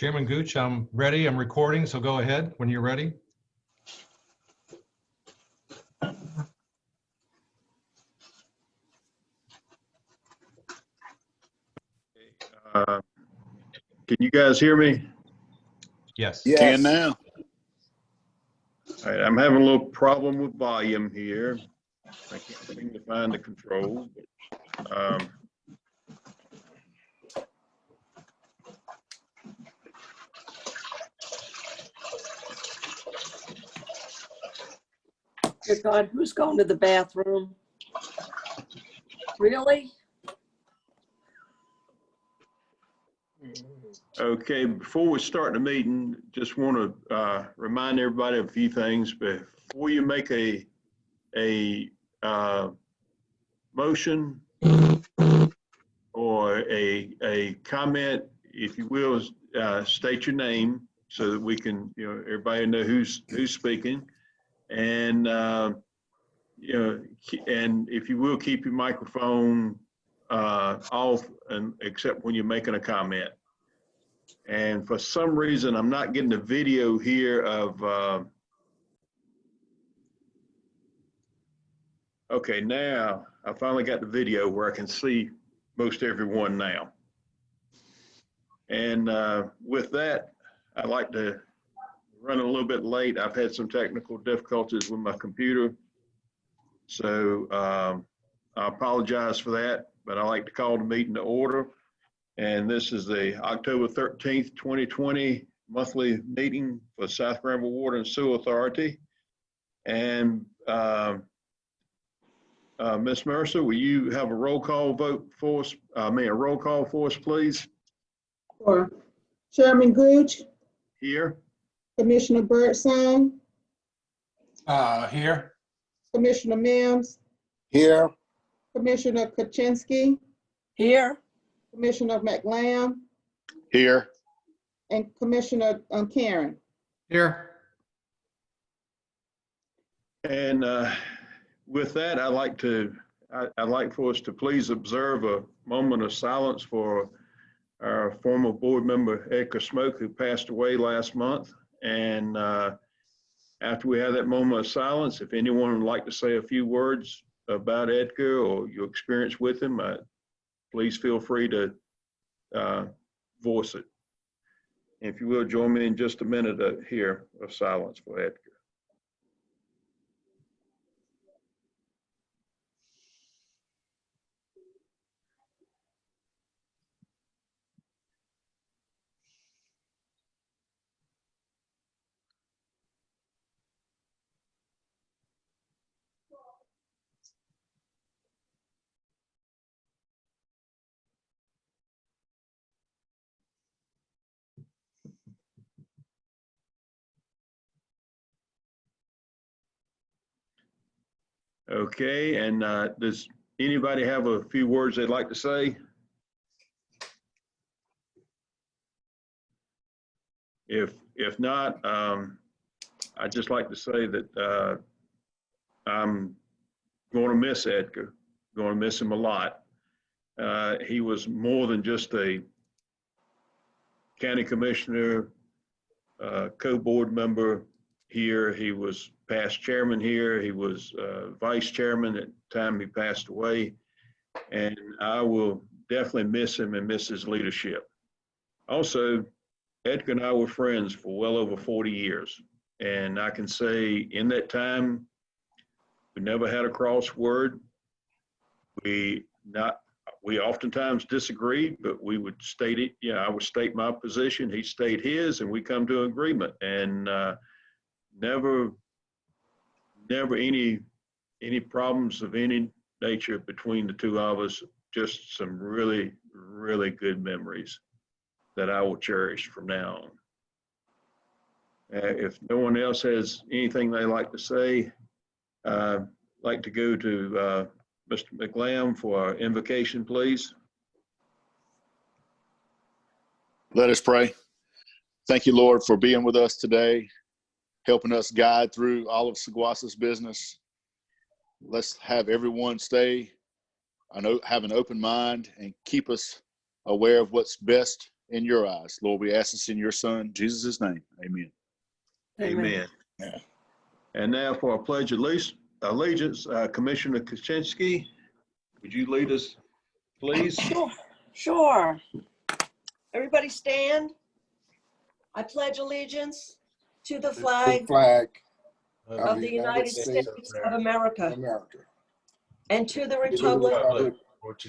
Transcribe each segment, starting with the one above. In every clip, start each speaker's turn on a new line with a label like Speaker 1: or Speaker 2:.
Speaker 1: Chairman Gooch, I'm ready. I'm recording, so go ahead when you're ready.
Speaker 2: Can you guys hear me?
Speaker 1: Yes.
Speaker 3: Yes.
Speaker 4: Can now.
Speaker 2: All right, I'm having a little problem with volume here. I can't seem to find the control.
Speaker 3: Dear God, who's going to the bathroom? Really?
Speaker 2: Okay, before we start the meeting, just want to remind everybody of a few things. Before you make a motion or a comment, if you will, state your name so that we can, everybody know who's speaking. And, and if you will, keep your microphone off, and except when you're making a comment. And for some reason, I'm not getting a video here of, okay, now I finally got the video where I can see most everyone now. And with that, I'd like to run a little bit late. I've had some technical difficulties with my computer. So I apologize for that, but I'd like to call the meeting to order. And this is the October 13th, 2020 monthly meeting for South Granville Water and Sewer Authority. And Ms. Mercer, will you have a roll call vote for us? A roll call for us, please?
Speaker 5: Sure. Chairman Gooch,
Speaker 2: Here.
Speaker 5: Commissioner Birdsong,
Speaker 1: Here.
Speaker 5: Commissioner Mims,
Speaker 4: Here.
Speaker 5: Commissioner Kaczynski,
Speaker 3: Here?
Speaker 5: Commissioner McLamb,
Speaker 4: Here.
Speaker 5: and Commissioner Karen.
Speaker 1: Here.
Speaker 2: And with that, I'd like for us to please observe a moment of silence for our former board member, Edgar Smoke, who passed away last month. And after we have that moment of silence, if anyone would like to say a few words about Edgar or your experience with him, please feel free to voice it. If you will, join me in just a minute here of silence for Edgar. Okay, and does anybody have a few words they'd like to say? If not, I'd just like to say that I'm going to miss Edgar, going to miss him a lot. He was more than just a county commissioner, co-board member here. He was past chairman here. He was vice chairman at the time he passed away. And I will definitely miss him and miss his leadership. Also, Edgar and I were friends for well over 40 years. And I can say in that time, we never had a crossword. We oftentimes disagreed, but we would state it. I would state my position, he'd state his, and we come to an agreement. And never any problems of any nature between the two of us. Just some really, really good memories that I will cherish from now on. If no one else has anything they like to say, I'd like to go to Mr. McLamb for our invocation, please.
Speaker 4: Let us pray. Thank you, Lord, for being with us today, helping us guide through all of Saguasa's business. Let's have everyone stay, have an open mind, and keep us aware of what's best in your eyes. Lord, we ask this in your son, Jesus' name. Amen.
Speaker 2: Amen.
Speaker 4: Yeah.
Speaker 2: And now for our pledge of allegiance, Commissioner Kuczynski, would you lead us, please?
Speaker 3: Sure. Everybody stand. I pledge allegiance to the flag of the United States of America and to the republic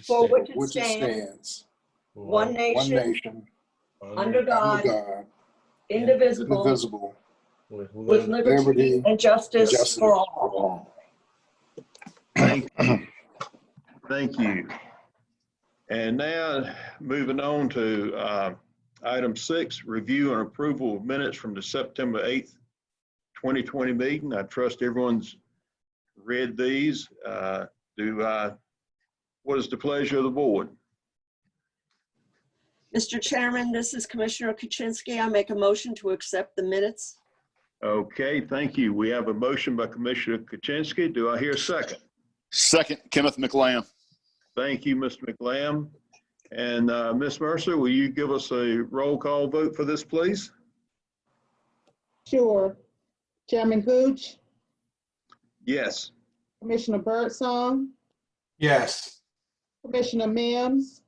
Speaker 3: for which it stands, one nation, under God, indivisible, with liberty and justice for all.
Speaker 2: Thank you. Thank you. And now moving on to item 6, review and approval of minutes from the September 8th, 2020 meeting. I trust everyone's read these. What is the pleasure of the board?
Speaker 3: Mr. Chairman, this is Commissioner Kuczynski. I make a motion to accept the minutes.
Speaker 2: Okay, thank you. We have a motion by Commissioner Kuczynski. Do I hear a second?
Speaker 4: Second, Kenneth McLam.
Speaker 2: Thank you, Mr. McLam. And Ms. Mercer, will you give us a roll call vote for this, please?
Speaker 5: Sure. Chairman Gooch,
Speaker 2: Yes.
Speaker 5: Commissioner Birdsong,
Speaker 6: Yes.
Speaker 5: Commissioner Mims,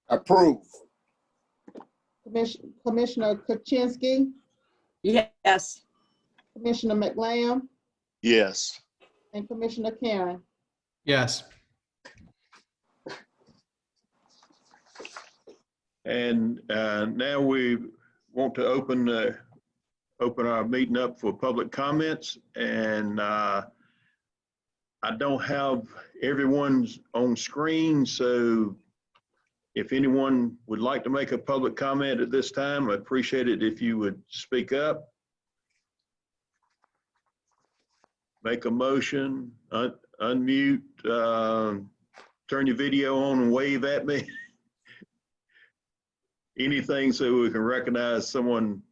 Speaker 6: Approve.
Speaker 5: Commissioner Kuczynski,
Speaker 3: Yes.
Speaker 5: Commissioner McLam,
Speaker 4: Yes.
Speaker 5: and Commissioner Karen.
Speaker 1: Yes.
Speaker 2: And now we want to open our meeting up for public comments. And I don't have everyone's on screen, so if anyone would like to make a public comment at this time, I'd appreciate it if you would speak up. Make a motion, unmute, turn your video on and wave at me. Anything so we can recognize someone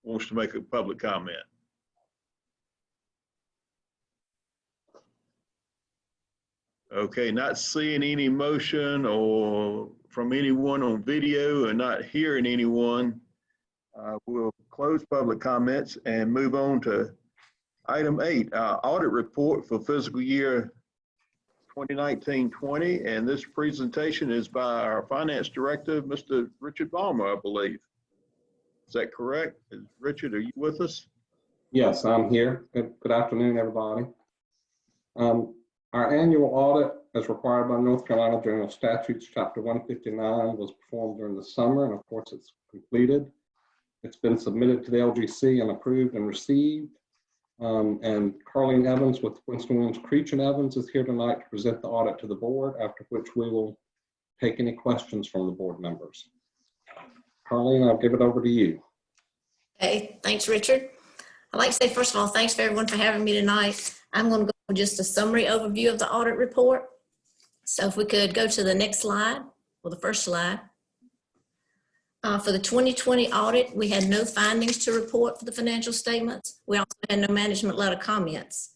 Speaker 2: wants to make a public comment. Okay, not seeing any motion or from anyone on video and not hearing anyone, we'll close public comments and move on to item 8, audit report for fiscal year 2019-20, and this presentation is by our finance director, Mr. Richard Balmer, I believe. Is that correct? Richard, are you with us?
Speaker 7: Yes, I'm here. Good afternoon, everybody. Our annual audit, as required by North Carolina General Statutes, Chapter 159, was performed during the summer, and of course, it's completed. It's been submitted to the LGC and approved and received. And Carlene Evans with Winston Williams Creech and Evans is here tonight to present the audit to the board, after which we will take any questions from the board members. Carlene, I'll give it over to you.
Speaker 8: Okay, thanks, Richard. I'd like to say, first of all, thanks for everyone for having me tonight. I'm going to go with just a summary overview of the audit report. So if we could go to the next slide, or the first slide. For the 2020 audit, we had no findings to report for the financial statements. We also had no management letter comments.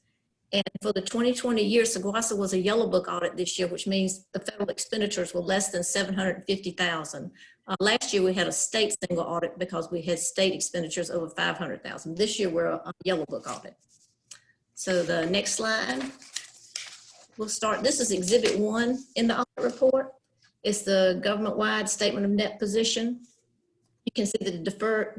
Speaker 8: And for the 2020 year, Saguaso was a yellow book audit this year, which means the federal expenditures were less than $750,000. Last year, we had a state single audit because we had state expenditures over $500,000. This year, we're a yellow book audit. So the next slide, we'll start. This is Exhibit 1 in the audit report. It's the government-wide statement of net position. You can see that the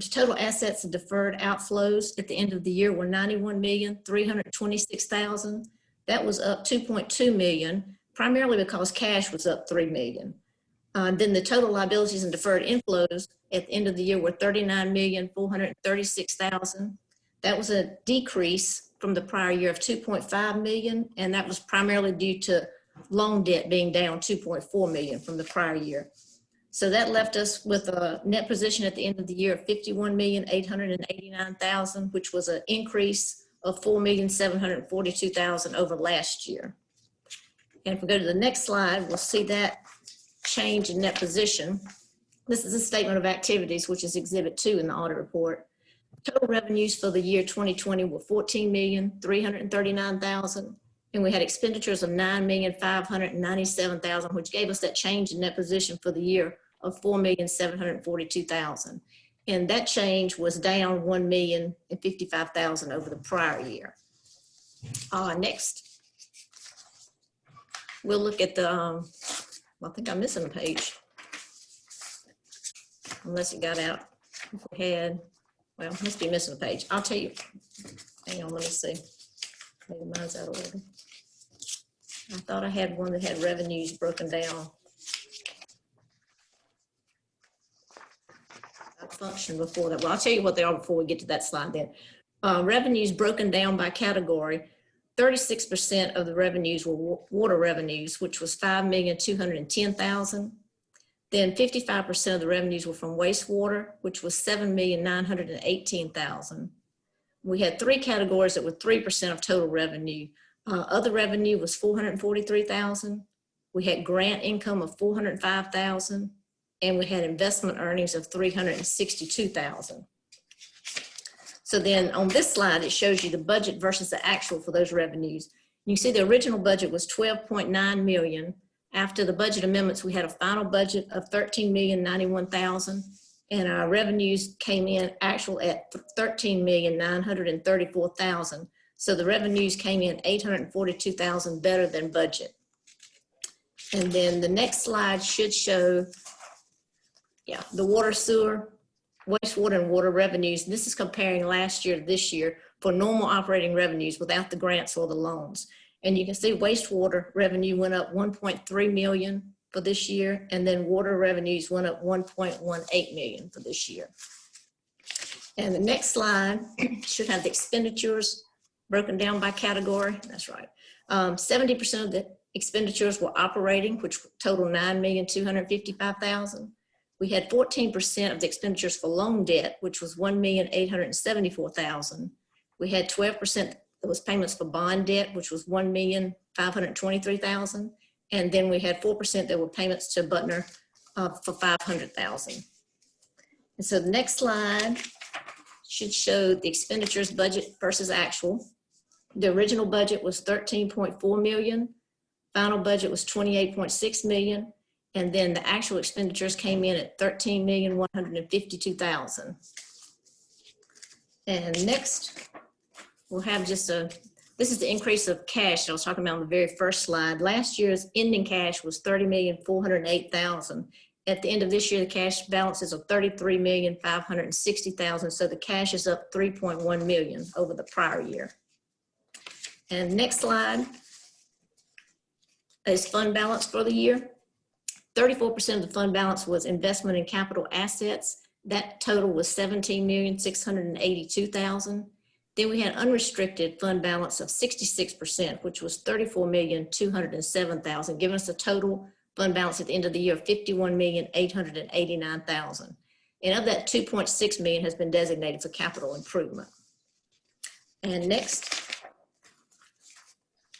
Speaker 8: total assets and deferred outflows at the end of the year were $91,326,000. That was up $2.2 million, primarily because cash was up $3 million. Then the total liabilities and deferred inflows at the end of the year were $39,436,000. That was a decrease from the prior year of $2.5 million, and that was primarily due to loan debt being down $2.4 million from the prior year. So that left us with a net position at the end of the year of $51,889,000, which was an increase of $4,742,000 over last year. And if we go to the next slide, we'll see that change in net position. This is a statement of activities, which is Exhibit 2 in the audit report. Total revenues for the year 2020 were $14,339,000. And we had expenditures of $9,597,000, which gave us that change in net position for the year of $4,742,000. And that change was down $1,055,000 over the prior year. Next, we'll look at the, I think I'm missing a page. Unless it got out. If we had, well, must be missing a page. I'll tell you. Hang on, let me see. Maybe mine's out of order. I thought I had one that had revenues broken down. That functioned before that. Well, I'll tell you what they are before we get to that slide then. Revenues broken down by category. 36% of the revenues were water revenues, which was $5,210,000. Then 55% of the revenues were from wastewater, which was $7,918,000. We had three categories that were 3% of total revenue. Other revenue was $443,000. We had grant income of $405,000, and we had investment earnings of $362,000. So then on this slide, it shows you the budget versus the actual for those revenues. You can see the original budget was $12.9 million. After the budget amendments, we had a final budget of $13,091,000, and our revenues came in actual at $13,934,000. So the revenues came in $842,000 better than budget. And then the next slide should show, the water, sewer, wastewater, and water revenues. This is comparing last year to this year for normal operating revenues without the grants or the loans. And you can see wastewater revenue went up $1.3 million for this year, and then water revenues went up $1.18 million for this year. And the next slide should have the expenditures broken down by category. That's right. 70% of the expenditures were operating, which totaled $9,255,000. We had 14% of the expenditures for loan debt, which was $1,874,000. We had 12% that was payments for bond debt, which was $1,523,000. And then we had 4% that were payments to Butner for $500,000. And so the next slide should show the expenditures budget versus actual. The original budget was $13.4 million. Final budget was $28.6 million. And then the actual expenditures came in at $13,152,000. And next, we'll have just this is the increase of cash that I was talking about on the very first slide. Last year's ending cash was $30,408,000. At the end of this year, the cash balances of $33,560,000. So the cash is up $3.1 million over the prior year. And next slide is fund balance for the year. 34% of the fund balance was investment in capital assets. That total was $17,682,000. Then we had unrestricted fund balance of 66%, which was $34,207,000, giving us a total fund balance at the end of the year of $51,889,000. And of that, $2.6 million has been designated for capital improvement. And next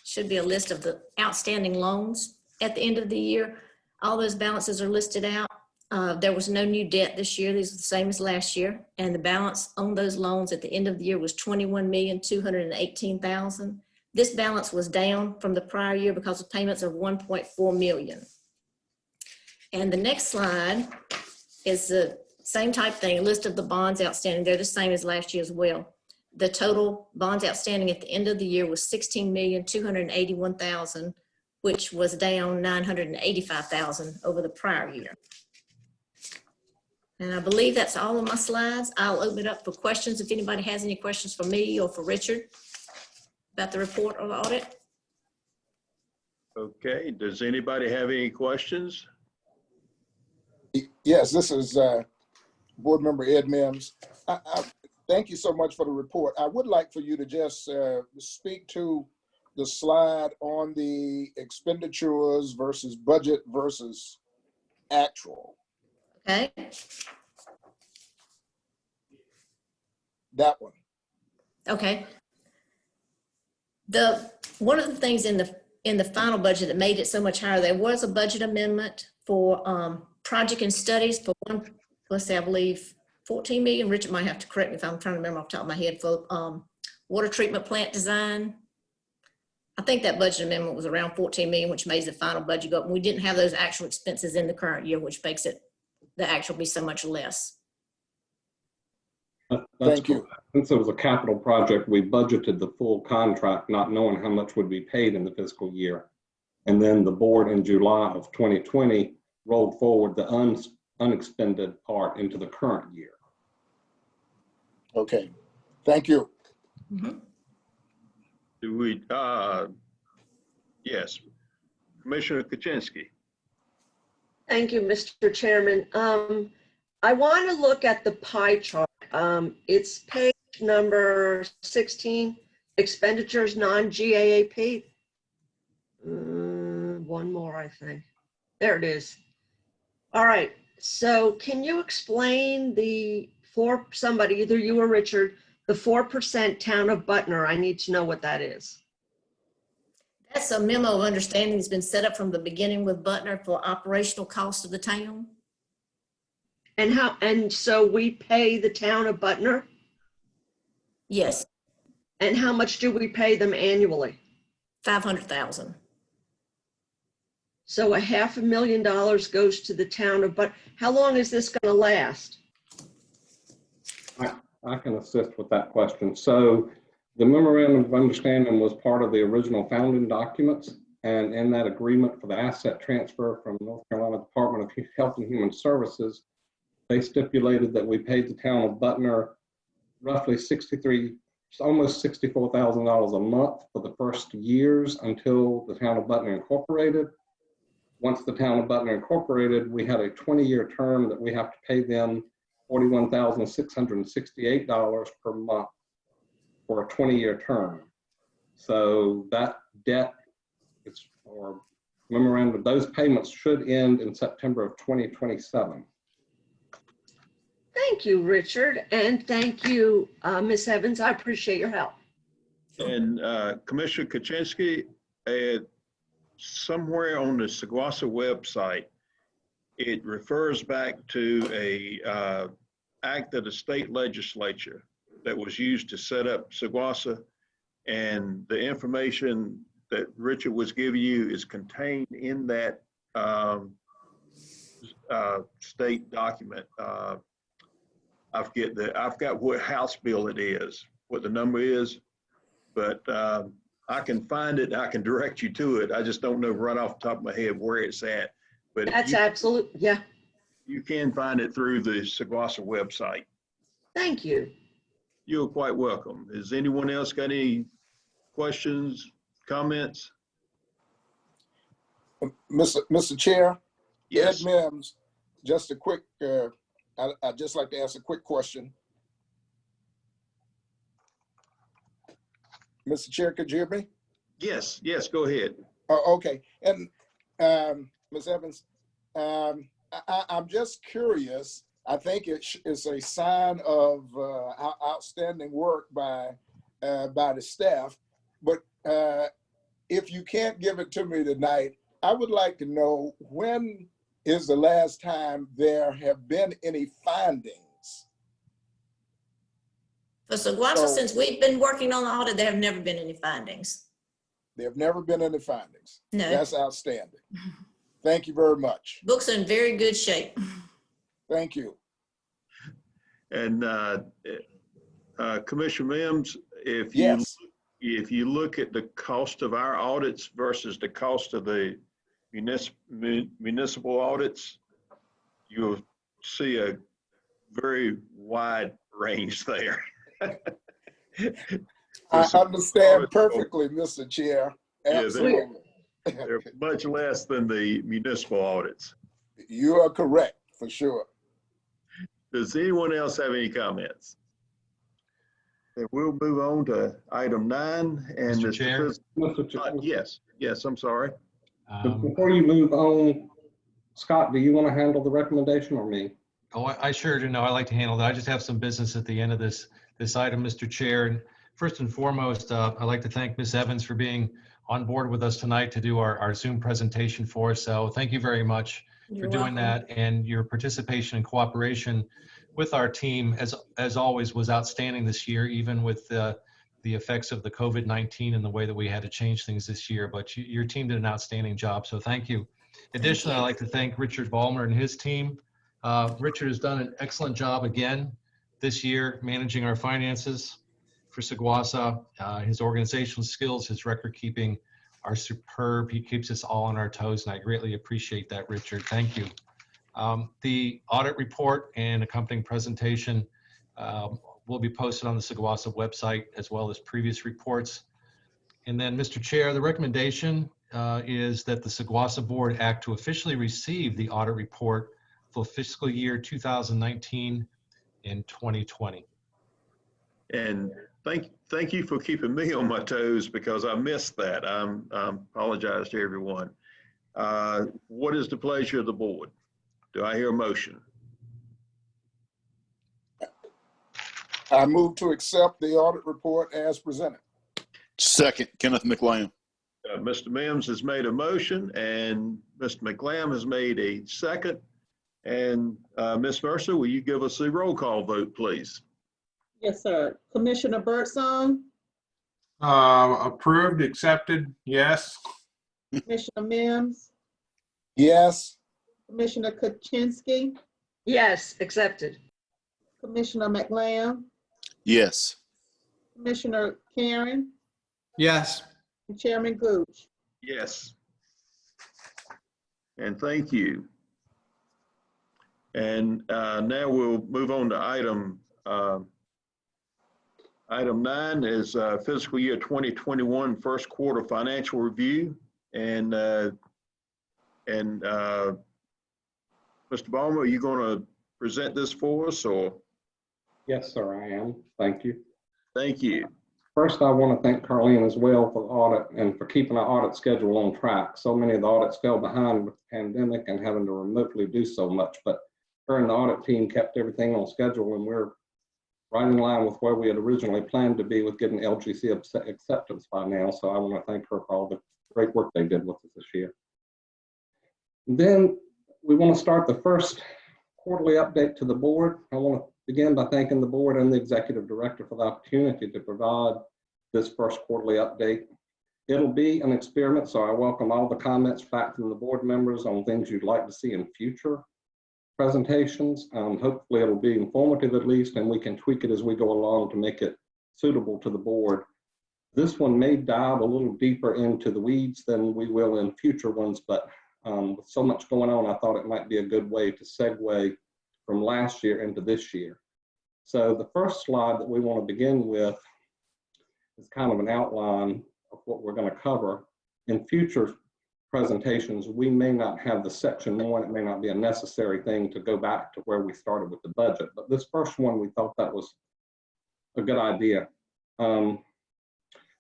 Speaker 8: should be a list of the outstanding loans at the end of the year. All those balances are listed out. There was no new debt this year. These are the same as last year. And the balance on those loans at the end of the year was $21,218,000. This balance was down from the prior year because of payments of $1.4 million. And the next slide is the same type thing, a list of the bonds outstanding. They're the same as last year as well. The total bonds outstanding at the end of the year was $16,281,000, which was down $985,000 over the prior year. And I believe that's all of my slides. I'll open it up for questions if anybody has any questions for me or for Richard about the report or the audit.
Speaker 2: Okay, does anybody have any questions?
Speaker 6: Yes, this is Board Member Ed Mims. Thank you so much for the report. I would like for you to just speak to the slide on the expenditures versus budget versus actual.
Speaker 8: Okay.
Speaker 6: That one.
Speaker 8: Okay. One of the things in the final budget that made it so much higher, there was a budget amendment for project and studies for one, let's say, I believe 14 million. Richard might have to correct me if I'm trying to remember off the top of my head, for water treatment plant design. I think that budget amendment was around 14 million, which made the final budget go up. And we didn't have those actual expenses in the current year, which makes it the actual be so much less.
Speaker 7: That's
Speaker 6: Thank you.
Speaker 7: correct. Since it was a capital project, we budgeted the full contract, not knowing how much would be paid in the fiscal year. And then the board in July of 2020 rolled forward the unexpended part into the current year.
Speaker 6: Okay, thank you.
Speaker 2: Do we, yes, Commissioner Kuczynski.
Speaker 3: Thank you, Mr. Chairman. I want to look at the pie chart. It's page number 16, expenditures non-GAAP. One more, I think. There it is. All right. So can you explain somebody, either you or Richard, the 4% town of Butner? I need to know what that is.
Speaker 8: That's a memo of understanding that's been set up from the beginning with Butner for operational cost of the town.
Speaker 3: And so we pay the town of Butner?
Speaker 8: Yes,
Speaker 3: And how much do we pay them annually?
Speaker 8: 500,000.
Speaker 3: So $500,000 goes to the town of Butner. How long is this going to last?
Speaker 7: I can assist with that question. So the memorandum of understanding was part of the original founding documents. And in that agreement for the asset transfer from North Carolina Department of Health and Human Services, they stipulated that we paid the town of Butner roughly almost $64,000 a month for the first years until the town of Butner incorporated. Once the town of Butner incorporated, we had a 20-year term that we have to pay them $41,668 per month for a 20-year term. So that debt or memorandum, those payments should end in September of 2027.
Speaker 3: Thank you, Richard, and thank you, Ms. Evans. I appreciate your help.
Speaker 2: And Commissioner Kuczynski, somewhere on the Saguasa website, it refers back to a act of the state legislature that was used to set up Saguasa, and the information that Richard was giving you is contained in that state document. I forgot what House bill it is, what the number is, but I can find it. I can direct you to it. I just don't know right off the top of my head where it's at. But
Speaker 3: That's absolute, yeah.
Speaker 2: you can find it through the Saguasa website.
Speaker 3: Thank you.
Speaker 2: You're quite welcome. Has anyone else got any questions, comments?
Speaker 6: Mr. Chair,
Speaker 2: Yes.
Speaker 6: Ed Mims, just a quick, I'd just like to ask a quick question. Mr. Chair, could you hear me?
Speaker 2: Yes, go ahead.
Speaker 6: Oh, okay. And Ms. Evans, I'm just curious. I think it's a sign of outstanding work by the staff. But if you can't give it to me tonight, I would like to know, when is the last time there have been any findings?
Speaker 8: For Saguasa,
Speaker 6: So-
Speaker 8: since we've been working on the audit, there have never been any findings.
Speaker 6: There have never been any findings.
Speaker 8: No.
Speaker 6: That's outstanding. Thank you very much.
Speaker 8: Books are in very good shape.
Speaker 6: Thank you.
Speaker 2: And Commissioner Mims, if
Speaker 6: Yes.
Speaker 2: you look at the cost of our audits versus the cost of the municipal audits, you'll see a very wide range there.
Speaker 6: I understand perfectly, Mr. Chair.
Speaker 2: Yeah,
Speaker 6: Absolutely.
Speaker 2: They're much less than the municipal audits.
Speaker 6: You are correct, for sure.
Speaker 2: Does anyone else have any comments? Then we'll move on to item 9. And
Speaker 1: Mr. Chair?
Speaker 7: Mr. Chair,
Speaker 2: Yes, I'm sorry.
Speaker 7: before you move on, Scott, do you want to handle the recommendation or me?
Speaker 1: Oh, I sure do know. I like to handle that. I just have some business at the end of this item, Mr. Chair. And first and foremost, I'd like to thank Ms. Evans for being on board with us tonight to do our Zoom presentation for us. So thank you very much for
Speaker 8: You're
Speaker 1: doing
Speaker 8: welcome.
Speaker 1: that, and your participation and cooperation with our team, as always, was outstanding this year, even with the effects of the COVID-19 and the way that we had to change things this year. But your team did an outstanding job, so thank you. Additionally, I'd like to thank Richard Ballmer and his team Richard has done an excellent job again this year managing our finances for Saguasa. His organizational skills, his record keeping are superb. He keeps us all on our toes, and I greatly appreciate that, Richard. Thank you. The audit report and accompanying presentation will be posted on the Saguasa website, as well as previous reports. And then, Mr. Chair, the recommendation is that the Saguasa Board act to officially receive the audit report for fiscal year 2019 and 2020.
Speaker 2: And thank you for keeping me on my toes, because I missed that. I apologize to everyone. What is the pleasure of the board? Do I hear a motion?
Speaker 6: I move to accept the audit report as presented.
Speaker 4: Second, Kenneth McLam.
Speaker 2: Mr. Mims has made a motion and Mr. McLam has made a second. And Ms. Mercer, will you give us a roll call vote, please?
Speaker 5: Yes, sir. Commissioner Birdsong,
Speaker 9: Approved, accepted, yes.
Speaker 5: Commissioner Mims,
Speaker 6: Yes.
Speaker 5: Commissioner Kuczynski,
Speaker 3: Yes, accepted.
Speaker 5: Commissioner McLam,
Speaker 4: Yes.
Speaker 5: Commissioner Karen,
Speaker 9: Yes.
Speaker 5: and Chairman Gooch.
Speaker 2: Yes. And thank you. And now we'll move on to item 9 is fiscal year 2021 first quarter financial review. And Mr. Ballmer, are you going to present this for us, or?
Speaker 7: Yes, sir, I am. Thank you.
Speaker 2: Thank you.
Speaker 7: First, I want to thank Carleen as well for the audit and for keeping our audit schedule on track. So many of the audits fell behind with the pandemic and having to remotely do so much, but her and the audit team kept everything on schedule, and we're right in line with where we had originally planned to be with getting LGC acceptance by now. So I want to thank her for all the great work they did with us this year. And then we want to start the first quarterly update to the board. I want to begin by thanking the board and the executive director for the opportunity to provide this first quarterly update. It'll be an experiment, so I welcome all the comments back from the board members on things you'd like to see in future presentations. Hopefully it'll be informative at least, and we can tweak it as we go along to make it suitable to the board. This one may dive a little deeper into the weeds than we will in future ones, but with so much going on, I thought it might be a good way to segue from last year into this year. So the first slide that we want to begin with is kind of an outline of what we're going to cover. In future presentations, we may not have the section 1. It may not be a necessary thing to go back to where we started with the budget, but this first one, we thought that was a good idea.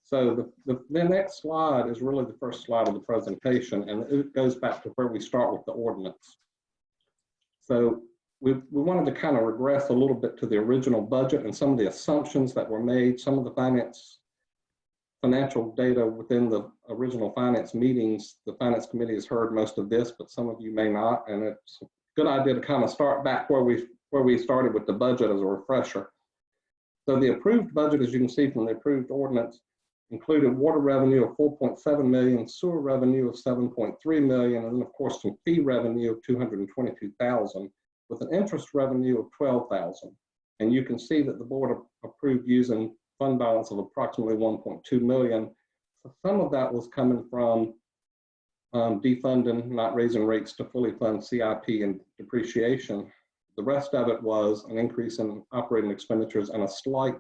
Speaker 7: So the next slide is really the first slide of the presentation, and it goes back to where we start with the ordinance. So we wanted to kind of regress a little bit to the original budget and some of the assumptions that were made, some of the financial data within the original finance meetings. The finance committee has heard most of this, but some of you may not, and it's a good idea to kind of start back where we started with the budget as a refresher. So the approved budget, as you can see from the approved ordinance, included water revenue of $4.7 million, sewer revenue of $7.3 million, and of course some fee revenue of $222,000, with an interest revenue of $12,000. And you can see that the board approved using fund balance of approximately $1.2 million. So some of that was coming from defunding, not raising rates to fully fund CIP and depreciation. The rest of it was an increase in operating expenditures and a slight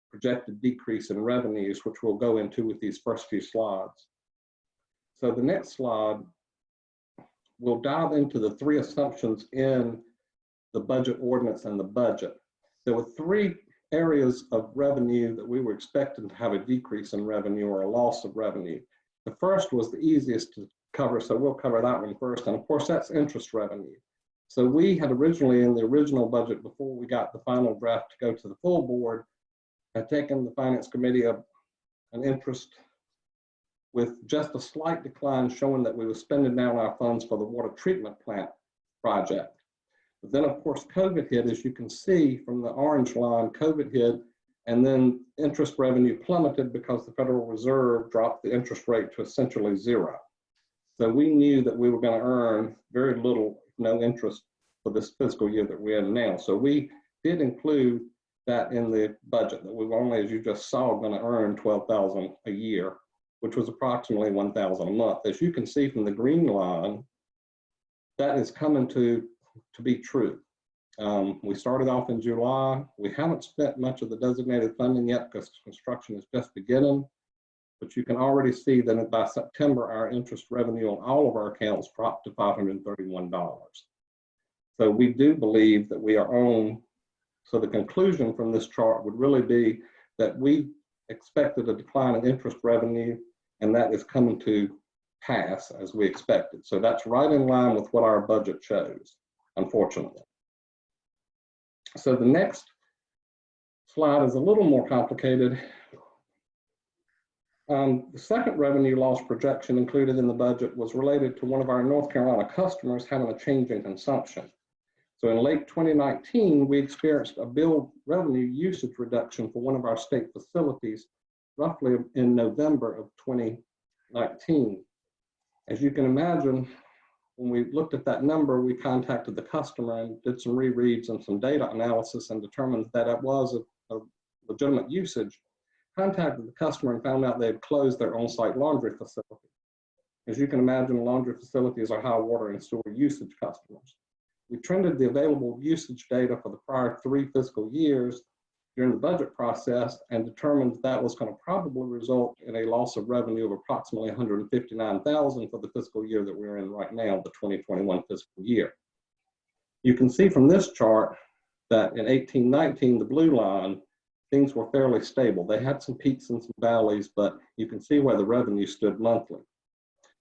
Speaker 7: projected decrease in revenues, which we'll go into with these first few slides. So the next slide, we'll dive into the 3 assumptions in the budget ordinance and the budget. There were 3 areas of revenue that we were expecting to have a decrease in revenue or a loss of revenue. The first was the easiest to cover, so we'll cover that one first. And of course, that's interest revenue. So we had originally, in the original budget, before we got the final draft to go to the full board, had taken the finance committee up an interest with just a slight decline, showing that we were spending down our funds for the water treatment plant project. But then of course COVID hit, as you can see from the orange line. COVID hit, and then interest revenue plummeted because the Federal Reserve dropped the interest rate to essentially 0. So we knew that we were going to earn very little, no interest for this fiscal year that we're in now. So we did include that in the budget, that we were only, as you just saw, going to earn $12,000 a year, which was approximately $1,000 a month. As you can see from the green line, that is coming to be true. We started off in July. We haven't spent much of the designated funding yet because construction is just beginning, but you can already see that by September, our interest revenue on all of our accounts dropped to $531. So we do believe that we are on. So the conclusion from this chart would really be that we expected a decline in interest revenue, and that is coming to pass as we expected. So that's right in line with what our budget shows, unfortunately. So the next slide is a little more complicated. The second revenue loss projection included in the budget was related to one of our North Carolina customers having a change in consumption. So in late 2019, we experienced a bill revenue usage reduction for one of our state facilities, roughly in November of 2019. As you can imagine, when we looked at that number, we contacted the customer and did some rereads and some data analysis and determined that it was a legitimate usage. Contacted the customer and found out they had closed their on-site laundry facility. As you can imagine, laundry facilities are high water and sewer usage customers. We trended the available usage data for the prior 3 fiscal years during the budget process and determined that was going to probably result in a loss of revenue of approximately $159,000 for the fiscal year that we're in right now, the 2021 fiscal year. You can see from this chart that in 18-19, the blue line, things were fairly stable. They had some peaks and some valleys, but you can see where the revenue stood monthly.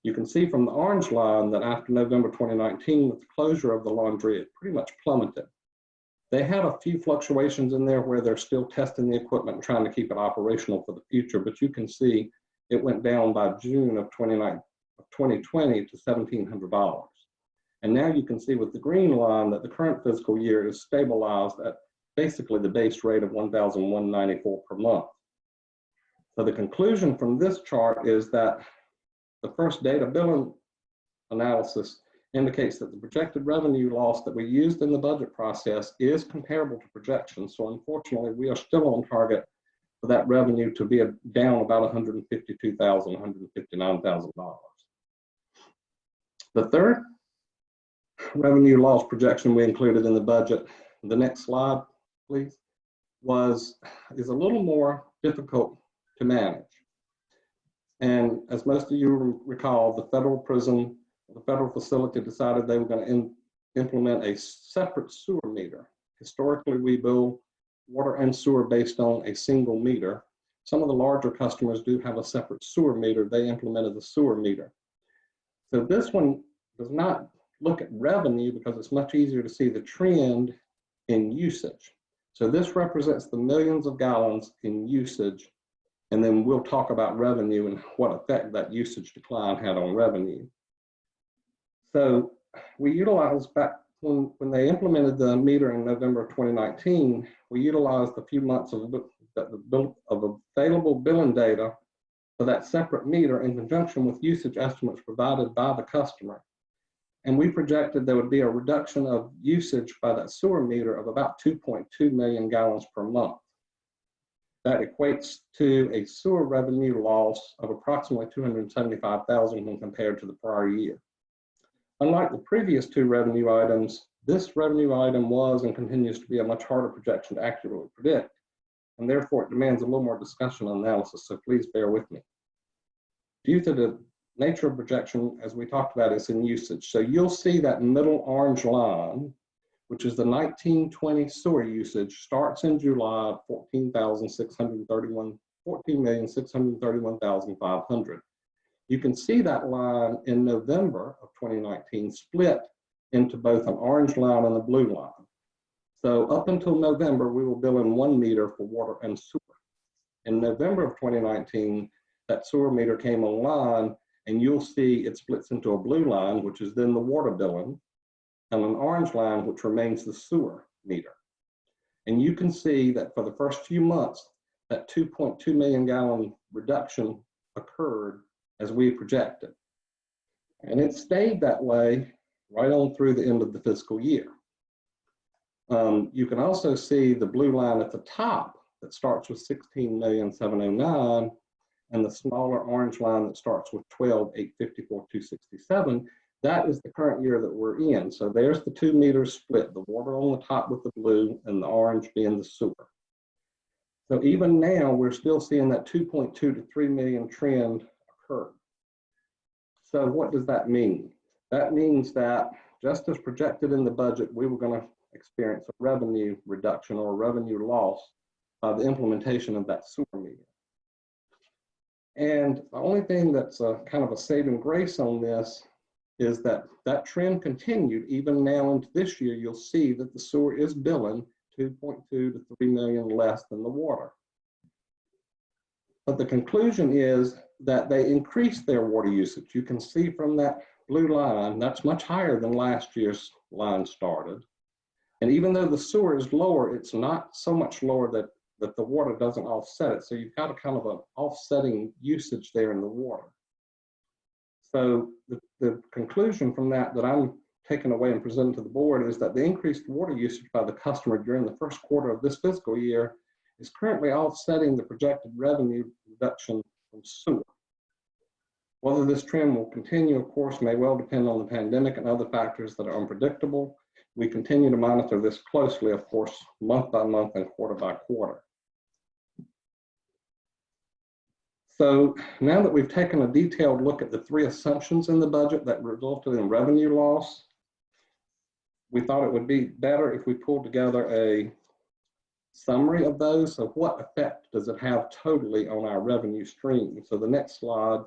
Speaker 7: You can see from the orange line that after November 2019, with the closure of the laundry, it pretty much plummeted. They had a few fluctuations in there where they're still testing the equipment and trying to keep it operational for the future, but you can see it went down by June of 2020 to $1,700. And now you can see with the green line that the current fiscal year is stabilized at basically the base rate of $1,194 per month. So the conclusion from this chart is that the first data billing analysis indicates that the projected revenue loss that we used in the budget process is comparable to projections. So unfortunately, we are still on target for that revenue to be down about $152,000, $159,000. The third revenue loss projection we included in the budget, the next slide, please, is a little more difficult to manage. And as most of you recall, the federal facility decided they were going to implement a separate sewer meter. Historically, we bill water and sewer based on a single meter. Some of the larger customers do have a separate sewer meter. They implemented the sewer meter. So this one does not look at revenue because it's much easier to see the trend in usage. So this represents the millions of gallons in usage. And then we'll talk about revenue and what effect that usage decline had on revenue. So we utilized back when they implemented the meter in November of 2019, we utilized a few months of available billing data for that separate meter in conjunction with usage estimates provided by the customer. And we projected there would be a reduction of usage by that sewer meter of about 2.2 million gallons per month. That equates to a sewer revenue loss of approximately $275,000 when compared to the prior year. Unlike the previous 2 revenue items, this revenue item was and continues to be a much harder projection to accurately predict, and therefore it demands a little more discussion and analysis, so please bear with me. Due to the nature of projection, as we talked about, is in usage. So you'll see that middle orange line, which is the 1920 sewer usage, starts in July at 14,631,500. You can see that line in November of 2019 split into both an orange line and a blue line. So up until November, we were billing 1 meter for water and sewer. In November of 2019, that sewer meter came online, and you'll see it splits into a blue line, which is then the water billing, and an orange line, which remains the sewer meter. And you can see that for the first few months, that 2.2 million gallon reduction occurred as we projected. And it stayed that way right on through the end of the fiscal year. You can also see the blue line at the top that starts with 16,709,000 and the smaller orange line that starts with 12,854,267. That is the current year that we're in. So there's the 2 meters split, the water on the top with the blue and the orange being the sewer. So even now, we're still seeing that 2.2 to 3 million trend occur. So what does that mean? That means that just as projected in the budget, we were going to experience a revenue reduction or a revenue loss by the implementation of that sewer meter. And the only thing that's a kind of a saving grace on this is that that trend continued. Even now into this year, you'll see that the sewer is billing 2.2 to 3 million less than the water. But the conclusion is that they increased their water usage. You can see from that blue line, that's much higher than last year's line started. And even though the sewer is lower, it's not so much lower that the water doesn't offset it. So you've got a kind of an offsetting usage there in the water. So the conclusion from that I'm taking away and presenting to the board is that the increased water usage by the customer during the first quarter of this fiscal year is currently offsetting the projected revenue reduction from sewer. Whether this trend will continue, of course, may well depend on the pandemic and other factors that are unpredictable. We continue to monitor this closely, of course, month by month and quarter by quarter. So now that we've taken a detailed look at the 3 assumptions in the budget that resulted in revenue loss, we thought it would be better if we pulled together a summary of those. So what effect does it have totally on our revenue stream? So the next slide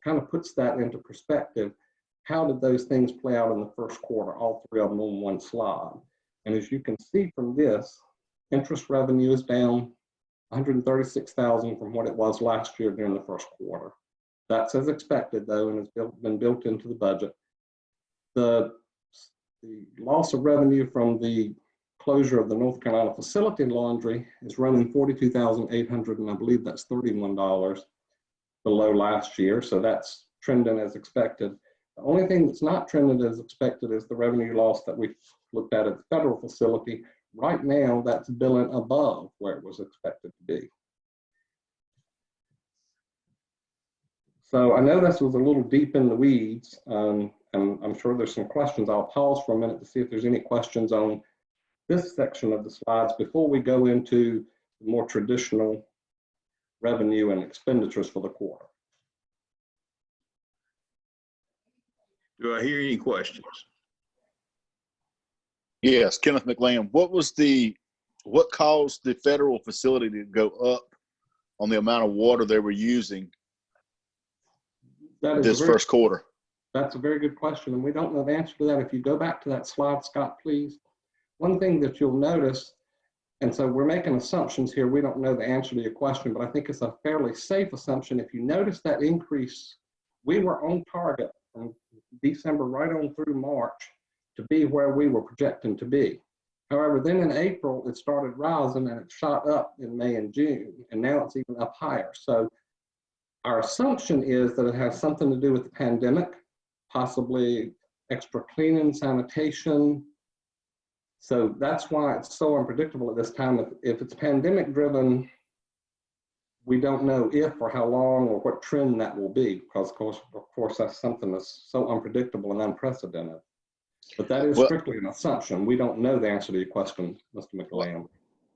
Speaker 7: kind of puts that into perspective. How did those things play out in the first quarter, all 3 of them on one slide? And as you can see from this, interest revenue is down $136,000 from what it was last year during the first quarter. That's as expected though, and has been built into the budget. The loss of revenue from the closure of the North Carolina facility laundry is running $42,800, and I believe that's $31 below last year. So that's trending as expected. The only thing that's not trending as expected is the revenue loss that we looked at the federal facility. Right now, that's billing above where it was expected to be. So I know this was a little deep in the weeds, and I'm sure there's some questions. I'll pause for a minute to see if there's any questions on this section of the slides before we go into the more traditional revenue and expenditures for the quarter.
Speaker 2: Do I hear any questions?
Speaker 4: Yes, Kenneth McLam, what caused the federal facility to go up on the amount of water they were using this first quarter?
Speaker 7: That's a very good question, and we don't know the answer to that. If you go back to that slide, Scott, please. One thing that you'll notice, and so we're making assumptions here, we don't know the answer to your question, but I think it's a fairly safe assumption. If you notice that increase, we were on target from December right on through March to be where we were projecting to be. However, then in April, it started rising and it shot up in May and June, and now it's even up higher. So our assumption is that it has something to do with the pandemic, possibly extra cleaning, sanitation. So that's why it's so unpredictable at this time. If it's pandemic driven, we don't know if or how long or what trend that will be, because of course that's something that's so unpredictable and unprecedented. But that is strictly an assumption. We don't know the answer to your question, Mr. McLam.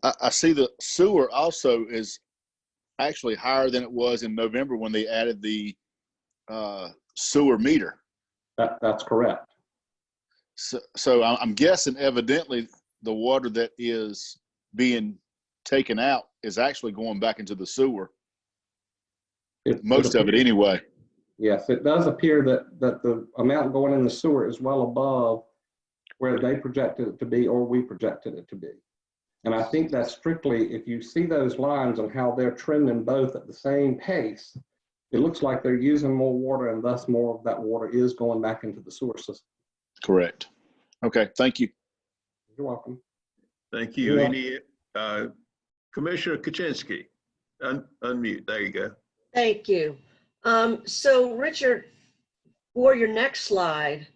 Speaker 4: I see the sewer also is actually higher than it was in November when they added the sewer meter.
Speaker 7: That's correct.
Speaker 4: So I'm guessing evidently the water that is being taken out is actually going back into the sewer. Most of it anyway.
Speaker 7: Yes, it does appear that the amount going in the sewer is well above where they projected it to be or we projected it to be. And I think that's strictly, if you see those lines and how they're trending both at the same pace, it looks like they're using more water and thus more of that water is going back into the sewer system.
Speaker 4: Correct. Okay, thank you.
Speaker 7: You're welcome.
Speaker 2: Thank you. Any Commissioner Kuczynski, unmute. There you go.
Speaker 3: Thank you. So Richard, for your next slide,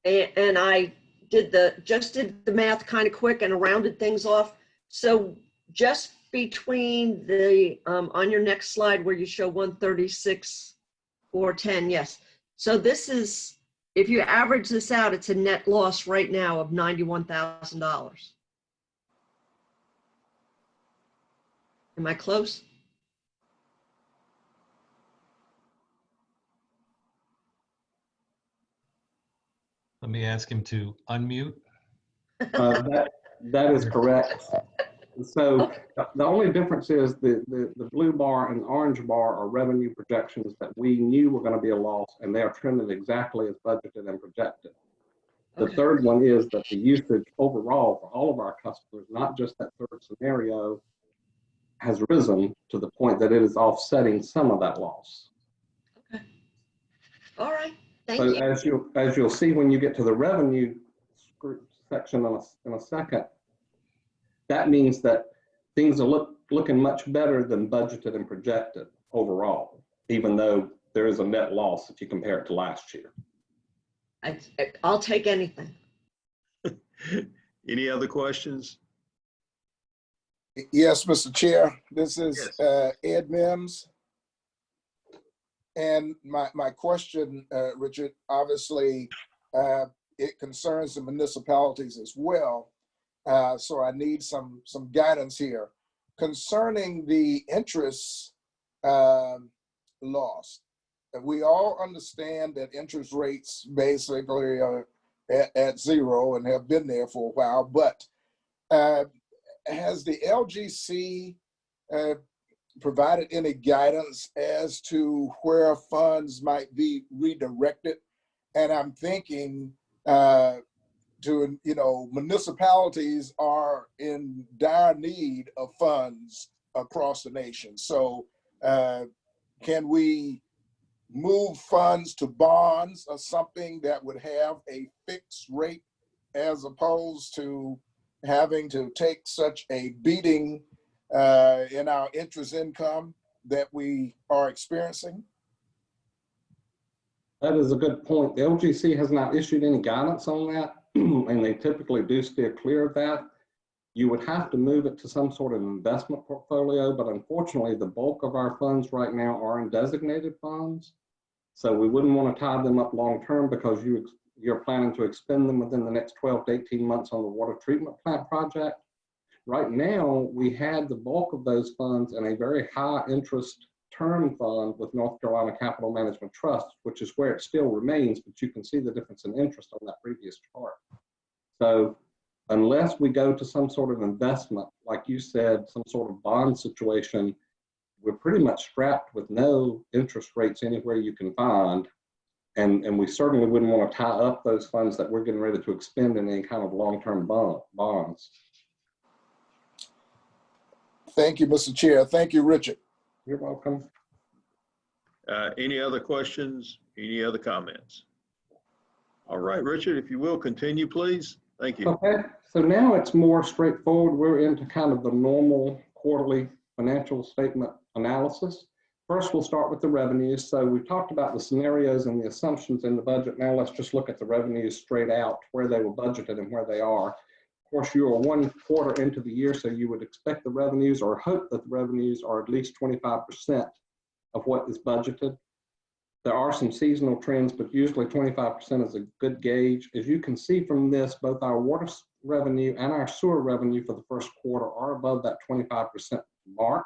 Speaker 3: and I did the math kind of quick and rounded things off. So just between the, on your next slide where you show 136, 410, yes. So this is, if you average this out, it's a net loss right now of $91,000. Am I close?
Speaker 1: Let me ask him to unmute.
Speaker 7: That is correct. So the only difference is the blue bar and the orange bar are revenue projections that we knew were going to be a loss, and they are trending exactly as budgeted and projected. The
Speaker 3: Okay.
Speaker 7: third one is that the usage overall for all of our customers, not just that third scenario, has risen to the point that it is offsetting some of that loss.
Speaker 3: All right, thank
Speaker 7: So
Speaker 3: you.
Speaker 7: as you'll see when you get to the revenue section in a second, that means that things are looking much better than budgeted and projected overall, even though there is a net loss if you compare it to last year.
Speaker 3: I'll take anything.
Speaker 2: Any other questions?
Speaker 6: Yes, Mr. Chair, this is Ed Mims. And my question, Richard, obviously, it concerns the municipalities as well. So I need some guidance here concerning the interest loss. We all understand that interest rates basically are at zero and have been there for a while, but has the LGC provided any guidance as to where funds might be redirected? And I'm thinking municipalities are in dire need of funds across the nation. So can we move funds to bonds or something that would have a fixed rate as opposed to having to take such a beating in our interest income that we are experiencing?
Speaker 7: That is a good point. The LGC has not issued any guidance on that, and they typically do steer clear of that. You would have to move it to some sort of investment portfolio, but unfortunately, the bulk of our funds right now are in designated funds. So we wouldn't want to tie them up long-term because you're planning to expend them within the next 12 to 18 months on the water treatment plant project. Right now, we had the bulk of those funds in a very high interest term fund with North Carolina Capital Management Trust, which is where it still remains, but you can see the difference in interest on that previous chart. So unless we go to some sort of investment, like you said, some sort of bond situation, we're pretty much strapped with no interest rates anywhere you can find. And we certainly wouldn't want to tie up those funds that we're getting ready to expend in any kind of long-term bonds.
Speaker 6: Thank you, Mr. Chair. Thank you, Richard.
Speaker 7: You're welcome.
Speaker 2: Any other questions? Any other comments? All right, Richard, if you will, continue, please. Thank you.
Speaker 7: Okay, so now it's more straightforward. We're into kind of the normal quarterly financial statement analysis. First, we'll start with the revenues. So we've talked about the scenarios and the assumptions in the budget. Now let's just look at the revenues straight out, where they were budgeted and where they are. Of course, you are 1 quarter into the year, so you would expect the revenues or hope that the revenues are at least 25% of what is budgeted. There are some seasonal trends, but usually 25% is a good gauge. As you can see from this, both our water revenue and our sewer revenue for the first quarter are above that 25% mark.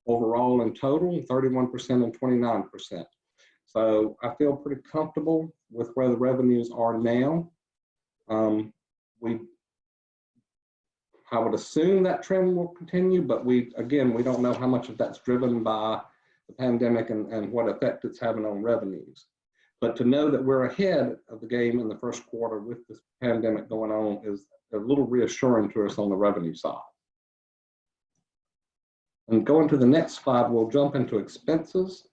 Speaker 7: Overall in total, 31% and 29%. So I feel pretty comfortable with where the revenues are now. I would assume that trend will continue, but we don't know how much of that's driven by the pandemic and what effect it's having on revenues. But to know that we're ahead of the game in the first quarter with this pandemic going on is a little reassuring to us on the revenue side. And going to the next slide, we'll jump into expenses.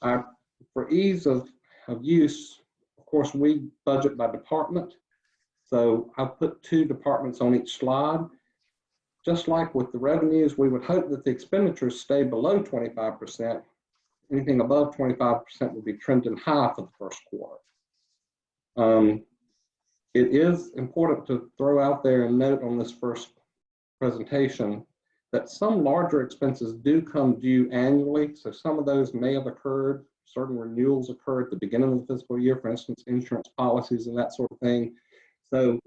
Speaker 7: For ease of use, of course, we budget by department. So I've put 2 departments on each slide. Just like with the revenues, we would hope that the expenditures stay below 25%. Anything above 25% would be trending high for the first quarter. It is important to throw out there and note on this first presentation that some larger expenses do come due annually. So some of those may have occurred, certain renewals occur at the beginning of the fiscal year, for instance, insurance policies and that sort of thing. So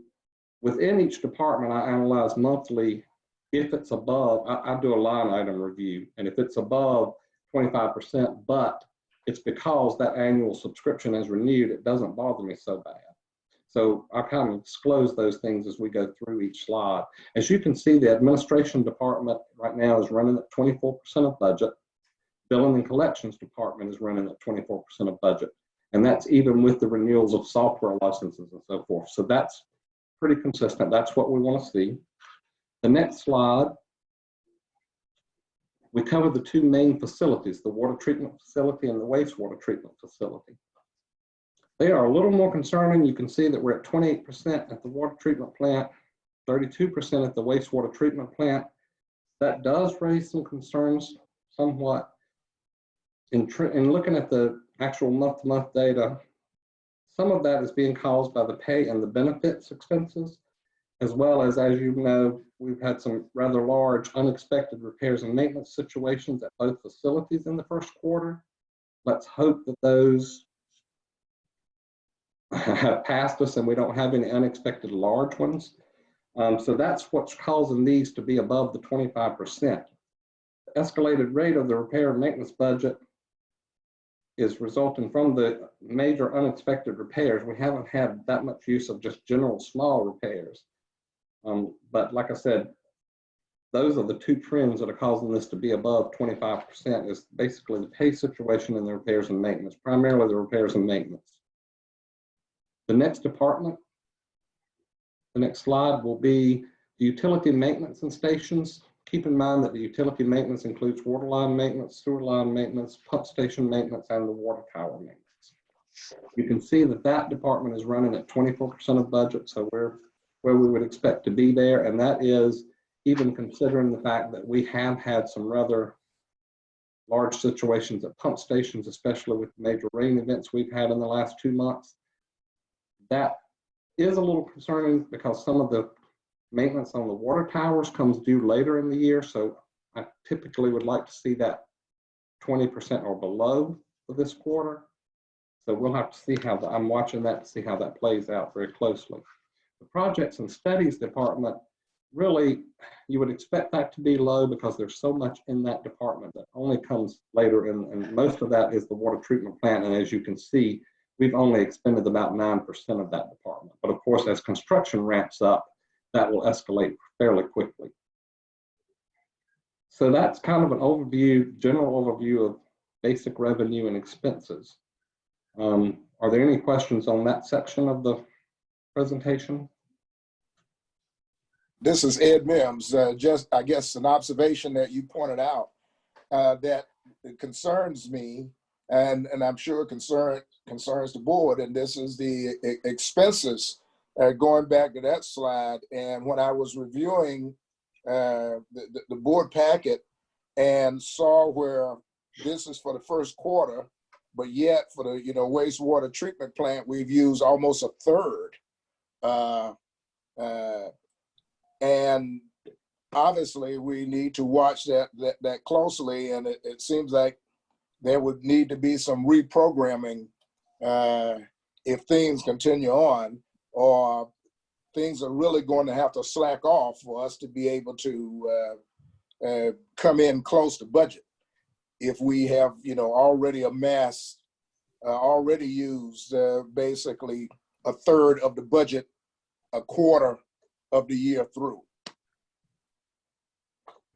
Speaker 7: within each department, I analyze monthly. If it's above, I do a line item review. And if it's above 25%, but it's because that annual subscription is renewed, it doesn't bother me so bad. So I kind of disclose those things as we go through each slide. As you can see, the administration department right now is running at 24% of budget. Billing and collections department is running at 24% of budget. And that's even with the renewals of software licenses and so forth. So that's pretty consistent. That's what we want to see. The next slide, we cover the two main facilities, the water treatment facility and the wastewater treatment facility. They are a little more concerning. You can see that we're at 28% at the water treatment plant, 32% at the wastewater treatment plant. That does raise some concerns somewhat. In looking at the actual month-to-month data, some of that is being caused by the pay and the benefits expenses, as well as you know, we've had some rather large unexpected repairs and maintenance situations at both facilities in the first quarter. Let's hope that those have passed us and we don't have any unexpected large ones. So that's what's causing these to be above the 25%. The escalated rate of the repair and maintenance budget is resulting from the major unexpected repairs. We haven't had that much use of just general small repairs. But like I said, those are the two trends that are causing this to be above 25%, is basically the pay situation and the repairs and maintenance, primarily the repairs and maintenance. The next department, the next slide will be the utility maintenance and stations. Keep in mind that the utility maintenance includes water line maintenance, sewer line maintenance, pump station maintenance, and the water tower maintenance. You can see that that department is running at 24% of budget, so we're where we would expect to be there, and that is even considering the fact that we have had some rather large situations at pump stations, especially with major rain events we've had in the last 2 months. That is a little concerning because some of the maintenance on the water towers comes due later in the year. So I typically would like to see that 20% or below for this quarter. So we'll have to see how I'm watching that to see how that plays out very closely. The projects and studies department, really, you would expect that to be low because there's so much in that department that only comes later, and most of that is the water treatment plant. And as you can see, we've only expended about 9% of that department. But of course, as construction ramps up, that will escalate fairly quickly. So that's kind of an overview, general overview of basic revenue and expenses. Are there any questions on that section of the presentation?
Speaker 6: This is Ed Mims. Just, I guess, an observation that you pointed out that concerns me, and I'm sure concerns the board, and this is the expenses. Going back to that slide, and when I was reviewing the board packet and saw where this is for the first quarter, but yet for the wastewater treatment plant, we've used almost a third. And obviously we need to watch that closely, and it seems like there would need to be some reprogramming if things continue on, or things are really going to have to slack off for us to be able to come in close to budget. If we have already amassed, already used basically a third of the budget a quarter of the year through.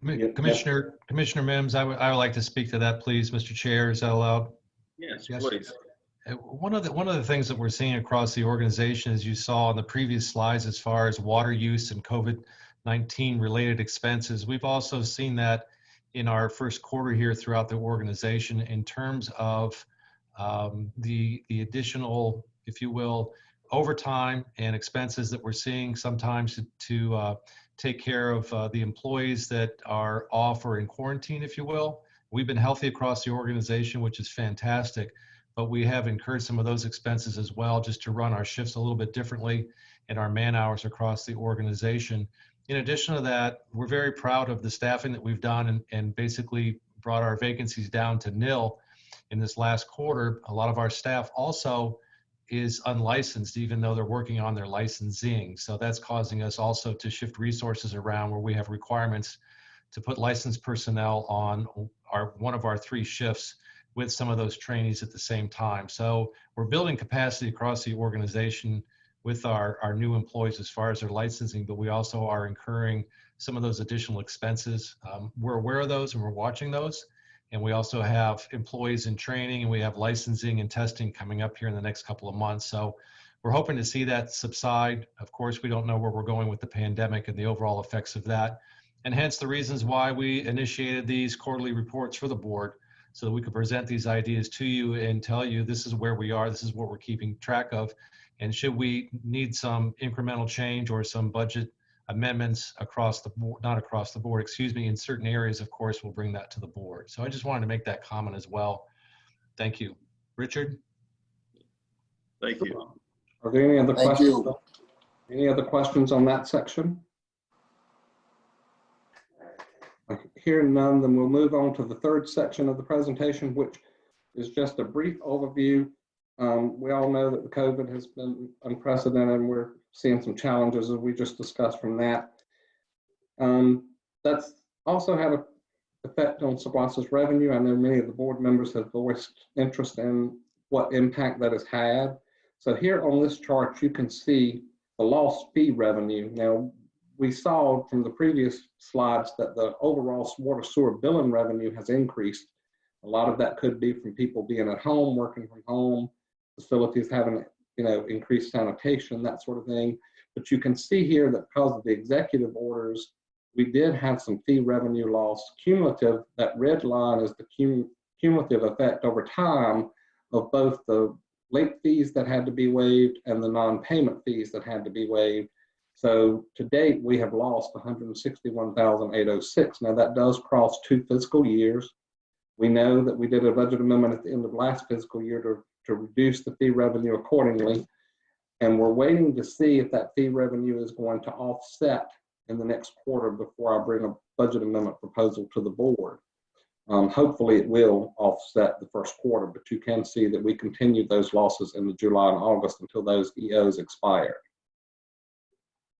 Speaker 1: Commissioner Mims, I would like to speak to that, please, Mr. Chair. Is that allowed?
Speaker 2: Yes,
Speaker 1: Yes.
Speaker 2: please.
Speaker 1: One of the things that we're seeing across the organization, as you saw on the previous slides, as far as water use and COVID-19 related expenses, we've also seen that in our first quarter here throughout the organization in terms of the additional, if you will, overtime and expenses that we're seeing sometimes to take care of the employees that are off or in quarantine, if you will. We've been healthy across the organization, which is fantastic. but we have incurred some of those expenses as well, just to run our shifts a little bit differently and our man hours across the organization. In addition to that, we're very proud of the staffing that we've done and basically brought our vacancies down to nil in this last quarter. A lot of our staff also is unlicensed, even though they're working on their licensing. So that's causing us also to shift resources around where we have requirements to put licensed personnel on one of our 3 shifts with some of those trainees at the same time. So we're building capacity across the organization with our new employees as far as their licensing, but we also are incurring some of those additional expenses. We're aware of those and we're watching those. And we also have employees in training, and we have licensing and testing coming up here in the next couple of months. So we're hoping to see that subside. Of course, we don't know where we're going with the pandemic and the overall effects of that. And hence the reasons why we initiated these quarterly reports for the board, so that we could present these ideas to you and tell you this is where we are, this is what we're keeping track of. And should we need some incremental change or some budget amendments across the board, not across the board, excuse me, in certain areas, of course, we'll bring that to the board. So I just wanted to make that comment as well. Thank you. Richard?
Speaker 2: Thank you.
Speaker 7: Are there any other
Speaker 6: Thank
Speaker 7: questions?
Speaker 6: you.
Speaker 7: Any other questions on that section? Hearing none, then we'll move on to the 3rd section of the presentation, which is just a brief overview. We all know that the COVID has been unprecedented, and we're seeing some challenges as we just discussed from that. That's also had an effect on Saguasa's revenue. I know many of the board members have voiced interest in what impact that has had. So here on this chart, you can see the lost fee revenue. Now, we saw from the previous slides that the overall water sewer billing revenue has increased. A lot of that could be from people being at home, working from home, facilities having, increased sanitation, that sort of thing. But you can see here that because of the executive orders, we did have some fee revenue loss. Cumulative, that red line is the cumulative effect over time of both the late fees that had to be waived and the non-payment fees that had to be waived. So to date, we have lost $161,806. Now that does cross 2 fiscal years. We know that we did a budget amendment at the end of last fiscal year to reduce the fee revenue accordingly. And we're waiting to see if that fee revenue is going to offset in the next quarter before I bring a budget amendment proposal to the board. Hopefully it will offset the first quarter, but you can see that we continued those losses in the July and August until those EOs expired.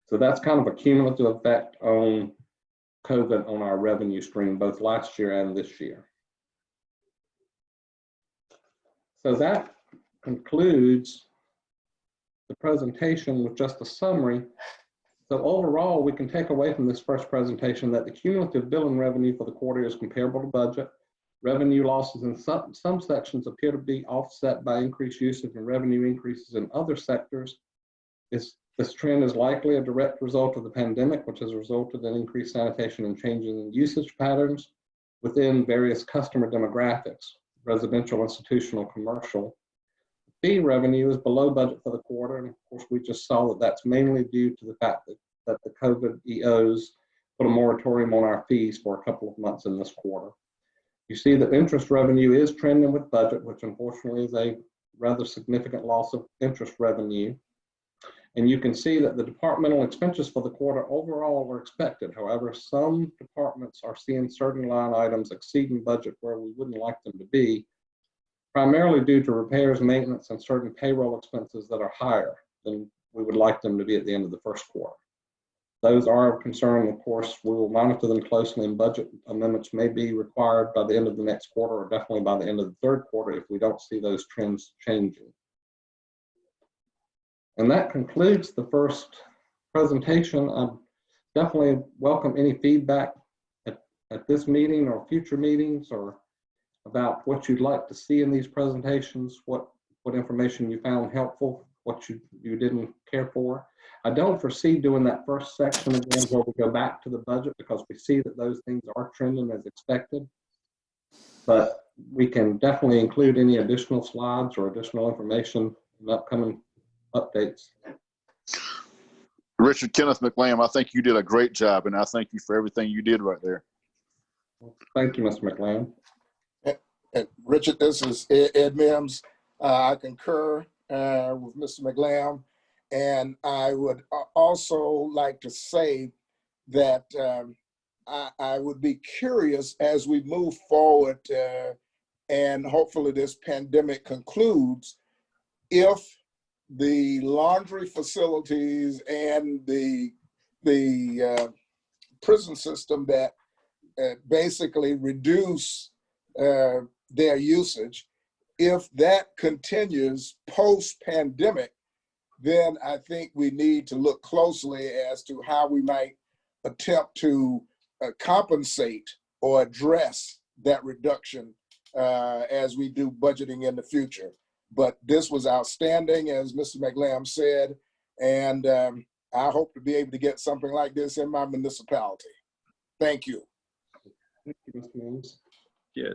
Speaker 7: So that's kind of a cumulative effect on COVID on our revenue stream, both last year and this year. So that concludes the presentation with just a summary. So overall, we can take away from this first presentation that the cumulative billing revenue for the quarter is comparable to budget. Revenue losses in some sections appear to be offset by increased usage and revenue increases in other sectors. This trend is likely a direct result of the pandemic, which has resulted in increased sanitation and changes in usage patterns within various customer demographics, residential, institutional, commercial. Fee revenue is below budget for the quarter, and of course we just saw that that's mainly due to the fact that the COVID EOs put a moratorium on our fees for a couple of months in this quarter. You see that interest revenue is trending with budget, which unfortunately is a rather significant loss of interest revenue. And you can see that the departmental expenses for the quarter overall were expected. However, some departments are seeing certain line items exceeding budget where we wouldn't like them to be, primarily due to repairs, maintenance, and certain payroll expenses that are higher than we would like them to be at the end of the first quarter. Those are of concern. Of course, we will monitor them closely, and budget amendments may be required by the end of the next quarter, or definitely by the end of the third quarter if we don't see those trends changing. And that concludes the first presentation. I definitely welcome any feedback at this meeting or future meetings, or about what you'd like to see in these presentations, what information you found helpful, what you didn't care for. I don't foresee doing that first section again where we go back to the budget, because we see that those things are trending as expected. But we can definitely include any additional slides or additional information in upcoming updates.
Speaker 4: Richard, Kenneth McLam, I think you did a great job, and I thank you for everything you did right there.
Speaker 7: Thank you, Mr. McLam.
Speaker 6: And Richard, this is Ed Mims. I concur with Mr. McLam. And I would also like to say that I would be curious as we move forward and hopefully this pandemic concludes, if the laundry facilities and the prison system that basically reduce their usage, if that continues post-pandemic, then I think we need to look closely as to how we might attempt to compensate or address that reduction as we do budgeting in the future. But this was outstanding, as Mr. McLam said, and I hope to be able to get something like this in my municipality. Thank you.
Speaker 7: Thank you, Mr. Mims.
Speaker 2: Yeah,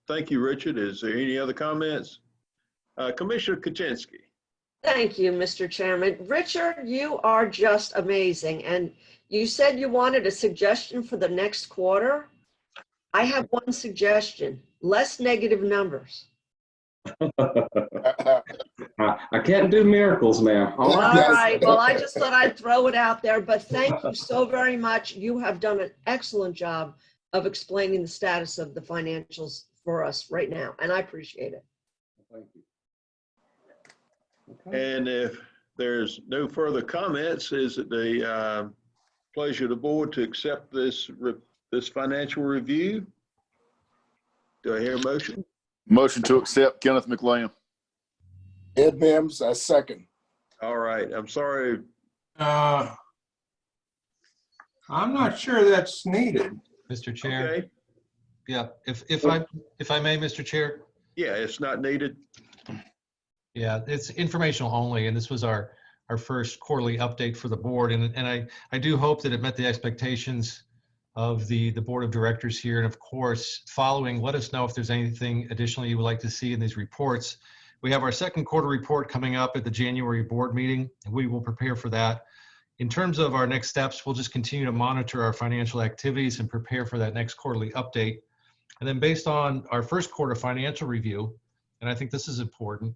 Speaker 2: thank you, Richard. Is there any other comments? Commissioner Kuczynski.
Speaker 3: Thank you, Mr. Chairman. Richard, you are just amazing. And you said you wanted a suggestion for the next quarter. I have one suggestion: less negative numbers.
Speaker 7: I can't do miracles now. All
Speaker 3: All
Speaker 7: right.
Speaker 3: right, well, I just thought I'd throw it out there, but thank you so very much. You have done an excellent job of explaining the status of the financials for us right now, and I appreciate it.
Speaker 7: Thank you. Okay.
Speaker 2: And if there's no further comments, is it the pleasure of the board to accept this financial review? Do I hear a motion?
Speaker 4: Motion to accept, Kenneth McLam.
Speaker 6: Ed Mims, I second.
Speaker 2: All right, I'm sorry.
Speaker 9: I'm not sure that's needed.
Speaker 1: Mr. Chair.
Speaker 2: Okay,
Speaker 1: Yeah, if I may, Mr. Chair.
Speaker 2: yeah, it's not needed.
Speaker 1: Yeah, it's informational only, and this was our first quarterly update for the board, and I do hope that it met the expectations of the board of directors here. And of course, following, let us know if there's anything additionally you would like to see in these reports. We have our second quarter report coming up at the January board meeting, and we will prepare for that. In terms of our next steps, we'll just continue to monitor our financial activities and prepare for that next quarterly update. And then based on our first quarter financial review, and I think this is important,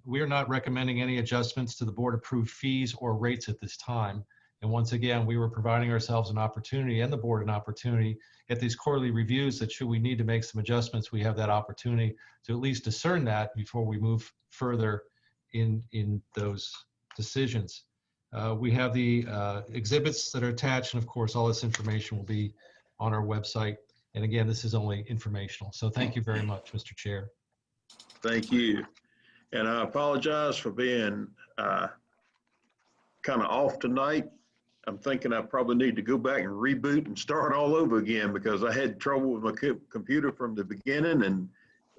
Speaker 1: we are not recommending any adjustments to the board approved fees or rates at this time. And once again, we were providing ourselves an opportunity and the board an opportunity at these quarterly reviews that should we need to make some adjustments, we have that opportunity to at least discern that before we move further in those decisions. We have the exhibits that are attached, and of course, all this information will be on our website. And again, this is only informational. So thank you very much, Mr. Chair.
Speaker 2: Thank you. And I apologize for being kind of off tonight. I'm thinking I probably need to go back and reboot and start all over again because I had trouble with my computer from the beginning, and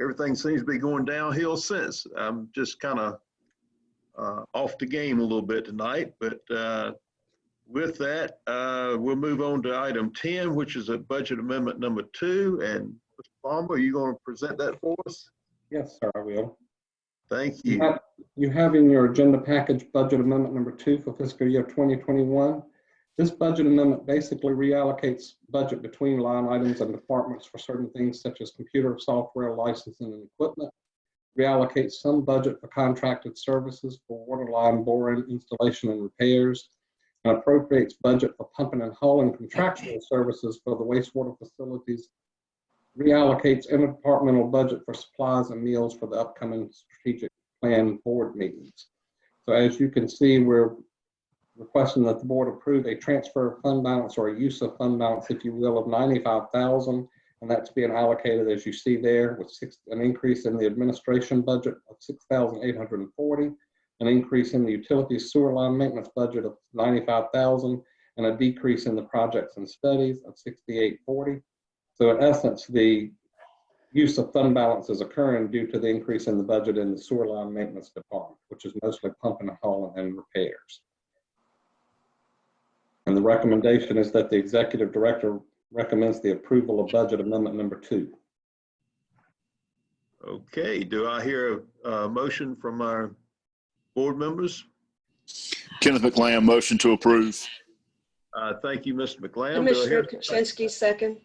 Speaker 2: everything seems to be going downhill since. I'm just kind of off the game a little bit tonight, but with that, we'll move on to item 10, which is a budget amendment number 2. And Mr. Palmer, are you going to present that for us?
Speaker 7: Yes, sir, I will.
Speaker 2: Thank you.
Speaker 7: You have in your agenda package budget amendment number 2 for fiscal year 2021. This budget amendment basically reallocates budget between line items and departments for certain things such as computer software licensing and equipment, reallocates some budget for contracted services for water line boring, installation and repairs, and appropriates budget for pumping and hauling contractual services for the wastewater facilities, reallocates interdepartmental budget for supplies and meals for the upcoming strategic plan board meetings. So as you can see, we're requesting that the board approve a transfer of fund balance, or a use of fund balance, if you will, of $95,000, and that's being allocated, as you see there, with an increase in the administration budget of $6,840, an increase in the utilities sewer line maintenance budget of $95,000, and a decrease in the projects and studies of $6,840. So in essence, the use of fund balance is occurring due to the increase in the budget in the sewer line maintenance department, which is mostly pumping and hauling and repairs. And the recommendation is that the executive director recommends the approval of budget amendment number 2.
Speaker 2: Okay, do I hear a motion from our board members?
Speaker 4: Kenneth McLam, motion to approve.
Speaker 2: Thank you, Mr. McLam.
Speaker 3: Commissioner Kuczynski, second.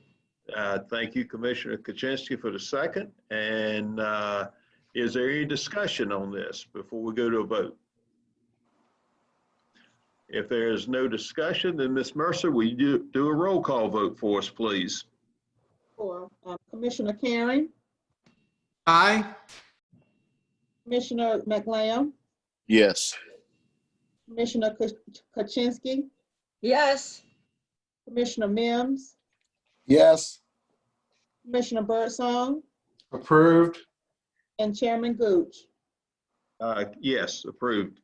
Speaker 2: Thank you, Commissioner Kuczynski, for the second. And Is there any discussion on this before we go to a vote? If there is no discussion, then Ms. Mercer, will you do a roll call vote for us, please?
Speaker 5: Sure. Commissioner Karen,
Speaker 9: Aye.
Speaker 5: Commissioner McLamb,
Speaker 4: Yes.
Speaker 5: Commissioner Kuczynski,
Speaker 3: Yes.
Speaker 5: Commissioner Mims,
Speaker 6: Yes.
Speaker 5: Commissioner Birdsong,
Speaker 9: Approved.
Speaker 5: and Chairman Gooch.
Speaker 2: Yes, approved.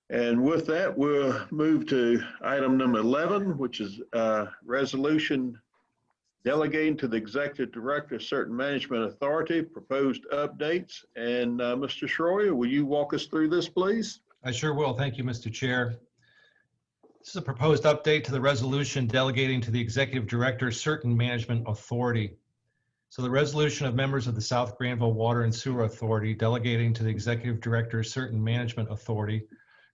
Speaker 2: And with that, we'll move to item number 11, which is resolution delegating to the executive director certain management authority, proposed updates. And Mr. Schroyer, will you walk us through this, please?
Speaker 1: I sure will. Thank you, Mr. Chair. This is a proposed update to the resolution delegating to the executive director certain management authority. So the resolution of members of the South Granville Water and Sewer Authority delegating to the executive director certain management authority,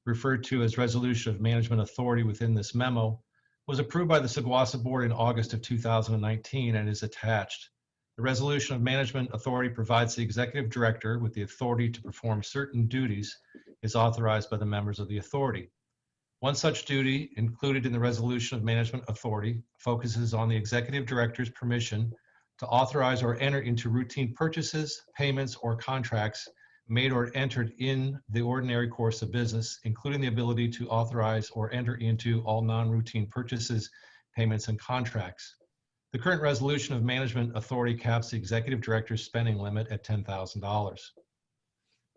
Speaker 1: referred to as Resolution of Management Authority within this memo, was approved by the Saguasa Board in August of 2019 and is attached. The Resolution of Management Authority provides the executive director with the authority to perform certain duties as authorized by the members of the authority. One such duty included in the Resolution of Management Authority focuses on the executive director's permission to authorize or enter into routine purchases, payments, or contracts made or entered in the ordinary course of business, including the ability to authorize or enter into all non-routine purchases, payments, and contracts. The current Resolution of Management Authority caps the executive director's spending limit at $10,000.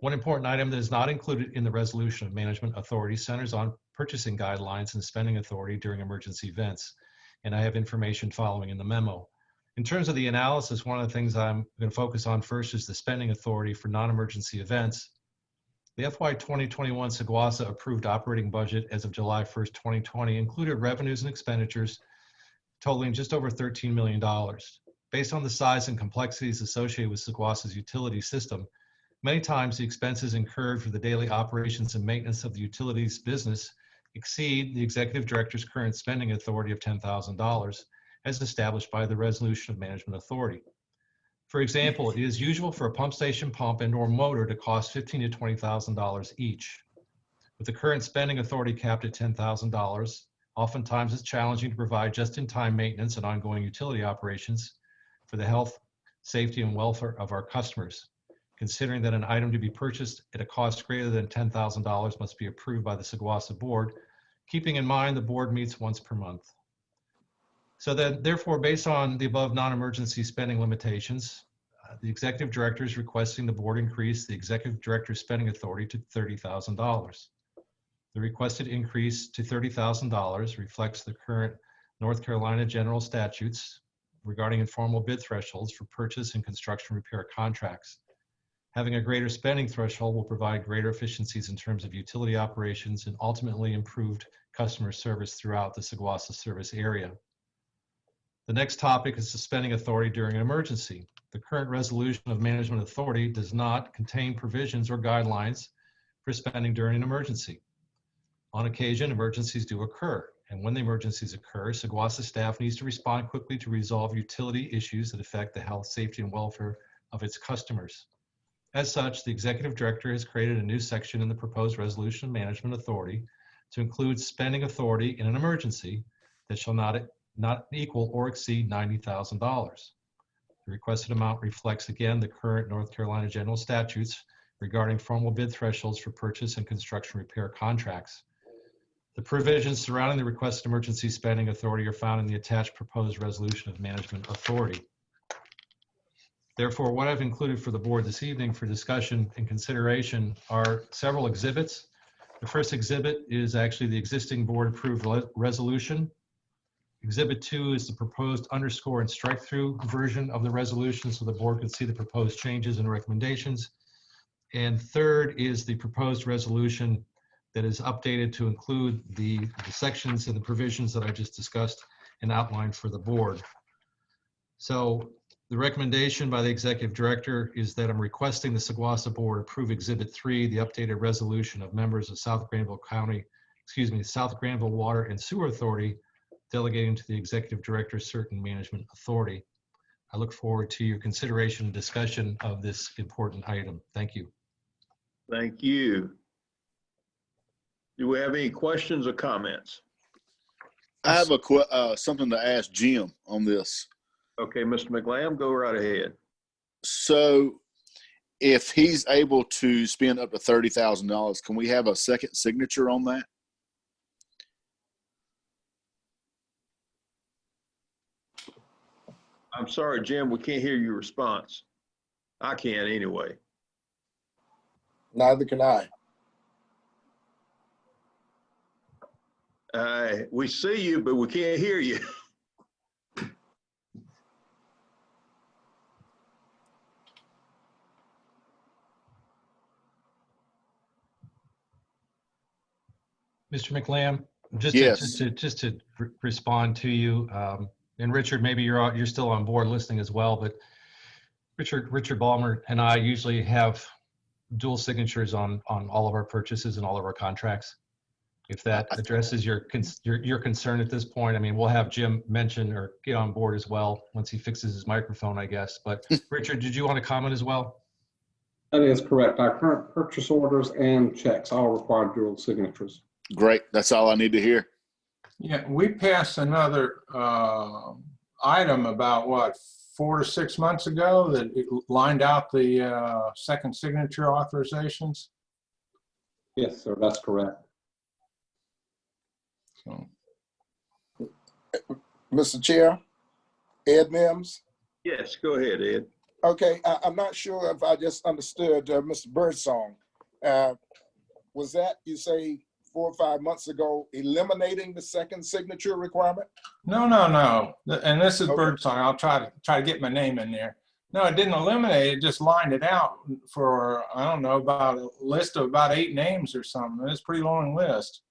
Speaker 1: One important item that is not included in the Resolution of Management Authority centers on purchasing guidelines and spending authority during emergency events, and I have information following in the memo. In terms of the analysis, one of the things I'm going to focus on first is the spending authority for non-emergency events. The FY 2021 Saguasa approved operating budget as of July 1st, 2020 included revenues and expenditures totaling just over $13 million. Based on the size and complexities associated with Saguasa's utility system, many times the expenses incurred for the daily operations and maintenance of the utilities business exceed the executive director's current spending authority of $10,000. As established by the Resolution of Management Authority. For example, it is usual for a pump station pump and/or motor to cost $15,000 to $20,000 each. With the current spending authority capped at $10,000, oftentimes it's challenging to provide just-in-time maintenance and ongoing utility operations for the health, safety, and welfare of our customers, considering that an item to be purchased at a cost greater than $10,000 must be approved by the Saguasa Board, keeping in mind the board meets once per month. So that, therefore, based on the above non-emergency spending limitations, the executive director is requesting the board increase the executive director's spending authority to $30,000. The requested increase to $30,000 reflects the current North Carolina general statutes regarding informal bid thresholds for purchase and construction repair contracts. Having a greater spending threshold will provide greater efficiencies in terms of utility operations and ultimately improved customer service throughout the Saguasa service area. The next topic is the spending authority during an emergency. The current Resolution of Management Authority does not contain provisions or guidelines for spending during an emergency. On occasion, emergencies do occur, and when the emergencies occur, Saguasa staff needs to respond quickly to resolve utility issues that affect the health, safety, and welfare of its customers. As such, the executive director has created a new section in the proposed Resolution of Management Authority to include spending authority in an emergency that shall not equal or exceed $90,000. The requested amount reflects again the current North Carolina general statutes regarding formal bid thresholds for purchase and construction repair contracts. The provisions surrounding the requested emergency spending authority are found in the attached proposed Resolution of Management Authority. Therefore, what I've included for the board this evening for discussion and consideration are several exhibits. The first exhibit is actually the existing board approved resolution. Exhibit 2 is the proposed underscore and strike through version of the resolution so the board can see the proposed changes and recommendations. And third is the proposed resolution that is updated to include the sections and the provisions that I just discussed and outlined for the board. So the recommendation by the executive director is that I'm requesting the Saguasa Board approve Exhibit 3, the updated resolution of members of South Granville Water and Sewer Authority delegating to the executive director certain management authority. I look forward to your consideration and discussion of this important item. Thank you.
Speaker 2: Thank you. Do we have any questions or comments?
Speaker 4: I have something to ask Jim on this.
Speaker 2: Okay, Mr. McLam, go right ahead.
Speaker 4: So if he's able to spend up to $30,000, can we have a second signature on that?
Speaker 2: I'm sorry, Jim, we can't hear your response. I can't anyway.
Speaker 6: Neither can I.
Speaker 2: We see you, but we can't hear you.
Speaker 1: Mr. McLam,
Speaker 4: Yes.
Speaker 1: just to respond to you, and Richard, maybe you're still on board listening as well, but Richard Ballmer and I usually have dual signatures on all of our purchases and all of our contracts. If that addresses your concern at this point, I mean, we'll have Jim mention or get on board as well once he fixes his microphone, I guess. But Richard, did you want to comment as well?
Speaker 7: That is correct. Our current purchase orders and checks all require dual signatures.
Speaker 4: Great. That's all I need to hear.
Speaker 9: Yeah, we passed another item about, what, 4 to 6 months ago that it lined out the second signature authorizations.
Speaker 7: Yes, sir, that's correct.
Speaker 9: So,
Speaker 6: Mr. Chair, Ed Mims.
Speaker 2: Yes, go ahead, Ed.
Speaker 6: Okay, I'm not sure if I just understood Mr. Birdsong. Was that, you say, 4 or 5 months ago, eliminating the second signature requirement?
Speaker 9: no. And this is Birdsong. I'll try to get my name in there. No, it didn't eliminate it, just lined it out for, I don't know, about a list of about 8 names or something. It's a pretty long list.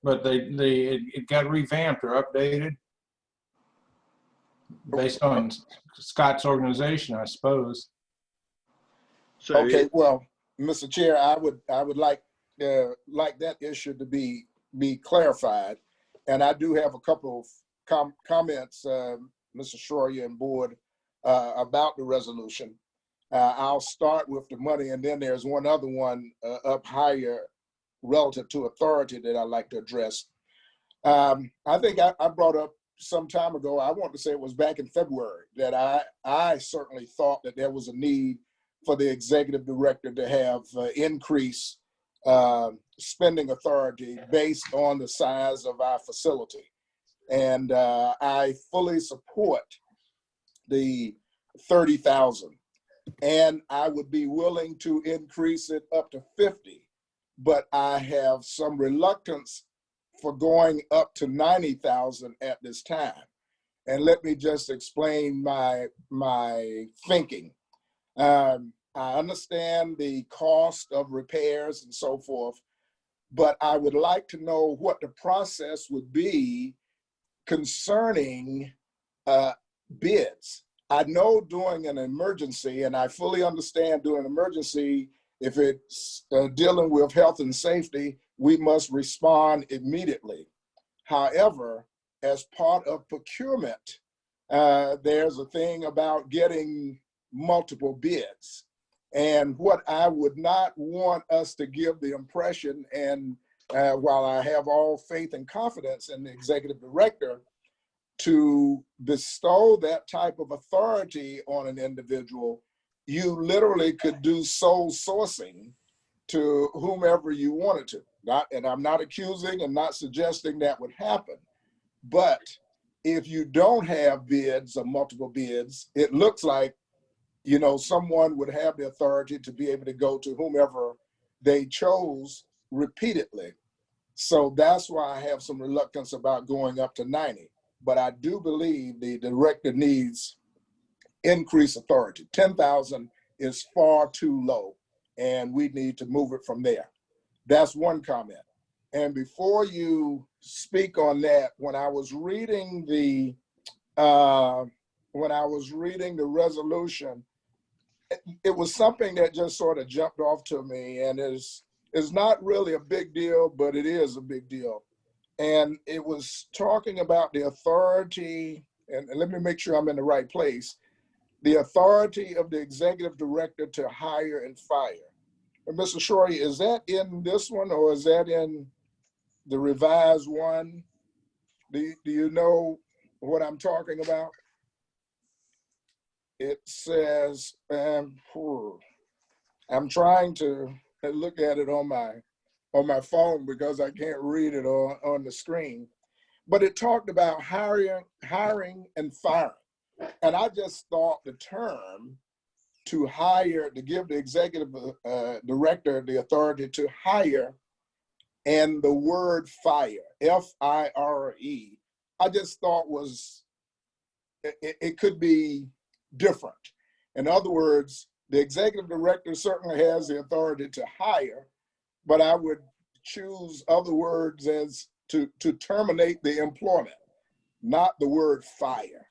Speaker 9: But it got revamped or updated based on Scott's organization, I suppose.
Speaker 2: So,
Speaker 6: Okay, well, Mr. Chair, I would like that issue to be clarified. And I do have a couple of comments, Mr. Schroyer and board, about the resolution. I'll start with the money, and then there's one other one up higher relative to authority that I'd like to address. I think I brought up some time ago, I want to say it was back in February, that I certainly thought that there was a need for the executive director to have increased spending authority based on the size of our facility. And I fully support the 30,000. And I would be willing to increase it up to 50. But I have some reluctance for going up to 90,000 at this time. And let me just explain my thinking. I understand the cost of repairs and so forth, but I would like to know what the process would be concerning bids. I know during an emergency, and I fully understand during an emergency, if it's dealing with health and safety, we must respond immediately. However, as part of procurement, there's a thing about getting multiple bids. And what I would not want us to give the impression, and while I have all faith and confidence in the executive director, to bestow that type of authority on an individual, you literally could do sole sourcing to whomever you wanted to. And I'm not accusing and not suggesting that would happen. But if you don't have bids or multiple bids, it looks like, you know, someone would have the authority to be able to go to whomever they chose repeatedly. So that's why I have some reluctance about going up to 90. But I do believe the director needs increased authority. 10,000 is far too low, and we need to move it from there. That's one comment. And before you speak on that, when I was reading the resolution, it was something that just sort of jumped off to me, and is not really a big deal, but it is a big deal. And it was talking about the authority, and let me make sure I'm in the right place. the authority of the executive director to hire and fire. And Mr. Shorty, is that in this one or is that in the revised one? Do you know what I'm talking about? It says, I'm trying to look at it on my phone because I can't read it on the screen. But it talked about hiring and firing. And I just thought the term to hire, to give the executive director the authority to hire, and the word fire, F-I-R-E, I just thought it could be different. In other words, the executive director certainly has the authority to hire, but I would choose other words as to terminate the employment, not the word fire.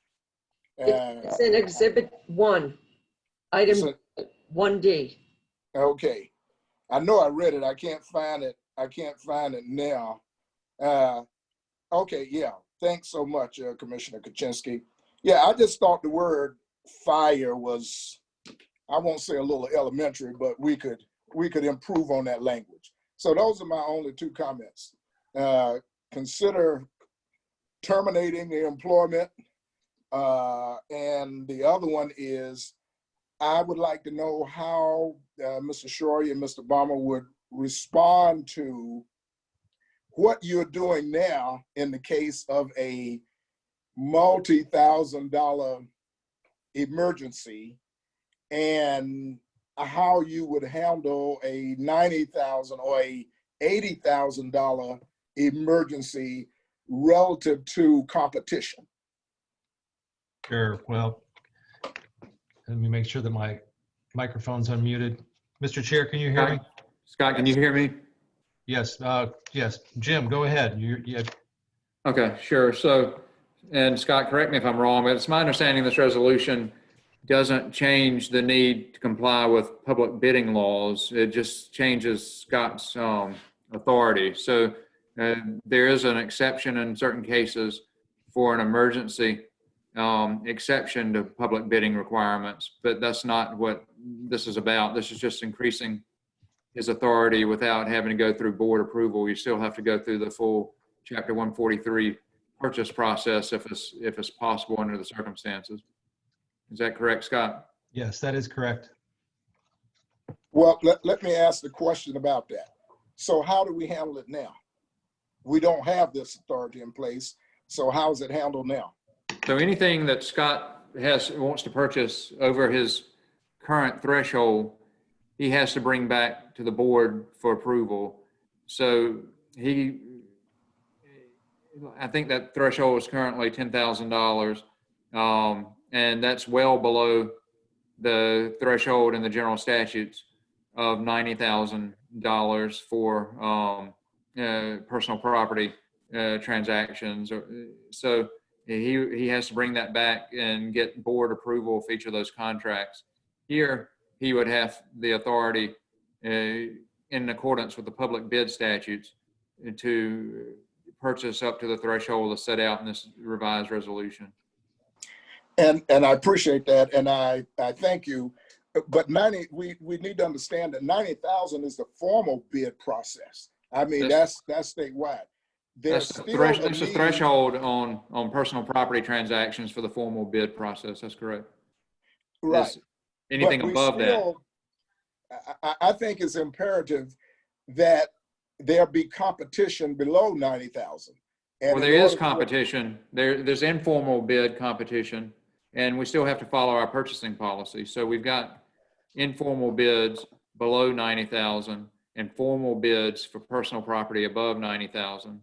Speaker 3: It's in Exhibit 1, item 1D.
Speaker 6: Okay. I know I read it. I can't find it. I can't find it now. Okay, yeah. Thanks so much, Commissioner Kuczynski. Yeah, I just thought the word fire was, I won't say a little elementary, but we could improve on that language. So those are my only two comments. Consider terminating the employment. And the other one is, I would like to know how Mr. Shorty and Mr. Balmer would respond to what you're doing now in the case of a multi-$1,000 emergency, and how you would handle a $90,000 or a $80,000 emergency relative to competition.
Speaker 1: Sure. Well, let me make sure that my microphone's unmuted. Mr. Chair, can you hear me?
Speaker 10: Scott, can you hear me?
Speaker 1: Yes. Yes. Jim, go ahead.
Speaker 10: Okay, sure. So, and Scott, correct me if I'm wrong, but it's my understanding this resolution doesn't change the need to comply with public bidding laws. It just changes Scott's authority. So there is an exception in certain cases for an emergency exception to public bidding requirements, but that's not what this is about. This is just increasing his authority without having to go through board approval. You still have to go through the full Chapter 143 purchase process if it's possible under the circumstances. Is that correct, Scott?
Speaker 1: Yes, that is correct.
Speaker 6: Well, let me ask the question about that. So how do we handle it now? We don't have this authority in place. So how is it handled now?
Speaker 10: So anything that Scott wants to purchase over his current threshold, he has to bring back to the board for approval. So I think that threshold is currently $10,000, and that's well below the threshold in the general statutes of $90,000 for personal property transactions. So he has to bring that back and get board approval for each of those contracts. Here, he would have the authority in accordance with the public bid statutes to purchase up to the threshold that's set out in this revised resolution.
Speaker 6: And I appreciate that, and I thank you. But we need to understand that 90,000 is the formal bid process. I mean, that's statewide.
Speaker 10: That's the threshold on personal property transactions for the formal bid process. That's correct.
Speaker 6: Right.
Speaker 10: Anything above that.
Speaker 6: I think it's imperative that there be competition below 90,000.
Speaker 10: Well, there is competition. There's informal bid competition, and we still have to follow our purchasing policy. So we've got informal bids below 90,000 and formal bids for personal property above 90,000.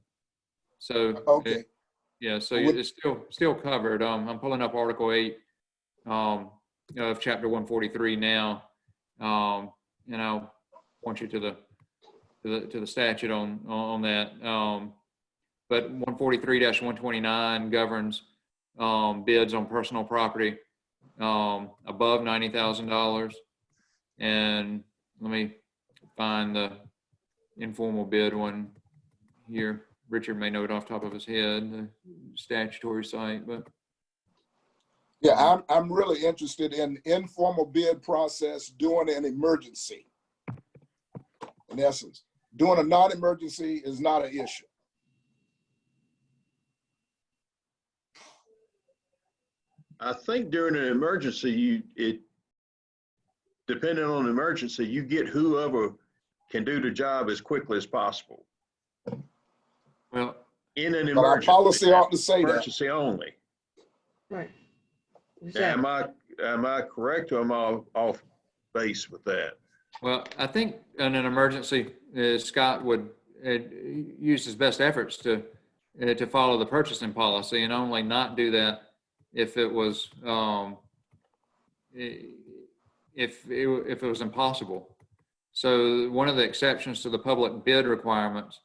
Speaker 10: So
Speaker 6: okay,
Speaker 10: so it's still covered. I'm pulling up Article 8 of Chapter 143 now, and I'll point you to the statute on that. But 143-129 governs bids on personal property above $90,000. And let me find the informal bid one here. Richard may know it off the top of his head, the statutory site, but.
Speaker 6: Yeah, I'm really interested in informal bid process during an emergency. In essence, doing a non-emergency is not an issue.
Speaker 2: I think during an emergency, depending on the emergency, you get whoever can do the job as quickly as possible.
Speaker 10: Well,
Speaker 2: In an
Speaker 6: But our
Speaker 2: emergency.
Speaker 6: policy ought to say that.
Speaker 2: Emergency only.
Speaker 3: Right.
Speaker 2: Am I correct or am I off base with that?
Speaker 10: well, I think in an emergency, Scott would use his best efforts to follow the purchasing policy and only not do that if it was if it was impossible. So one of the exceptions to the public bid requirements,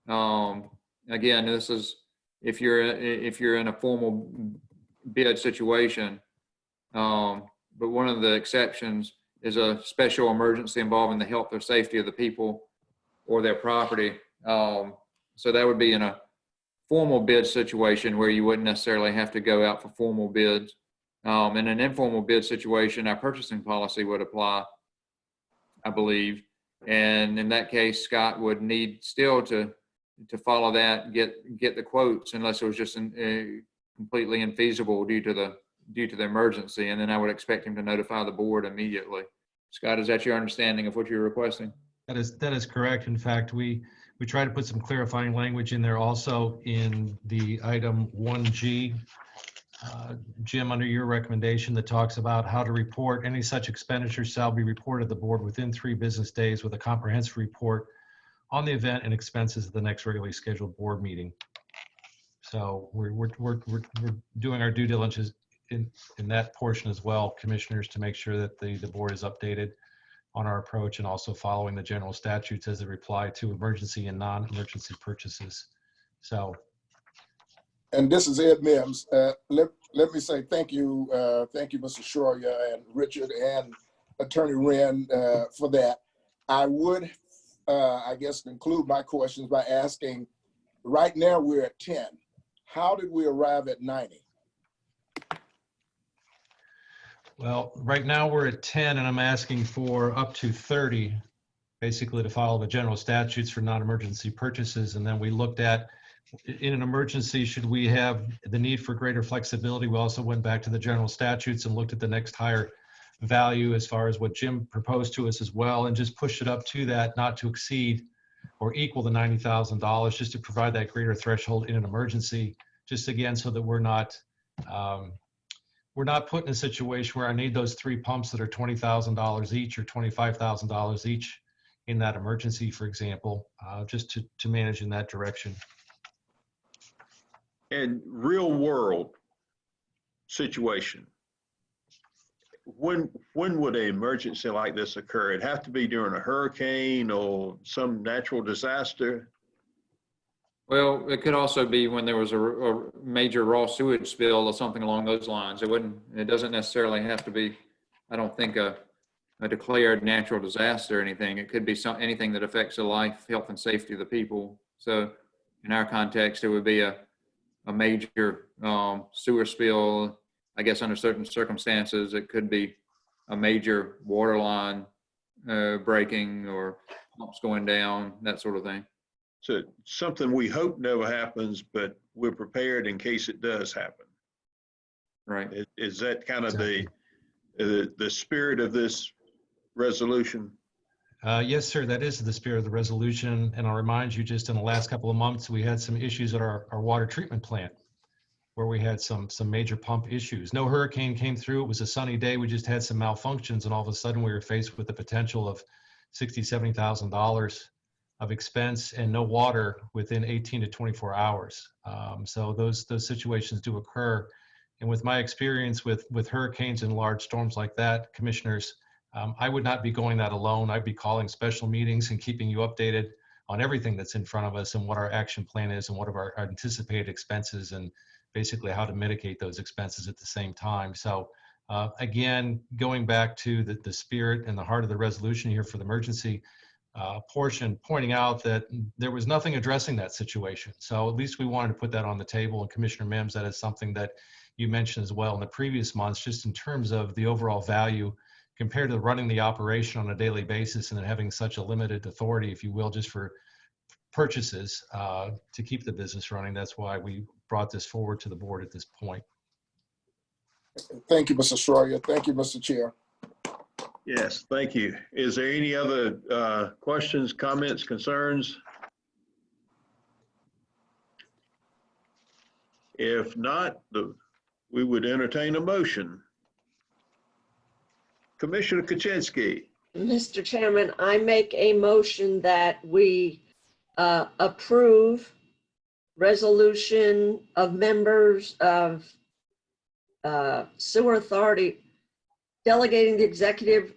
Speaker 10: again, this is if you're in a formal bid situation, but one of the exceptions is a special emergency involving the health or safety of the people or their property. So that would be in a formal bid situation where you wouldn't necessarily have to go out for formal bids. In an informal bid situation, our purchasing policy would apply, I believe. And in that case, Scott would need still to follow that, get the quotes unless it was just completely infeasible due to the emergency. And then I would expect him to notify the board immediately. Scott, is that your understanding of what you're requesting?
Speaker 1: That is correct. In fact, we try to put some clarifying language in there also in the item 1G, Jim, under your recommendation that talks about how to report any such expenditures shall be reported to the board within 3 business days with a comprehensive report on the event and expenses at the next regularly scheduled board meeting. So we're doing our due diligence in that portion as well, commissioners, to make sure that the board is updated on our approach and also following the general statutes as they apply to emergency and non-emergency purchases. So.
Speaker 6: And this is Ed Mims. Let me say thank you, Mr. Shroyer and Richard and Attorney Wren for that. I would, I guess, conclude my questions by asking, right now we're at 10. How did we arrive at 90?
Speaker 1: Well, right now we're at 10 and I'm asking for up to 30, basically to follow the general statutes for non-emergency purchases. And then we looked at, in an emergency, should we have the need for greater flexibility? We also went back to the general statutes and looked at the next higher value as far as what Jim proposed to us as well, and just pushed it up to that, not to exceed or equal the $90,000, just to provide that greater threshold in an emergency, just again, so that we're not put in a situation where I need those 3 pumps that are $20,000 each or $25,000 each in that emergency, for example, just to manage in that direction.
Speaker 2: And real world situation, when would an emergency like this occur? It'd have to be during a hurricane or some natural disaster.
Speaker 10: Well, it could also be when there was a major raw sewage spill or something along those lines. It doesn't necessarily have to be, I don't think, a declared natural disaster or anything. It could be anything that affects the life, health, and safety of the people. So in our context, it would be a major sewer spill. I guess under certain circumstances, it could be a major water line breaking or pumps going down, that sort of thing.
Speaker 2: So something we hope never happens, but we're prepared in case it does happen.
Speaker 10: Right.
Speaker 2: Is that kind of
Speaker 1: Exactly.
Speaker 2: the spirit of this resolution?
Speaker 1: Yes, sir, that is the spirit of the resolution. And I'll remind you, just in the last couple of months, we had some issues at our water treatment plant where we had some major pump issues. No hurricane came through. It was a sunny day. We just had some malfunctions, and all of a sudden we were faced with the potential of $60,000, $70,000 of expense and no water within 18 to 24 hours. So those situations do occur. And with my experience with hurricanes and large storms like that, commissioners, I would not be going that alone. I'd be calling special meetings and keeping you updated on everything that's in front of us and what our action plan is and what are our anticipated expenses and basically how to mitigate those expenses at the same time. So again, going back to the spirit and the heart of the resolution here for the emergency portion, pointing out that there was nothing addressing that situation. So at least we wanted to put that on the table. And Commissioner Mims, that is something that you mentioned as well in the previous months, just in terms of the overall value compared to running the operation on a daily basis and then having such a limited authority, if you will, just for purchases to keep the business running. That's why we brought this forward to the board at this point.
Speaker 6: Thank you, Mr. Schroyer. Thank you, Mr. Chair.
Speaker 2: Yes, thank you. Is there any other questions, comments, concerns? If not, we would entertain a motion. Commissioner Kuczynski.
Speaker 3: Mr. Chairman, I make a motion that we approve resolution of members of Sewer Authority delegating the executive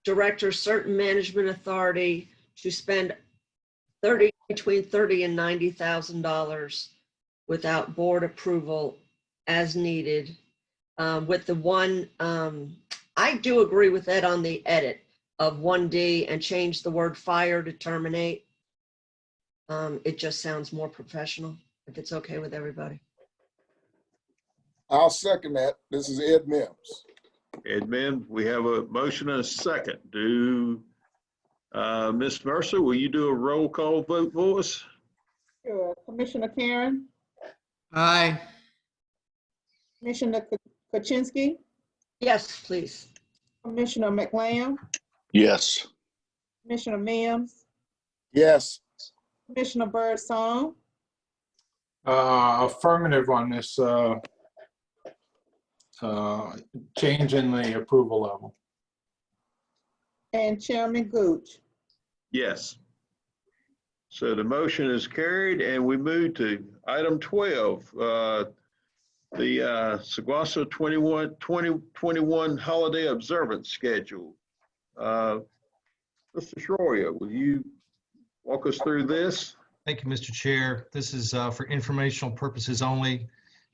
Speaker 3: director certain management authority to spend between $30,000 and $90,000 without board approval as needed. With the one, I do agree with that on the edit of 1D and change the word fire to terminate. It just sounds more professional, if it's okay with everybody.
Speaker 6: I'll second that. This is Ed Mims.
Speaker 2: Ed Mims, we have a motion and a second. Ms. Mercer, will you do a roll call vote for us?
Speaker 5: Sure. Commissioner Karen,
Speaker 11: Aye.
Speaker 5: Commissioner Kuczynski,
Speaker 3: Yes, please.
Speaker 5: Commissioner McLamb,
Speaker 4: Yes.
Speaker 5: Commissioner Mims,
Speaker 6: Yes.
Speaker 5: Commissioner Birdsong,
Speaker 9: Affirmative on this change in the approval level.
Speaker 5: and Chairman Gooch.
Speaker 2: Yes. So the motion is carried, and we move to item 12, the Saguaso 2021 holiday observance schedule. Mr. Schroyer, will you walk us through this?
Speaker 1: Thank you, Mr. Chair. This is for informational purposes only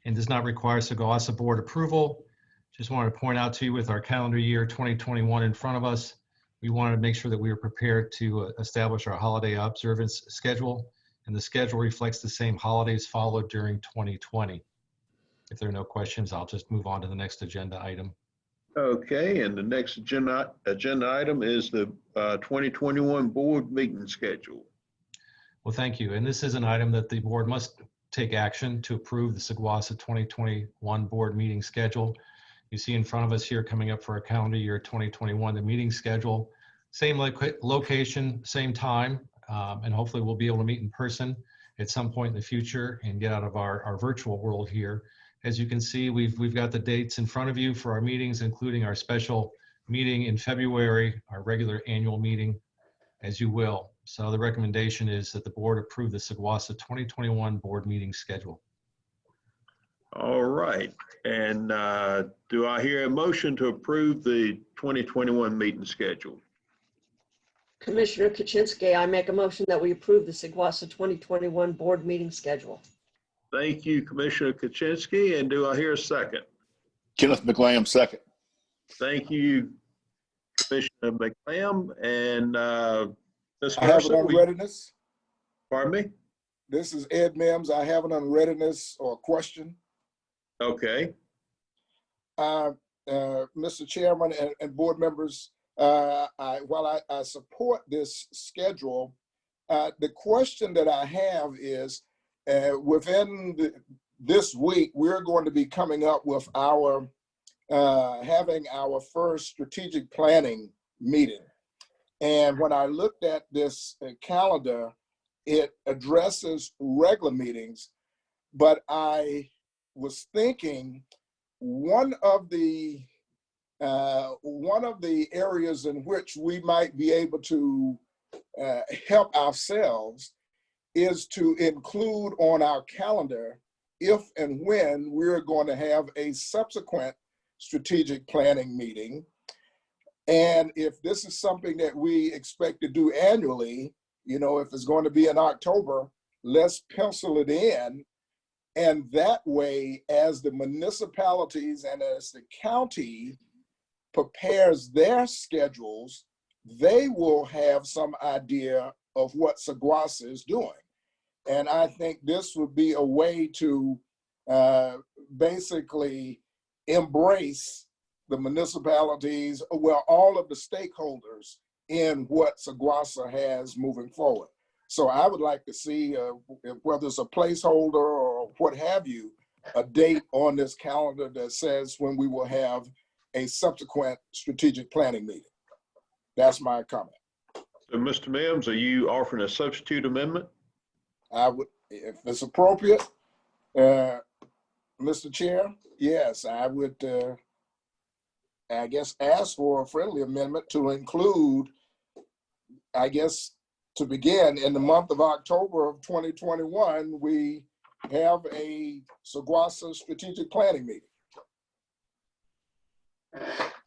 Speaker 1: and does not require Saguaso board approval. Just wanted to point out to you with our calendar year 2021 in front of us, we wanted to make sure that we were prepared to establish our holiday observance schedule, and the schedule reflects the same holidays followed during 2020. If there are no questions, I'll just move on to the next agenda item.
Speaker 2: Okay, and the next agenda item is the 2021 board meeting schedule.
Speaker 1: Well, thank you. And this is an item that the board must take action to approve the Saguaso 2021 board meeting schedule. You see in front of us here coming up for our calendar year 2021, the meeting schedule, same location, same time, and hopefully we'll be able to meet in person at some point in the future and get out of our virtual world here. As you can see, we've got the dates in front of you for our meetings, including our special meeting in February, our regular annual meeting, as you will. So the recommendation is that the board approve the Saguaso 2021 board meeting schedule.
Speaker 2: All right, and do I hear a motion to approve the 2021 meeting schedule?
Speaker 3: Commissioner Kuczynski, I make a motion that we approve the Saguaso 2021 board meeting schedule.
Speaker 2: Thank you, Commissioner Kuczynski, and do I hear a second?
Speaker 4: Kenneth McLam, second.
Speaker 2: Thank you, Commissioner McLam, and Ms.
Speaker 6: I have it
Speaker 2: Mercer,
Speaker 6: on readiness.
Speaker 2: pardon me?
Speaker 6: This is Ed Mims. I have it on readiness or question.
Speaker 2: Okay,
Speaker 6: Mr. Chairman and board members, while I support this schedule, the question that I have is, within this week, we're going to be coming up with our, having our first strategic planning meeting. And when I looked at this calendar, it addresses regular meetings, but I was thinking one of the areas in which we might be able to help ourselves is to include on our calendar if and when we're going to have a subsequent strategic planning meeting. And if this is something that we expect to do annually, you know, if it's going to be in October, let's pencil it in. And that way, as the municipalities and as the county prepares their schedules, they will have some idea of what Saguaso is doing. And I think this would be a way to basically embrace the municipalities, well, all of the stakeholders in what Saguasa has moving forward. So I would like to see, whether it's a placeholder or what have you, a date on this calendar that says when we will have a subsequent strategic planning meeting. That's my comment.
Speaker 2: So, Mr. Mims, are you offering a substitute amendment?
Speaker 6: I would, if it's appropriate, Mr. Chair, yes, I would, I guess, ask for a friendly amendment to include, I guess, to begin in the month of October of 2021, we have a Saguasa strategic planning meeting.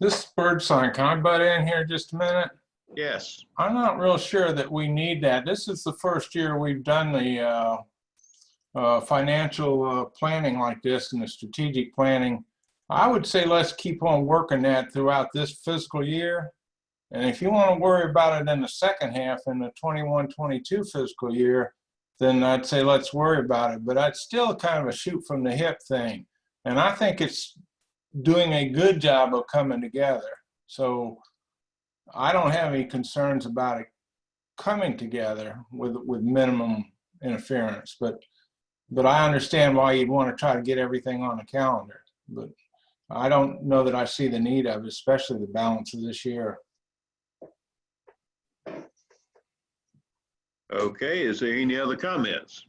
Speaker 9: This is Birdsong. Can I butt in here just a minute?
Speaker 2: Yes.
Speaker 9: I'm not real sure that we need that. This is the first year we've done the financial planning like this and the strategic planning. I would say let's keep on working that throughout this fiscal year. And if you want to worry about it in the second half in the 21-22 fiscal year, then I'd say let's worry about it. But it's still kind of a shoot from the hip thing. And I think it's doing a good job of coming together. So I don't have any concerns about it coming together with minimum interference. But I understand why you'd want to try to get everything on the calendar. But I don't know that I see the need of it, especially the balance of this year.
Speaker 2: Okay, is there any other comments?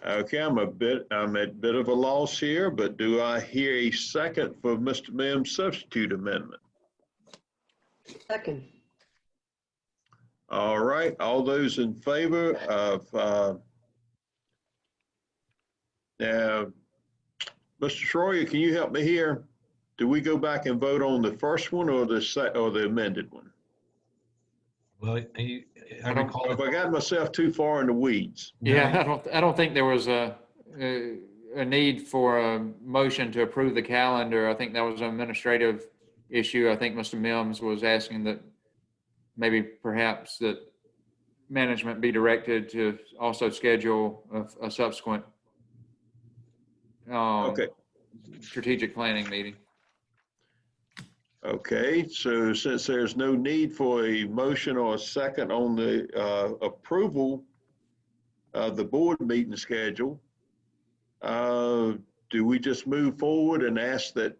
Speaker 2: Okay, I'm at a bit of a loss here, but do I hear a second for Mr. Mims' substitute amendment?
Speaker 3: Second.
Speaker 2: All right, all those in favor of, now, Mr. Schroyer, can you help me here? Do we go back and vote on the first one or the amended one?
Speaker 1: Well, I recall.
Speaker 2: Have I got myself too far in the weeds?
Speaker 10: Yeah, I don't think there was a need for a motion to approve the calendar. I think that was an administrative issue. I think Mr. Mims was asking that maybe perhaps that management be directed to also schedule a subsequent
Speaker 2: Okay.
Speaker 10: strategic planning meeting.
Speaker 2: Okay, so since there's no need for a motion or a second on the approval of the board meeting schedule, do we just move forward and ask that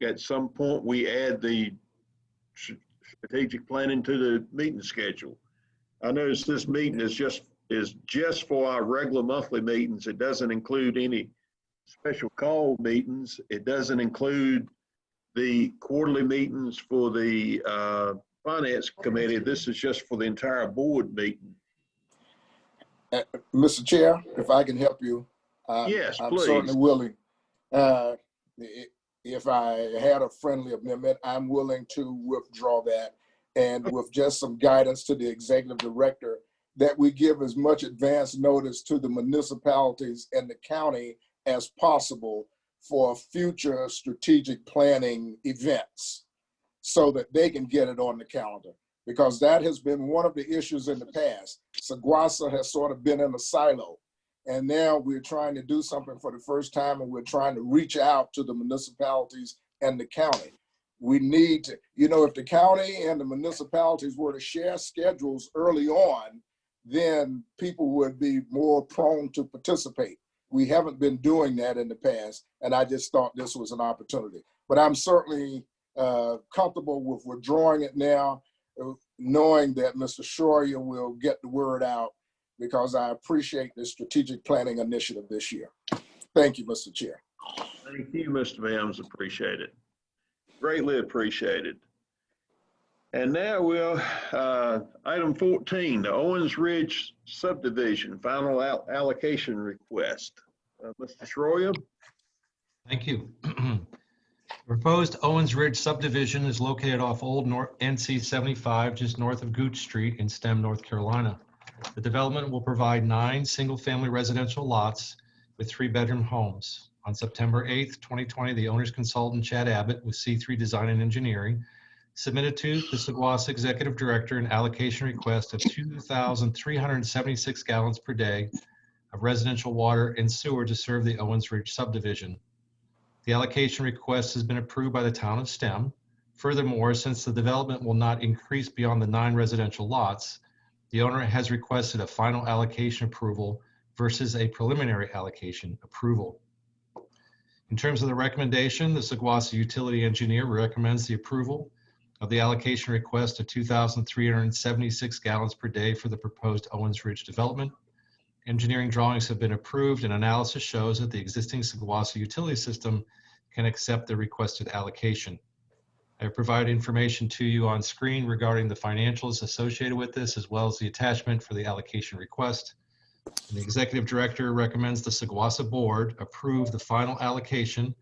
Speaker 2: at some point we add the strategic planning to the meeting schedule? I notice this meeting is just for our regular monthly meetings. It doesn't include any special call meetings. It doesn't include the quarterly meetings for the finance committee. This is just for the entire board meeting.
Speaker 6: Mr. Chair, if I can help you.
Speaker 2: Yes,
Speaker 6: I'm
Speaker 2: please.
Speaker 6: certainly willing. If I had a friendly amendment, I'm willing to withdraw that, and with just some guidance to the executive director that we give as much advance notice to the municipalities and the county as possible for future strategic planning events so that they can get it on the calendar, because that has been one of the issues in the past. Saguasa has sort of been in a silo, and now we're trying to do something for the first time, and we're trying to reach out to the municipalities and the county. We need to, if the county and the municipalities were to share schedules early on, then people would be more prone to participate. We haven't been doing that in the past, and I just thought this was an opportunity. But I'm certainly comfortable with withdrawing it now, knowing that Mr. Schroyer will get the word out, because I appreciate the strategic planning initiative this year. Thank you, Mr. Chair.
Speaker 2: Thank you, Mr. Mims. Appreciate it. Greatly appreciated. And now we'll, item 14, the Owens Ridge subdivision, final allocation request. Mr. Schroyer?
Speaker 1: Thank you. The proposed Owens Ridge subdivision is located off Old NC 75, just north of Gooch Street in Stem, North Carolina. The development will provide 9 single-family residential lots with 3-bedroom homes. On September 8th, 2020, the owner's consultant, Chad Abbott, with C3 Design and Engineering, submitted to the Saguasa Executive Director an allocation request of 2,376 gallons per day of residential water and sewer to serve the Owens Ridge subdivision. The allocation request has been approved by the town of Stem. Furthermore, since the development will not increase beyond the 9 residential lots, the owner has requested a final allocation approval versus a preliminary allocation approval. In terms of the recommendation, the Saguasa Utility Engineer recommends the approval of the allocation request of 2,376 gallons per day for the proposed Owens Ridge development. Engineering drawings have been approved and analysis shows that the existing Saguasa utility system can accept the requested allocation. I have provided information to you on screen regarding the financials associated with this, as well as the attachment for the allocation request. And the Executive Director recommends the Saguasa Board approve the final allocation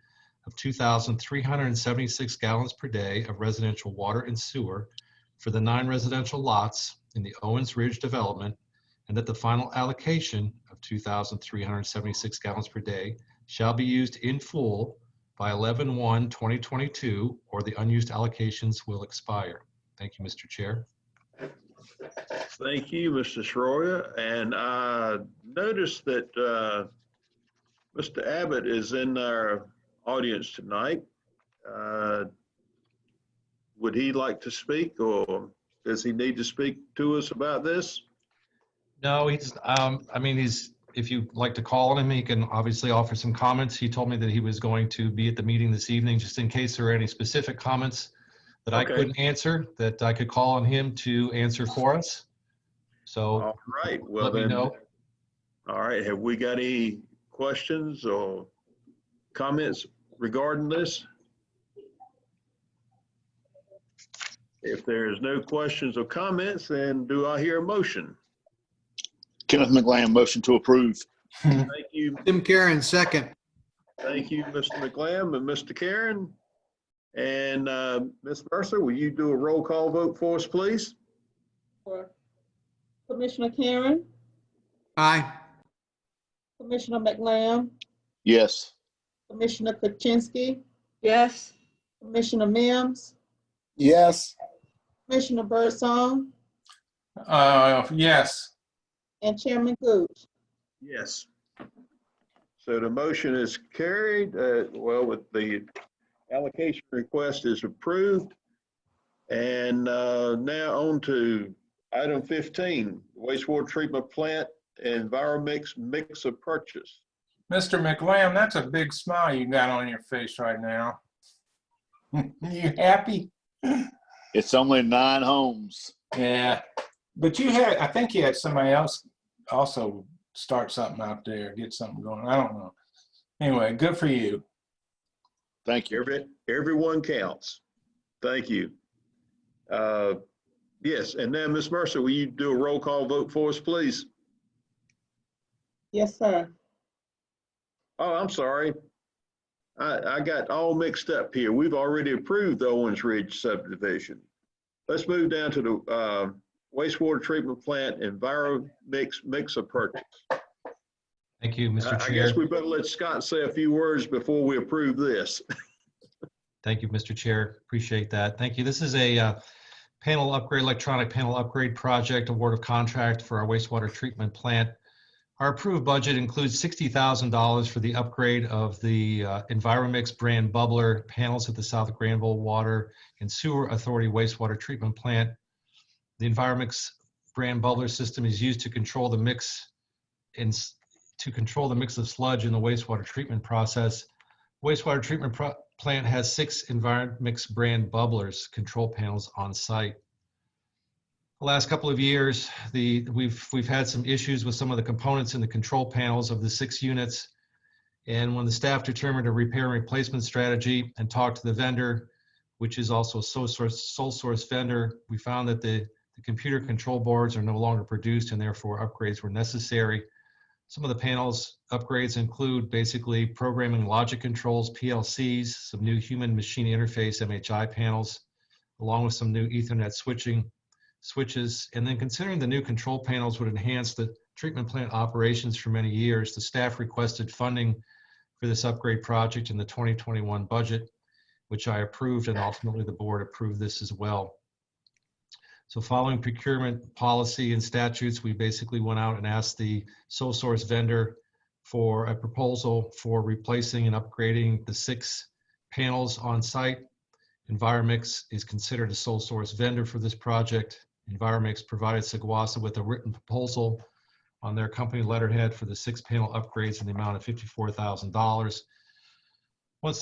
Speaker 1: of 2,376 gallons per day of residential water and sewer for the 9 residential lots in the Owens Ridge development, and that the final allocation of 2,376 gallons per day shall be used in full by 11/1/2022, or the unused allocations will expire. Thank you, Mr. Chair.
Speaker 2: Thank you, Mr. Schroyer. And I noticed that Mr. Abbott is in our audience tonight. Would he like to speak, or does he need to speak to us about this?
Speaker 1: No, if you'd like to call on him, he can obviously offer some comments. He told me that he was going to be at the meeting this evening, just in case there are any specific comments that I
Speaker 2: Okay.
Speaker 1: couldn't answer, that I could call on him to answer for us. So
Speaker 2: All right, well
Speaker 1: let me
Speaker 2: then,
Speaker 1: know.
Speaker 2: all right, have we got any questions or comments regarding this? If there's no questions or comments, then do I hear a motion?
Speaker 4: Kenneth McLam, motion to approve.
Speaker 2: Thank you.
Speaker 11: Tim Karen, second.
Speaker 2: Thank you, Mr. McLam and Mr. Karen. And Ms. Mercer, will you do a roll call vote for us, please?
Speaker 5: Sure. Commissioner Karen,
Speaker 11: Aye.
Speaker 5: Commissioner McLam,
Speaker 4: Yes.
Speaker 5: Commissioner Kuczynski,
Speaker 3: Yes.
Speaker 5: Commissioner Mims,
Speaker 6: Yes.
Speaker 5: Commissioner Birdsong,
Speaker 9: Yes.
Speaker 5: and Chairman Gooch.
Speaker 2: Yes. So the motion is carried. With the allocation request is approved. And now on to item 15, wastewater treatment plant Enviromix mix of purchase.
Speaker 9: Mr. McLam, that's a big smile you got on your face right now. You happy?
Speaker 4: It's only 9 homes.
Speaker 9: Yeah. But I think you had somebody else also start something out there, get something going. I don't know. Anyway, good for you.
Speaker 4: Thank you.
Speaker 2: Everyone counts. Thank you. Yes, and then Ms. Mercer, will you do a roll call vote for us, please?
Speaker 5: Yes, sir.
Speaker 2: Oh, I'm sorry. I got all mixed up here. We've already approved the Owens Ridge subdivision. Let's move down to the wastewater treatment plant Enviromix mix of purchase.
Speaker 1: Thank you, Mr.
Speaker 2: I
Speaker 1: Chair.
Speaker 2: guess we better let Scott say a few words before we approve this.
Speaker 1: Thank you, Mr. Chair. Appreciate that. Thank you. This is a panel upgrade, electronic panel upgrade project, award of contract for our wastewater treatment plant. Our approved budget includes $60,000 for the upgrade of the Enviromix brand bubbler panels at the South Granville Water and Sewer Authority wastewater treatment plant. The Enviromix brand bubbler system is used to control the mix of sludge in the wastewater treatment process. Wastewater treatment plant has 6 Enviromix brand bubblers control panels on site. The last couple of years, we've had some issues with some of the components in the control panels of the 6 units. And when the staff determined a repair and replacement strategy and talked to the vendor, which is also a sole source vendor, we found that the computer control boards are no longer produced and therefore upgrades were necessary. Some of the panels upgrades include basically programming logic controls, PLCs, some new human machine interface MHI panels, along with some new Ethernet switches. And then considering the new control panels would enhance the treatment plant operations for many years, the staff requested funding for this upgrade project in the 2021 budget. which I approved, and ultimately the board approved this as well. So following procurement policy and statutes, we basically went out and asked the sole source vendor for a proposal for replacing and upgrading the 6 panels on site. Enviromix is considered a sole source vendor for this project. Enviromix provided Seguasa with a written proposal on their company letterhead for the 6 panel upgrades in the amount of $54,000. Once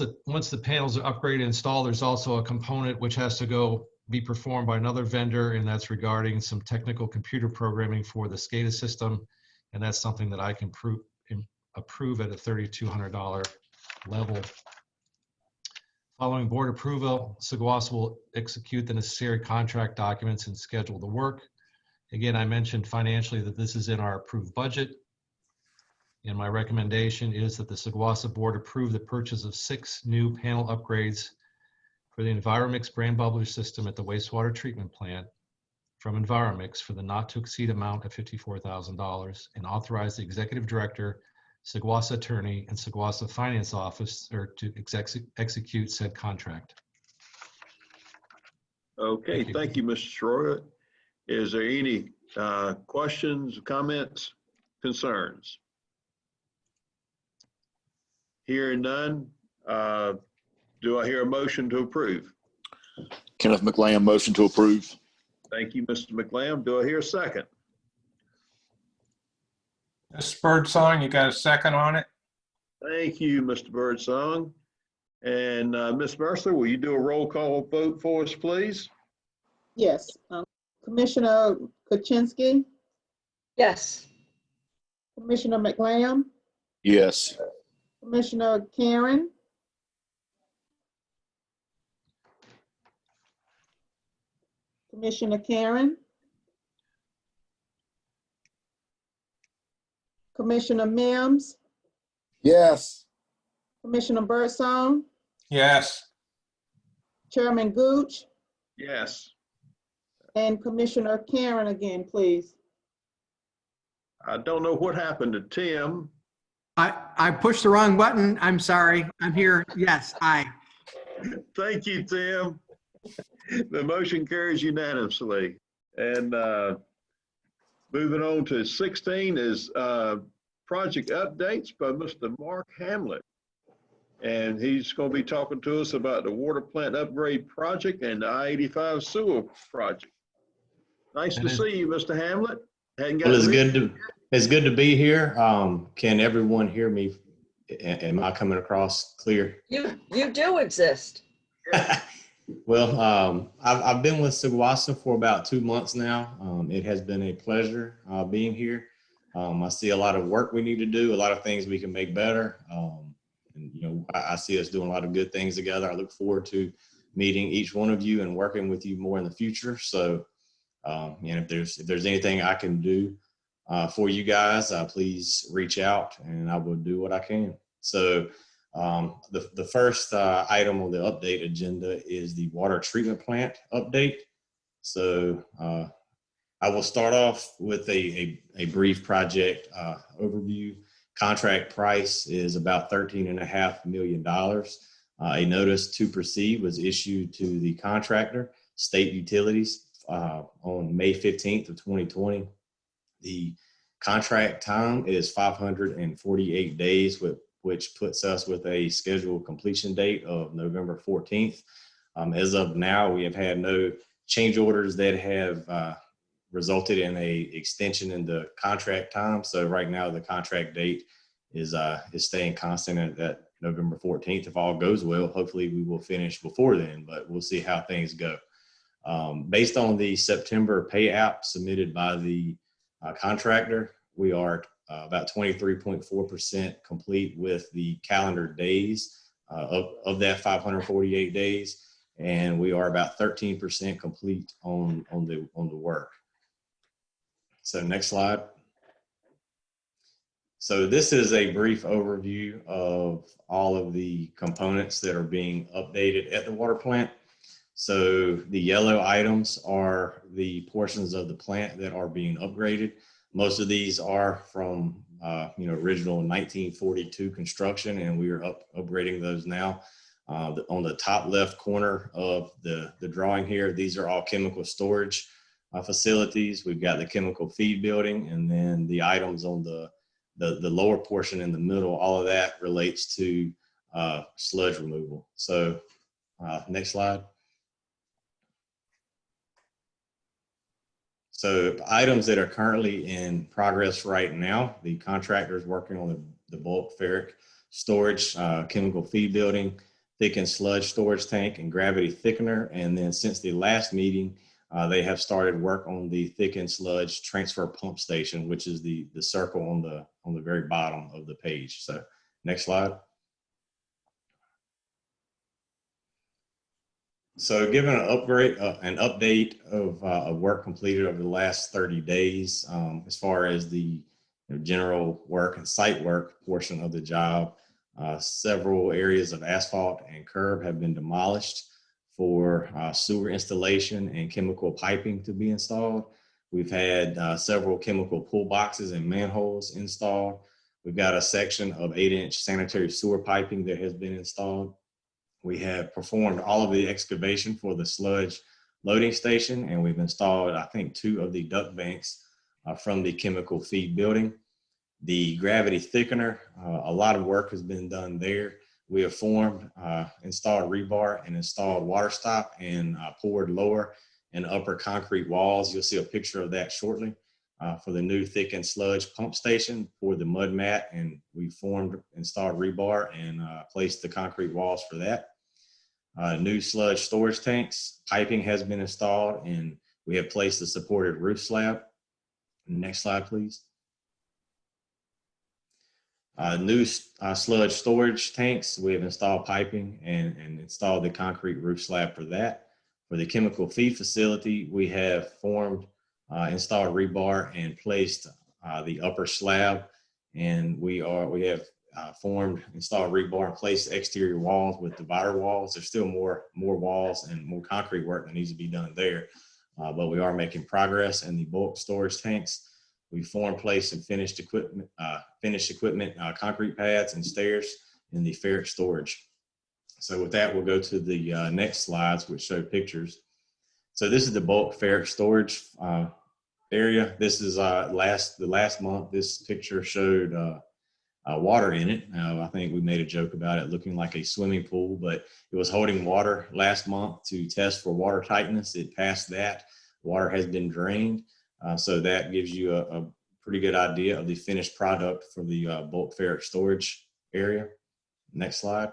Speaker 1: the panels are upgraded and installed, there's also a component which has to be performed by another vendor, and that's regarding some technical computer programming for the SCADA system, and that's something that I can approve at a $3,200 level. Following board approval, Seguasa will execute the necessary contract documents and schedule the work. Again, I mentioned financially that this is in our approved budget. And my recommendation is that the Seguasa board approve the purchase of 6 new panel upgrades for the Enviromix brand bubbler system at the wastewater treatment plant from Enviromix for the not to exceed amount of $54,000, and authorize the executive director, Seguasa attorney, and Seguasa finance officer to execute said contract.
Speaker 2: Okay, thank you, Mr. Schroeder. Is there any questions, comments, concerns? Hearing none, do I hear a motion to approve?
Speaker 4: Kenneth McLam, motion to approve.
Speaker 2: Thank you, Mr. McLam. Do I hear a second?
Speaker 9: Mr. Birdsong, you got a second on it?
Speaker 2: Thank you, Mr. Birdsong. And Ms. Mercer, will you do a roll call vote for us, please?
Speaker 5: Yes. Commissioner Kuczynski,
Speaker 3: Yes.
Speaker 5: Commissioner McLam,
Speaker 4: Yes.
Speaker 5: Commissioner Karen, Commissioner Karen, Commissioner Mims,
Speaker 6: Yes.
Speaker 5: Commissioner Birdsong,
Speaker 9: Yes.
Speaker 5: Chairman Gooch,
Speaker 2: Yes.
Speaker 5: and Commissioner Karen again, please.
Speaker 2: I don't know what happened to Tim.
Speaker 11: I pushed the wrong button. I'm sorry. I'm here. Yes, aye.
Speaker 2: Thank you, Tim. The motion carries unanimously. And moving on to 16 is project updates by Mr. Mark Hamlet. And he's going to be talking to us about the water plant upgrade project and the I-85 sewer project. Nice to see you, Mr. Hamlet. Hadn't got
Speaker 12: Well,
Speaker 2: to
Speaker 12: it's good to be here. Can everyone hear me? Am I coming across clear?
Speaker 3: You do exist.
Speaker 12: Well, I've been with Seguasa for about 2 months now. It has been a pleasure being here. I see a lot of work we need to do, a lot of things we can make better. And you know, I see us doing a lot of good things together. I look forward to meeting each one of you and working with you more in the future. So, and if there's anything I can do for you guys, please reach out and I will do what I can. So the first item on the update agenda is the water treatment plant update. So I will start off with a brief project overview. Contract price is about $13.5 million. A notice to proceed was issued to the contractor, State Utilities, on May 15th of 2020. The contract time is 548 days, which puts us with a scheduled completion date of November 14th. As of now, we have had no change orders that have resulted in a extension in the contract time. So right now the contract date is staying constant at November 14th. If all goes well, hopefully we will finish before then, but we'll see how things go. Based on the September pay app submitted by the contractor, we are about 23.4% complete with the calendar days of that 548 days, and we are about 13% complete on the work. So next slide. So this is a brief overview of all of the components that are being updated at the water plant. So the yellow items are the portions of the plant that are being upgraded. Most of these are from original 1942 construction, and we are upgrading those now. On the top left corner of the drawing here, these are all chemical storage facilities. We've got the chemical feed building, and then the items on the lower portion in the middle, all of that relates to sludge removal. So next slide. So items that are currently in progress right now, the contractor is working on the bulk ferric storage, chemical feed building, thickened sludge storage tank, and gravity thickener. And then since the last meeting, they have started work on the thickened sludge transfer pump station, which is the circle on the very bottom of the page. So next slide. So given an update of work completed over the last 30 days, as far as the general work and site work portion of the job, several areas of asphalt and curb have been demolished for sewer installation and chemical piping to be installed. We've had several chemical pull boxes and manholes installed. We've got a section of 8-inch sanitary sewer piping that has been installed. We have performed all of the excavation for the sludge loading station, and we've installed, I think, 2 of the duct banks from the chemical feed building. The gravity thickener, a lot of work has been done there. We have formed, installed rebar and installed water stop and poured lower and upper concrete walls. You'll see a picture of that shortly for the new thickened sludge pump station for the mud mat, and we formed, installed rebar and placed the concrete walls for that. New sludge storage tanks, piping has been installed, and we have placed the supported roof slab. Next slide, please. New sludge storage tanks, we have installed piping and installed the concrete roof slab for that. For the chemical feed facility, we have formed, installed rebar and placed the upper slab, and we have formed, installed rebar and placed exterior walls with divider walls. There's still more walls and more concrete work that needs to be done there, but we are making progress. In the bulk storage tanks, we formed, placed, and finished equipment, concrete pads and stairs in the ferric storage. So with that, we'll go to the next slides, which show pictures. So this is the bulk ferric storage area. This is the last month. This picture showed water in it. I think we made a joke about it looking like a swimming pool, but it was holding water last month to test for water tightness. It passed that. Water has been drained. So that gives you a pretty good idea of the finished product for the bulk ferric storage area. Next slide.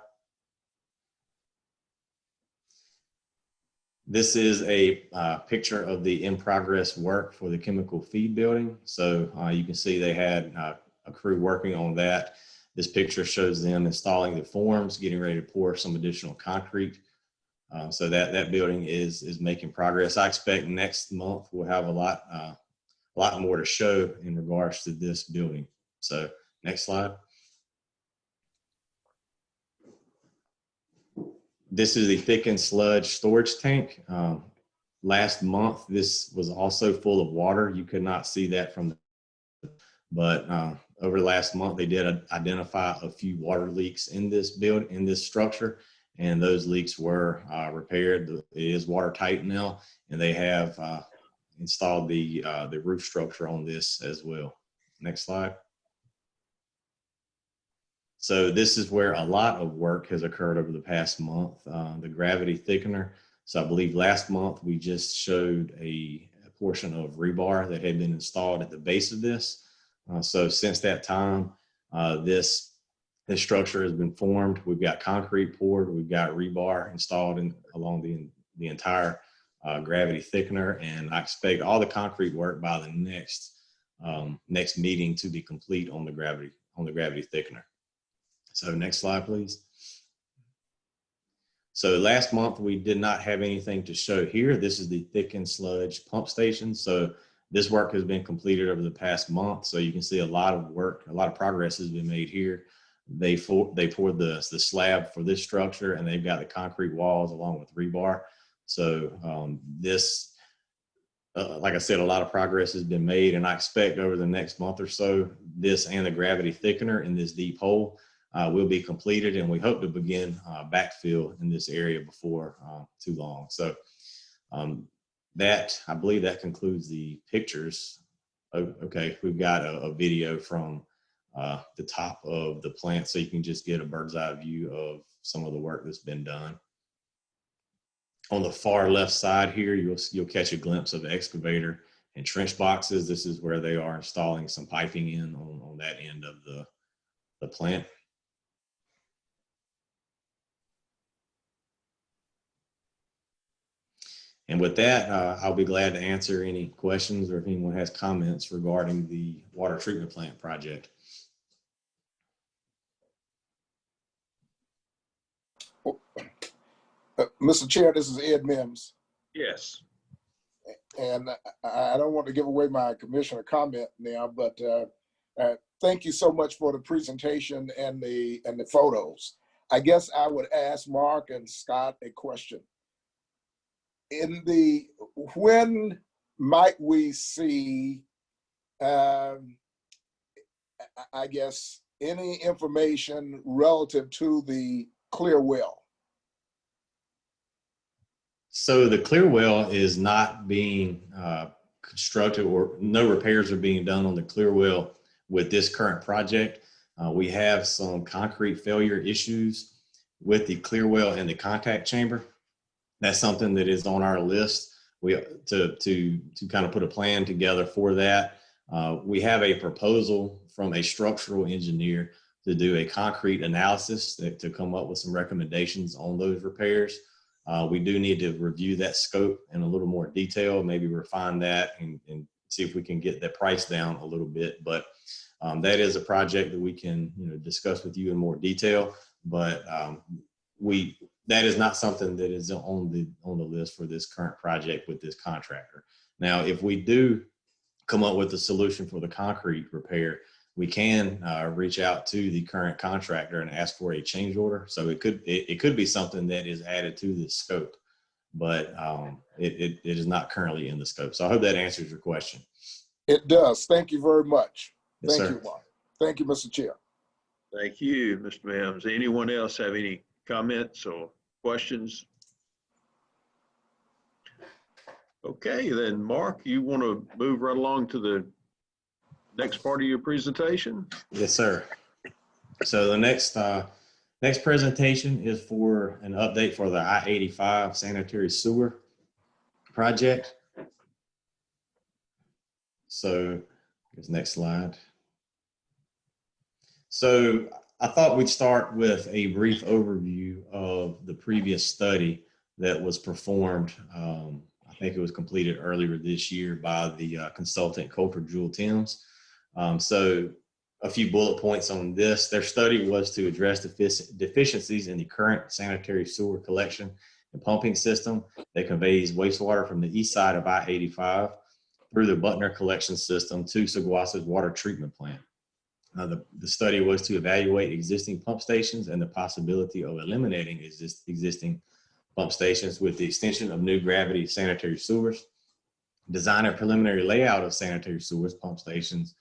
Speaker 12: This is a picture of the in progress work for the chemical feed building. So you can see they had a crew working on that. This picture shows them installing the forms, getting ready to pour some additional concrete. So that building is making progress. I expect next month we'll have a lot more to show in regards to this building. So next slide. This is the thickened sludge storage tank. Last month, this was also full of water. You could not see that from but over the last month, they did identify a few water leaks in this structure, and those leaks were repaired. It is watertight now, and they have installed the roof structure on this as well. Next slide. So this is where a lot of work has occurred over the past month, the gravity thickener. So I believe last month we just showed a portion of rebar that had been installed at the base of this. So since that time, this structure has been formed. We've got concrete poured. We've got rebar installed along the entire gravity thickener, and I expect all the concrete work by the next meeting to be complete on the gravity thickener. So next slide, please. So last month we did not have anything to show here. This is the thickened sludge pump station. So this work has been completed over the past month. So you can see a lot of work, a lot of progress has been made here. They poured the slab for this structure, and they've got the concrete walls along with rebar. So this, like I said, a lot of progress has been made, and I expect over the next month or so, this and the gravity thickener in this deep hole will be completed, and we hope to begin backfill in this area before too long. So I believe that concludes the pictures. Okay, we've got a video from the top of the plant, so you can just get a bird's eye view of some of the work that's been done. On the far left side here, you'll catch a glimpse of the excavator and trench boxes. This is where they are installing some piping in on that end of the plant. And with that, I'll be glad to answer any questions or if anyone has comments regarding the water treatment plant project.
Speaker 6: Mr. Chair, this is Ed Mims.
Speaker 2: Yes.
Speaker 6: And I don't want to give away my commissioner comment now, but thank you so much for the presentation and the photos. I guess I would ask Mark and Scott a question. When might we see, I guess, any information relative to the clear well?
Speaker 12: So the clear well is not being constructed, or no repairs are being done on the clear well with this current project. We have some concrete failure issues with the clear well and the contact chamber. That's something that is on our list. To kind of put a plan together for that. We have a proposal from a structural engineer to do a concrete analysis to come up with some recommendations on those repairs. We do need to review that scope in a little more detail, maybe refine that and see if we can get that price down a little bit. But that is a project that we can discuss with you in more detail. But that is not something that is on the list for this current project with this contractor. Now, if we do come up with a solution for the concrete repair, we can reach out to the current contractor and ask for a change order. So it could be something that is added to this scope, but it is not currently in the scope. So I hope that answers your question.
Speaker 6: It does. Thank you very much.
Speaker 12: Yes,
Speaker 6: Thank
Speaker 12: sir.
Speaker 6: you, Mark. Thank you, Mr. Chair.
Speaker 2: Thank you, Mr. Mims. Anyone else have any comments or questions? Okay, then Mark, you want to move right along to the next part of your presentation?
Speaker 12: Yes, sir. So the next presentation is for an update for the I-85 sanitary sewer project. So here's the next slide. So I thought we'd start with a brief overview of the previous study that was performed. I think it was completed earlier this year by the consultant Coulter Jewell Timms. So a few bullet points on this. Their study was to address deficiencies in the current sanitary sewer collection and pumping system that conveys wastewater from the east side of I-85 through the Butner collection system to Saguasa's water treatment plant. The study was to evaluate existing pump stations and the possibility of eliminating existing pump stations with the extension of new gravity sanitary sewers, design a preliminary layout of sanitary sewers, pump stations,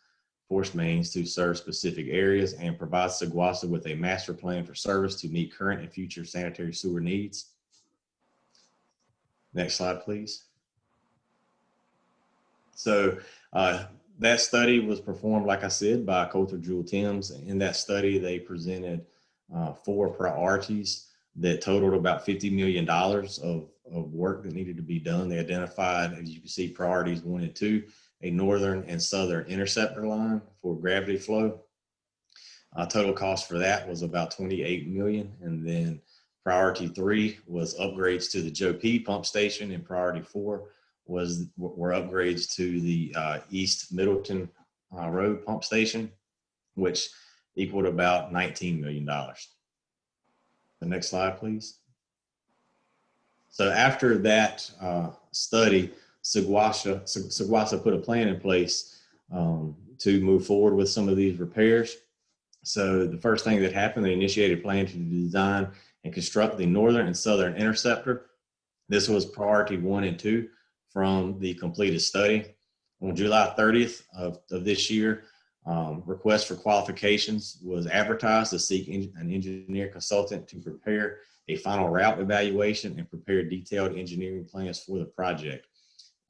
Speaker 12: force mains to serve specific areas, and provide Saguasa with a master plan for service to meet current and future sanitary sewer needs. Next slide, please. So that study was performed, like I said, by Coulter Jewell Timms. In that study, they presented 4 priorities that totaled about $50 million of work that needed to be done. They identified, as you can see, priorities 1 and 2, a northern and southern interceptor line for gravity flow. Total cost for that was about $28 million. And then priority 3 was upgrades to the Joe P pump station, and priority 4 were upgrades to the East Middleton Road pump station, which equaled about $19 million. The next slide, please. So after that study, Saguasa put a plan in place to move forward with some of these repairs. So the first thing that happened, they initiated a plan to design and construct the northern and southern interceptor. This was priority 1 and 2 from the completed study. On July 30th of this year, Request for qualifications was advertised to seek an engineer consultant to prepare a final route evaluation and prepare detailed engineering plans for the project.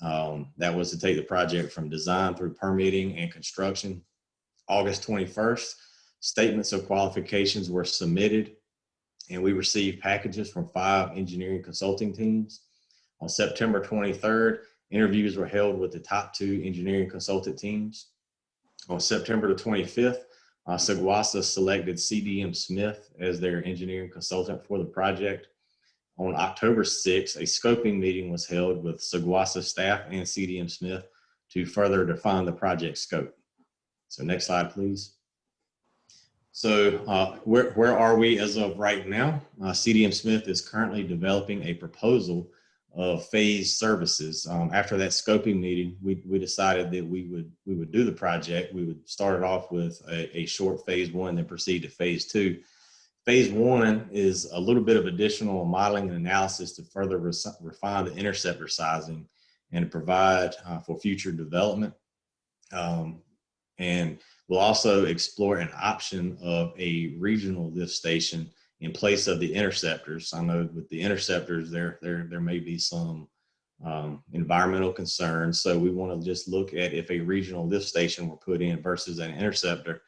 Speaker 12: That was to take the project from design through permitting and construction. August 21st, statements of qualifications were submitted, and we received packages from 5 engineering consulting teams. On September 23rd, interviews were held with the top 2 engineering consultant teams. On September the 25th, Saguasa selected CDM Smith as their engineering consultant for the project. On October 6th, a scoping meeting was held with Saguasa staff and CDM Smith to further define the project scope. So next slide, please. So where are we as of right now? CDM Smith is currently developing a proposal of phase services. After that scoping meeting, we decided that we would do the project. We would start it off with a short phase 1, then proceed to phase 2. Phase 1 is a little bit of additional modeling and analysis to further refine the interceptor sizing and to provide for future development. And we'll also explore an option of a regional lift station in place of the interceptors. I know with the interceptors, there may be some environmental concerns. So we want to just look at if a regional lift station were put in versus an interceptor,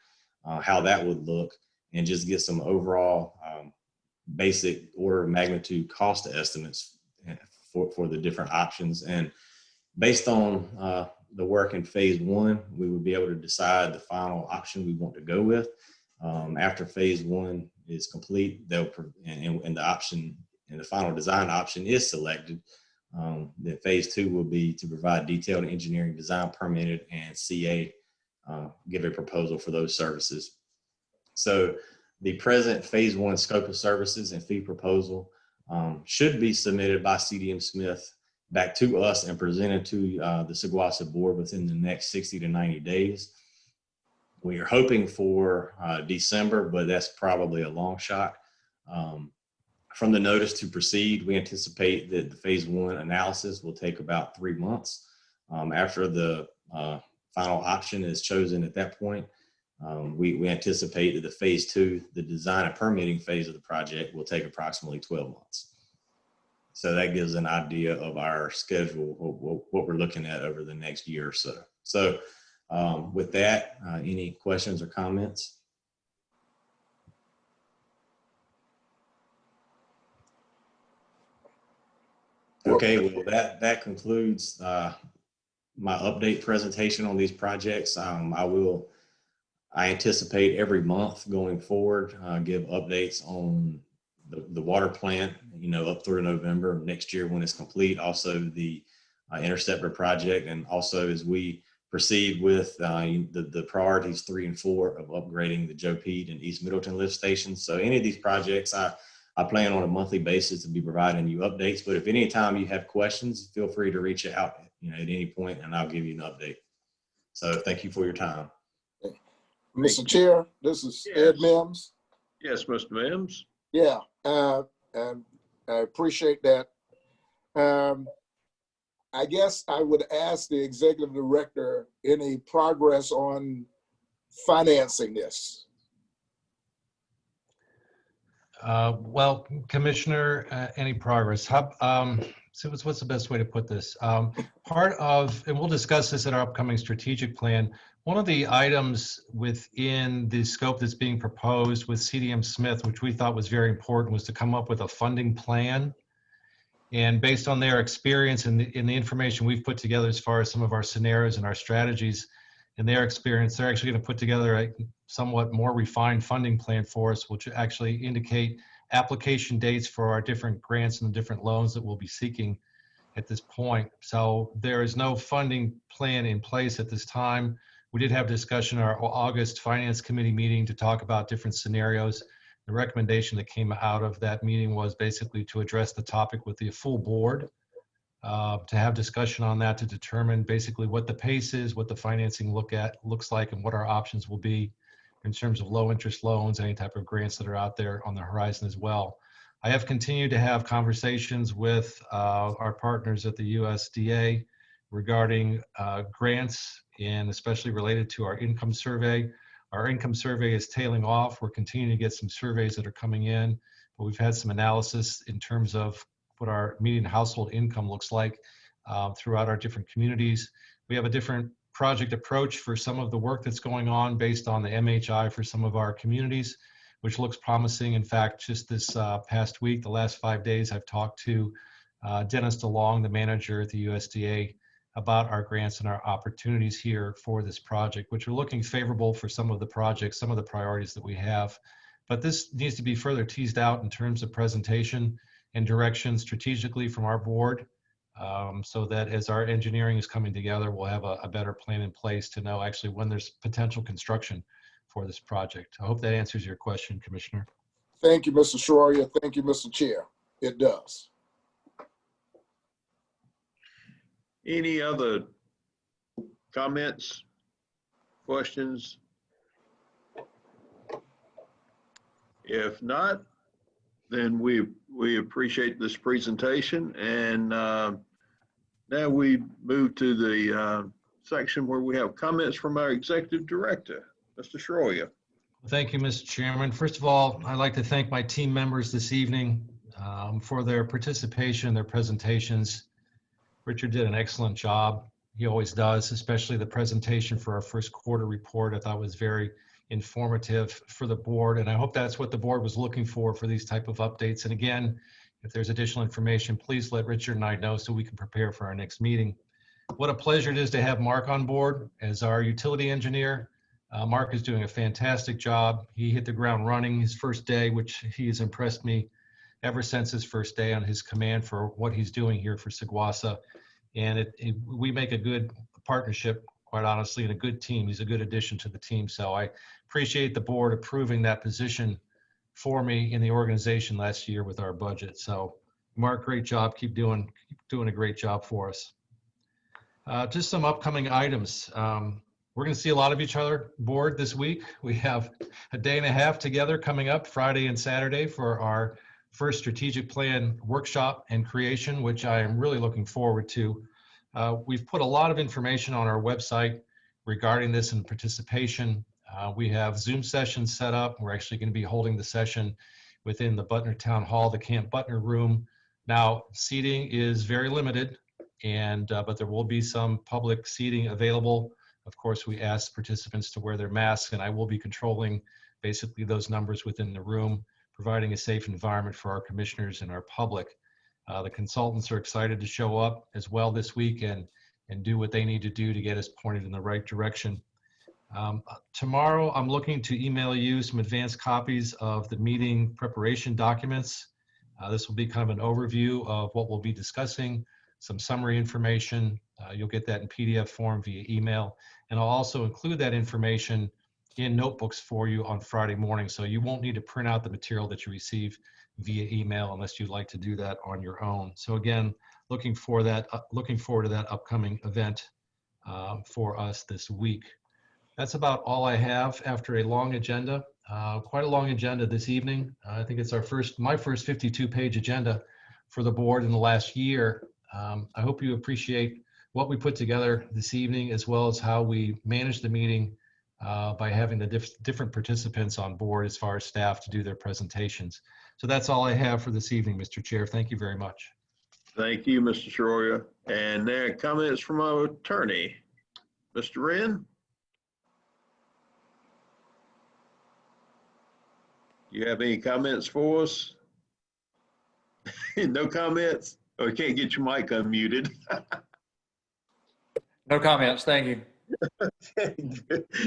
Speaker 12: how that would look, and just get some overall basic order of magnitude cost estimates for the different options. And based on the work in phase 1, we would be able to decide the final option we want to go with. After phase 1 is complete, and the option and the final design option is selected, then phase 2 will be to provide detailed engineering design permitted and CA give a proposal for those services. So the present phase 1 scope of services and fee proposal should be submitted by CDM Smith back to us and presented to the Saguasa board within the next 60 to 90 days. We are hoping for December, but that's probably a long shot. From the notice to proceed, we anticipate that the phase 1 analysis will take about 3 months. After the final option is chosen at that point, we anticipate that the phase 2, the design and permitting phase of the project, will take approximately 12 months. So that gives an idea of our schedule, what we're looking at over the next year or so. So with that, any questions or comments? Okay, well, that concludes my update presentation on these projects. I anticipate every month going forward, give updates on the water plant, up through November next year when it's complete. Also the interceptor project, and also as we proceed with the priorities 3 and 4 of upgrading the Joe Pete and East Middleton lift stations. So any of these projects, I plan on a monthly basis to be providing you updates. But if any time you have questions, feel free to reach out, at any point, and I'll give you an update. So thank you for your time.
Speaker 6: Mr. Chair, this is Ed Mims.
Speaker 2: Yes, Mr. Mims.
Speaker 6: Yeah, and I appreciate that. I guess I would ask the executive director any progress on financing this.
Speaker 1: Well, Commissioner, any progress? So what's the best way to put this? Part of, and we'll discuss this in our upcoming strategic plan, one of the items within the scope that's being proposed with CDM Smith, which we thought was very important, was to come up with a funding plan. And based on their experience and the information we've put together as far as some of our scenarios and our strategies, and their experience, they're actually going to put together a somewhat more refined funding plan for us, which actually indicate application dates for our different grants and the different loans that we'll be seeking at this point. So there is no funding plan in place at this time. We did have discussion in our August Finance Committee meeting to talk about different scenarios. The recommendation that came out of that meeting was basically to address the topic with the full board, to have discussion on that, to determine basically what the pace is, what the financing looks like, and what our options will be in terms of low interest loans, any type of grants that are out there on the horizon as well. I have continued to have conversations with our partners at the USDA regarding grants and especially related to our income survey. Our income survey is tailing off. We're continuing to get some surveys that are coming in, but we've had some analysis in terms of what our median household income looks like throughout our different communities. We have a different project approach for some of the work that's going on based on the MHI for some of our communities, which looks promising. In fact, just this past week, the last 5 days, I've talked to Dennis DeLong, the manager at the USDA, about our grants and our opportunities here for this project, which are looking favorable for some of the projects, some of the priorities that we have. But this needs to be further teased out in terms of presentation and direction strategically from our board, so that as our engineering is coming together, we'll have a better plan in place to know actually when there's potential construction for this project. I hope that answers your question, Commissioner.
Speaker 6: Thank you, Mr. Schroyer. Thank you, Mr. Chair. It does.
Speaker 2: Any other comments, questions? If not, then we appreciate this presentation, and now we move to the section where we have comments from our Executive Director, Mr. Schroyer.
Speaker 1: Thank you, Mr. Chairman. First of all, I'd like to thank my team members this evening for their participation, their presentations. Richard did an excellent job. He always does, especially the presentation for our first quarter report. I thought was very informative for the board, and I hope that's what the board was looking for these type of updates. And again, if there's additional information, please let Richard and I know so we can prepare for our next meeting. What a pleasure it is to have Mark on board as our utility engineer. Mark is doing a fantastic job. He hit the ground running his first day, which he has impressed me ever since his first day on his command for what he's doing here for Seguasa. And we make a good partnership, quite honestly, and a good team. He's a good addition to the team. So I appreciate the board approving that position for me in the organization last year with our budget. So Mark, great job. Keep doing a great job for us. Just some upcoming items. We're going to see a lot of each other board this week. We have a day and a half together coming up Friday and Saturday for our first strategic plan workshop and creation, which I am really looking forward to. We've put a lot of information on our website regarding this and participation. We have Zoom sessions set up. We're actually going to be holding the session within the Butner Town Hall, the Camp Butner room. Now, seating is very limited, but there will be some public seating available. Of course, we ask participants to wear their masks, and I will be controlling basically those numbers within the room, providing a safe environment for our commissioners and our public. The consultants are excited to show up as well this week and do what they need to do to get us pointed in the right direction. Tomorrow, I'm looking to email you some advanced copies of the meeting preparation documents. This will be kind of an overview of what we'll be discussing, some summary information. You'll get that in PDF form via email. And I'll also include that information in notebooks for you on Friday morning. So you won't need to print out the material that you receive via email unless you'd like to do that on your own. So again, looking forward to that upcoming event for us this week. That's about all I have after a long agenda, quite a long agenda this evening. I think it's my first 52-page agenda for the board in the last year. I hope you appreciate what we put together this evening, as well as how we managed the meeting by having the different participants on board as far as staff to do their presentations. So that's all I have for this evening, Mr. Chair. Thank you very much.
Speaker 2: Thank you, Mr. Schroyer. And there are comments from our attorney, Mr. Wren. You have any comments for us? No comments? Or you can't get your mic unmuted?
Speaker 10: No comments. Thank you.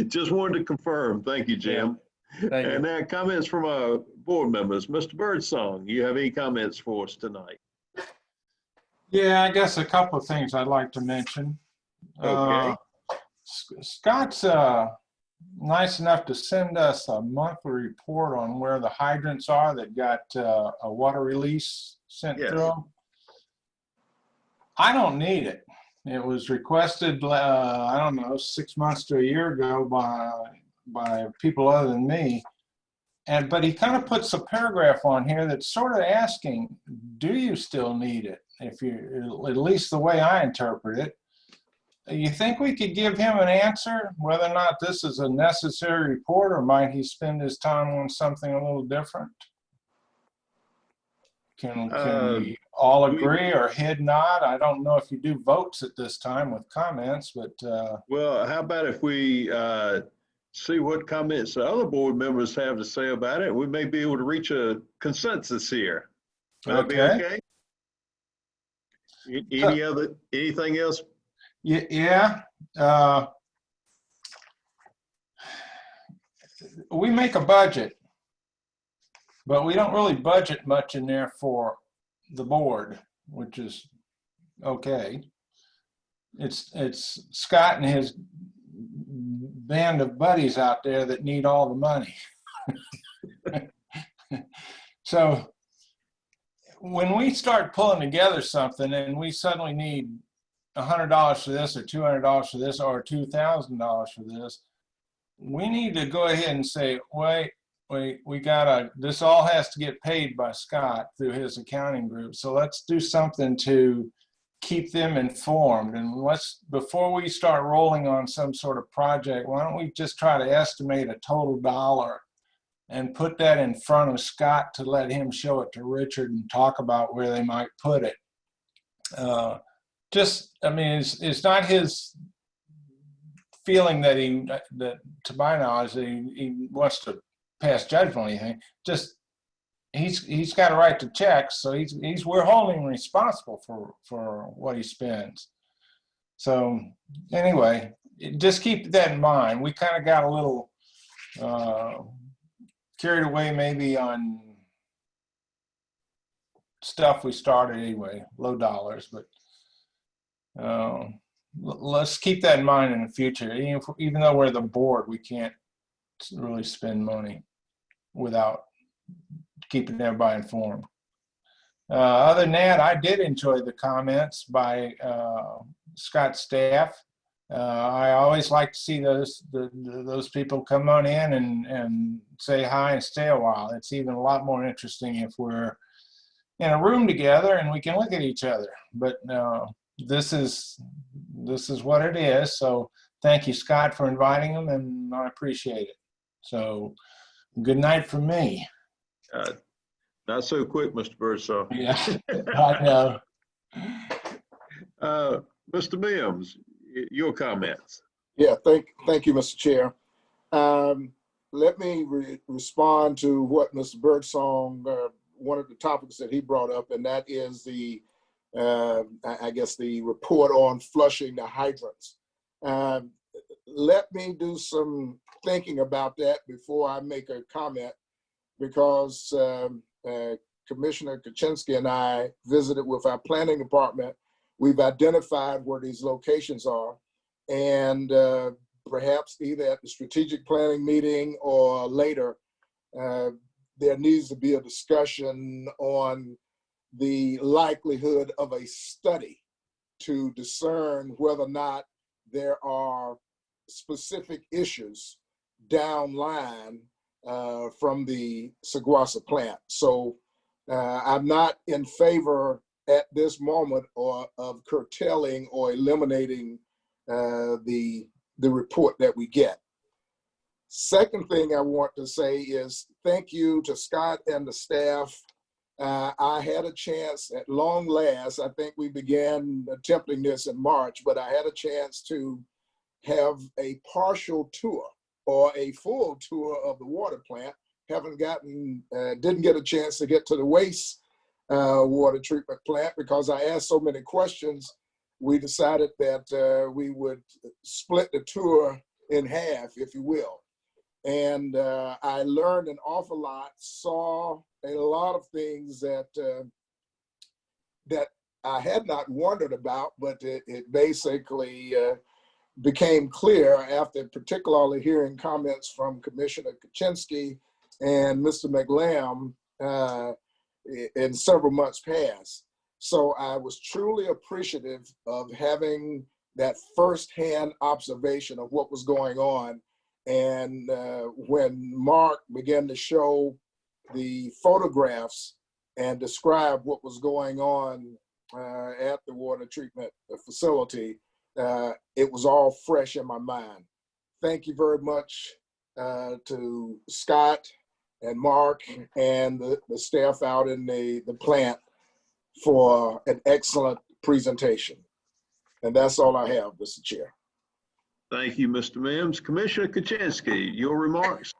Speaker 2: Just wanted to confirm. Thank you, Jim.
Speaker 10: Thank you.
Speaker 2: And now comments from our board members. Mr. Birdsong, you have any comments for us tonight?
Speaker 9: Yeah, I guess a couple of things I'd like to mention.
Speaker 2: Okay.
Speaker 9: Scott's nice enough to send us a monthly report on where the hydrants are that got a water release sent
Speaker 2: Yes.
Speaker 9: through them. I don't need it. It was requested, I don't know, 6 months to a year ago by people other than me. But he kind of puts a paragraph on here that's sort of asking, do you still need it? If you, at least the way I interpret it. You think we could give him an answer whether or not this is a necessary report, or might he spend his time on something a little different? Can we all agree or head nod? I don't know if you do votes at this time with comments, but
Speaker 2: Well, how about if we see what comments the other board members have to say about it? We may be able to reach a consensus here. Would that be okay? Anything else?
Speaker 9: Yeah. We make a budget, but we don't really budget much in there for the board, which is okay. It's Scott and his band of buddies out there that need all the money. So when we start pulling together something and we suddenly need $100 for this or $200 for this or $2,000 for this, we need to go ahead and say, wait, we gotta, this all has to get paid by Scott through his accounting group. So let's do something to keep them informed. And let's, before we start rolling on some sort of project, why don't we just try to estimate a total dollar and put that in front of Scott to let him show it to Richard and talk about where they might put it. I mean, it's not his feeling that to my knowledge, he wants to pass judgment on anything. Just he's got a right to check, so we're holding him responsible for what he spends. So anyway, just keep that in mind. We kind of got a little carried away maybe on stuff we started anyway, low dollars, but let's keep that in mind in the future. Even though we're the board, we can't really spend money without keeping everybody informed. Other than that, I did enjoy the comments by Scott's staff. I always like to see those people come on in and say hi and stay a while. It's even a lot more interesting if we're in a room together and we can look at each other. But this is what it is. So thank you, Scott, for inviting them, and I appreciate it. So good night from me.
Speaker 2: Not so quick, Mr. Birdsall.
Speaker 9: Yeah, I know.
Speaker 2: Mr. Mims, your comments.
Speaker 6: Yeah, thank you, Mr. Chair. Let me respond to what Mr. Birdsong, one of the topics that he brought up, and that is the, I guess, the report on flushing the hydrants. Let me do some thinking about that before I make a comment, because Commissioner Kuczynski and I visited with our planning department. We've identified where these locations are, and perhaps either at the strategic planning meeting or later, there needs to be a discussion on the likelihood of a study to discern whether or not there are specific issues downline from the Saguasa plant. So I'm not in favor at this moment of curtailing or eliminating the report that we get. Second thing I want to say is thank you to Scott and the staff. I had a chance at long last, I think we began attempting this in March, but I had a chance to have a partial tour or a full tour of the water plant. Didn't get a chance to get to the waste water treatment plant because I asked so many questions. We decided that we would split the tour in half, if you will. And I learned an awful lot, saw a lot of things that that I had not wondered about, but it basically became clear after particularly hearing comments from Commissioner Kuczynski and Mr. McLam in several months past. So I was truly appreciative of having that firsthand observation of what was going on. And when Mark began to show the photographs and describe what was going on at the water treatment facility, it was all fresh in my mind. Thank you very much to Scott and Mark and the staff out in the plant for an excellent presentation. And that's all I have, Mr. Chair.
Speaker 2: Thank you, Mr. Mims. Commissioner Kuczynski, your remarks.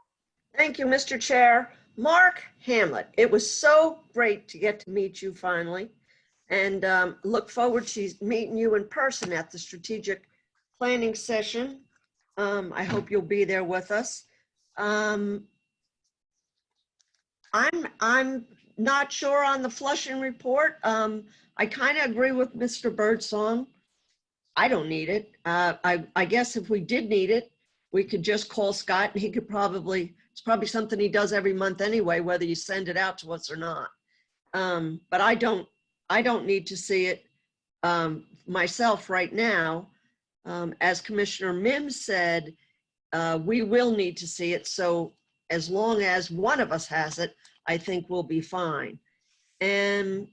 Speaker 3: Thank you, Mr. Chair. Mark Hamlet, it was so great to get to meet you finally, and look forward to meeting you in person at the strategic planning session. I hope you'll be there with us. I'm not sure on the Flushing report. I kind of agree with Mr. Birdsong. I don't need it. I guess if we did need it, we could just call Scott and he could probably, it's probably something he does every month anyway, whether you send it out to us or not. But I don't need to see it myself right now. As Commissioner Mims said, we will need to see it. So as long as one of us has it, I think we'll be fine. And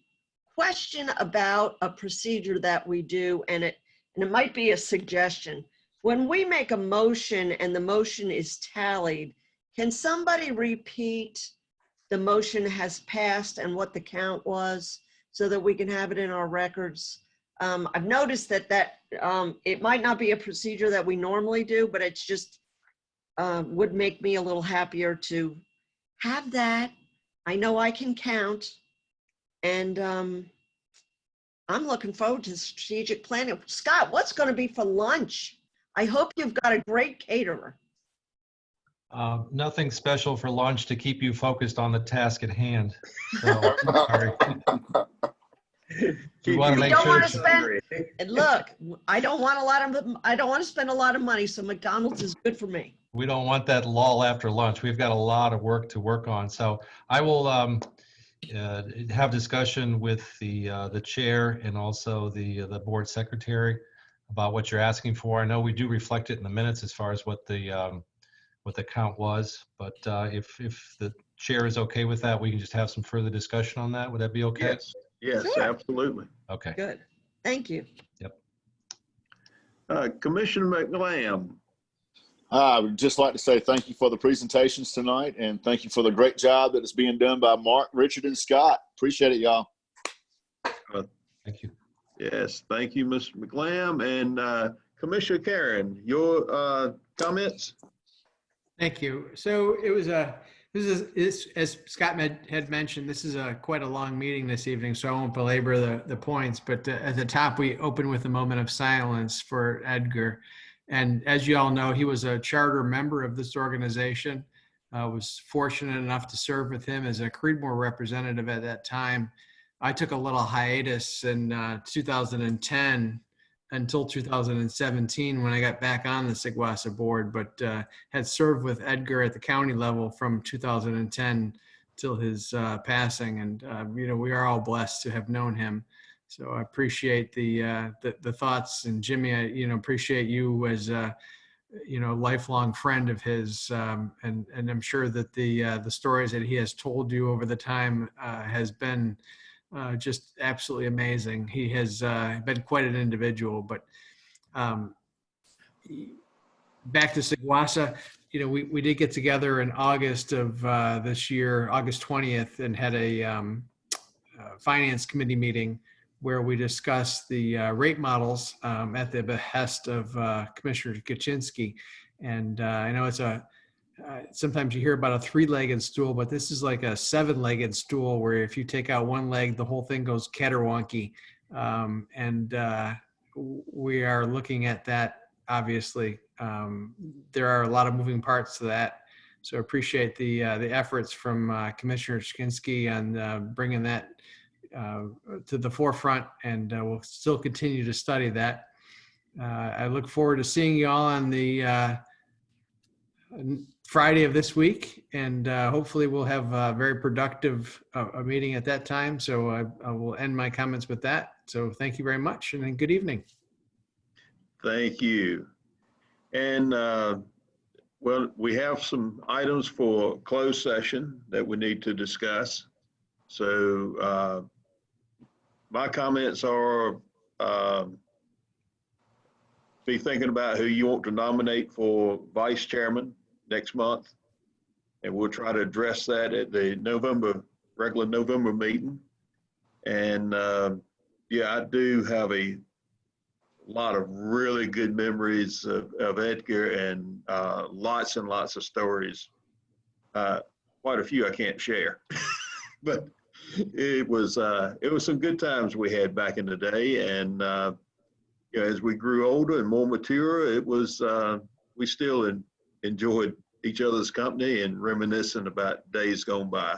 Speaker 3: question about a procedure that we do, and it might be a suggestion. When we make a motion and the motion is tallied, can somebody repeat the motion has passed and what the count was so that we can have it in our records? I've noticed that it might not be a procedure that we normally do, but it's just would make me a little happier to have that. I know I can count, and I'm looking forward to strategic planning. Scott, what's going to be for lunch? I hope you've got a great caterer.
Speaker 1: Nothing special for lunch to keep you focused on the task at hand. So, sorry. We want to make sure.
Speaker 3: And look, I don't want to spend a lot of money, so McDonald's is good for me.
Speaker 1: We don't want that lull after lunch. We've got a lot of work to work on. So I will have discussion with the chair and also the board secretary about what you're asking for. I know we do reflect it in the minutes as far as what the count was, but if the chair is okay with that, we can just have some further discussion on that. Would that be okay?
Speaker 2: Yes,
Speaker 3: Sure.
Speaker 2: absolutely.
Speaker 1: Okay.
Speaker 3: Good. Thank you.
Speaker 1: Yep.
Speaker 2: Commissioner McLam.
Speaker 4: I would just like to say thank you for the presentations tonight, and thank you for the great job that is being done by Mark, Richard, and Scott. Appreciate it, y'all.
Speaker 1: Thank you.
Speaker 2: Yes, thank you, Mr. McLam. And Commissioner Karen, your comments?
Speaker 11: Thank you. So it was as Scott had mentioned, this is quite a long meeting this evening, so I won't belabor the points, but at the top, we open with a moment of silence for Edgar. And as you all know, he was a charter member of this organization. Was fortunate enough to serve with him as a Creedmoor representative at that time. I took a little hiatus in 2010 until 2017 when I got back on the SIGWASA board, but had served with Edgar at the county level from 2010 till his passing. And we are all blessed to have known him. So I appreciate the thoughts, and Jimmy, I appreciate you as a lifelong friend of his, and I'm sure that the stories that he has told you over the time has been just absolutely amazing. He has been quite an individual. But back to SIGWASA, we did get together in August of this year, August 20th, and had a finance committee meeting where we discussed the rate models at the behest of Commissioner Kuczynski. And I know it's sometimes you hear about a 3-legged stool, but this is like a 7-legged stool where if you take out one leg, the whole thing goes caterwonky. And we are looking at that, obviously. There are a lot of moving parts to that. So appreciate the efforts from Commissioner Kuczynski on bringing that to the forefront, and we'll still continue to study that. I look forward to seeing you all on the Friday of this week, and hopefully we'll have a very productive a meeting at that time. So I will end my comments with that. So thank you very much, and then good evening.
Speaker 2: Thank you. And well, we have some items for closed session that we need to discuss. So my comments are be thinking about who you want to nominate for vice chairman next month. And we'll try to address that at the regular November meeting. And yeah, I do have a lot of really good memories of Edgar, and lots and lots of stories. Quite a few I can't share, but it was some good times we had back in the day. And you know, as we grew older and more mature, it was we still enjoyed each other's company and reminiscing about days gone by.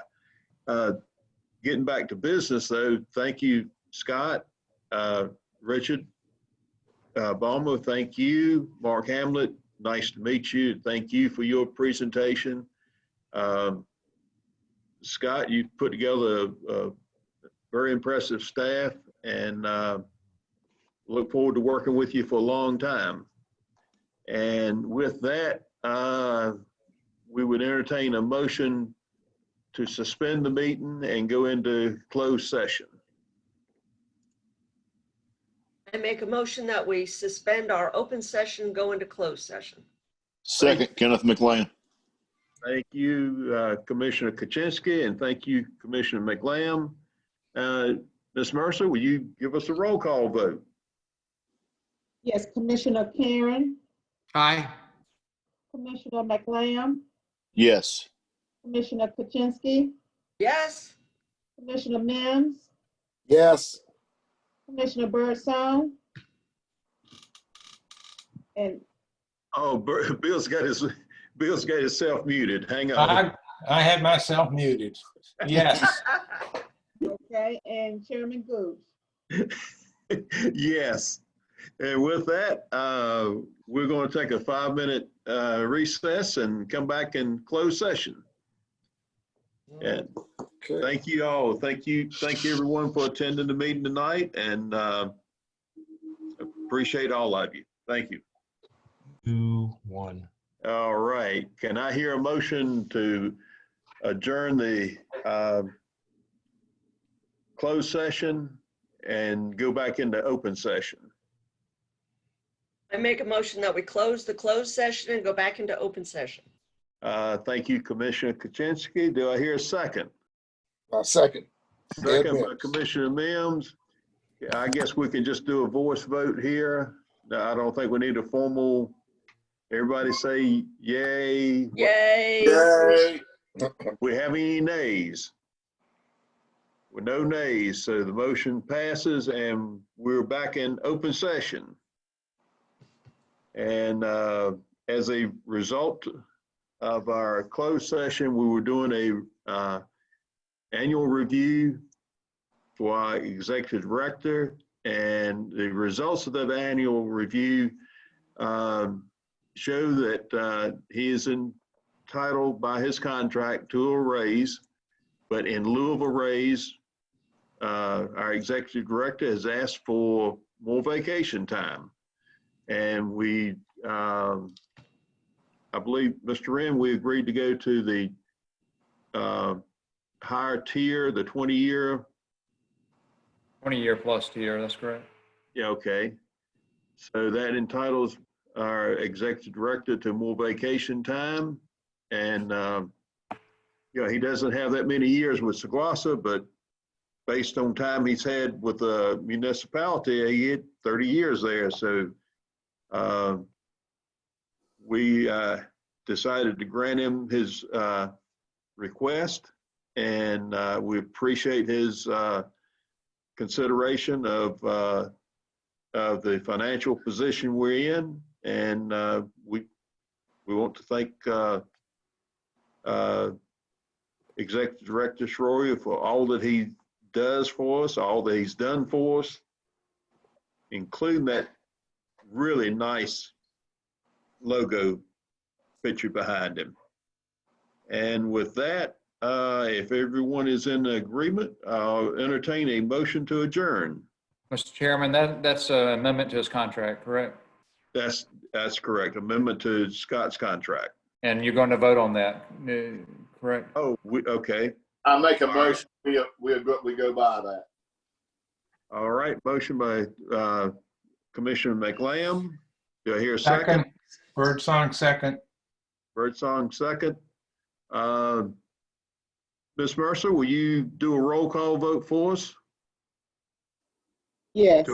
Speaker 2: Getting back to business, though, thank you, Scott, Richard, Balmer, thank you, Mark Hamlet, nice to meet you. Thank you for your presentation. Scott, you put together a very impressive staff, and look forward to working with you for a long time. And with that, we would entertain a motion to suspend the meeting and go into closed session.
Speaker 3: I make a motion that we suspend our open session, go into closed session.
Speaker 4: Second, Kenneth McLean.
Speaker 2: Thank you, Commissioner Kaczynski, and thank you, Commissioner McLam. Ms. Mercer, will you give us a roll call vote?
Speaker 5: Yes, Commissioner Karen,
Speaker 11: Aye.
Speaker 5: Commissioner McLam,
Speaker 4: Yes.
Speaker 5: Commissioner Kaczynski,
Speaker 3: Yes?
Speaker 5: Commissioner Mims,
Speaker 6: Yes.
Speaker 5: Commissioner Birdsong, and
Speaker 2: Oh, Bill's got himself muted. Hang on.
Speaker 9: I had myself muted. Yes.
Speaker 5: okay, and Chairman Goose.
Speaker 2: Yes. And with that, we're going to take a 5-minute recess and come back in closed session. And thank you all. Thank you everyone for attending the meeting tonight, and appreciate all of you. Thank you.
Speaker 1: 2, 1.
Speaker 2: All right. Can I hear a motion to adjourn the closed session and go back into open session?
Speaker 3: I make a motion that we close the closed session and go back into open session.
Speaker 2: Thank you, Commissioner Kaczynski. Do I hear a second?
Speaker 6: Second.
Speaker 2: Second by Commissioner Mims. I guess we can just do a voice vote here. I don't think we need a formal, everybody say yay.
Speaker 3: Yay.
Speaker 6: Yay.
Speaker 2: We have any nays? With no nays, so the motion passes and we're back in open session. And as a result of our closed session, we were doing a annual review for our executive director, and the results of that annual review show that he is entitled by his contract to a raise, but in lieu of a raise, our executive director has asked for more vacation time. And we, I believe, Mr. Wren, we agreed to go to the higher tier, the 20-year.
Speaker 10: 20-year plus tier, that's correct.
Speaker 2: Yeah, okay. So that entitles our executive director to more vacation time. And, you know, he doesn't have that many years with Saguasa, but based on time he's had with the municipality, he had 30 years there. So we decided to grant him his request, and we appreciate his consideration of the financial position we're in, and we want to thank Executive Director Schroyer for all that he does for us, all that he's done for us, including that really nice logo picture behind him. And with that, if everyone is in agreement, I'll entertain a motion to adjourn.
Speaker 10: Mr. Chairman, that's an amendment to his contract, correct?
Speaker 2: That's correct. Amendment to Scott's contract.
Speaker 10: And you're going to vote on that, correct?
Speaker 2: Oh, okay.
Speaker 4: I make a motion, we go by that.
Speaker 2: All right. Motion by Commissioner McLam, Do I hear a second?
Speaker 9: Second, Birdsong, second.
Speaker 2: Birdsong, second. Ms. Mercer, will you do a roll call vote for us?
Speaker 5: Yes.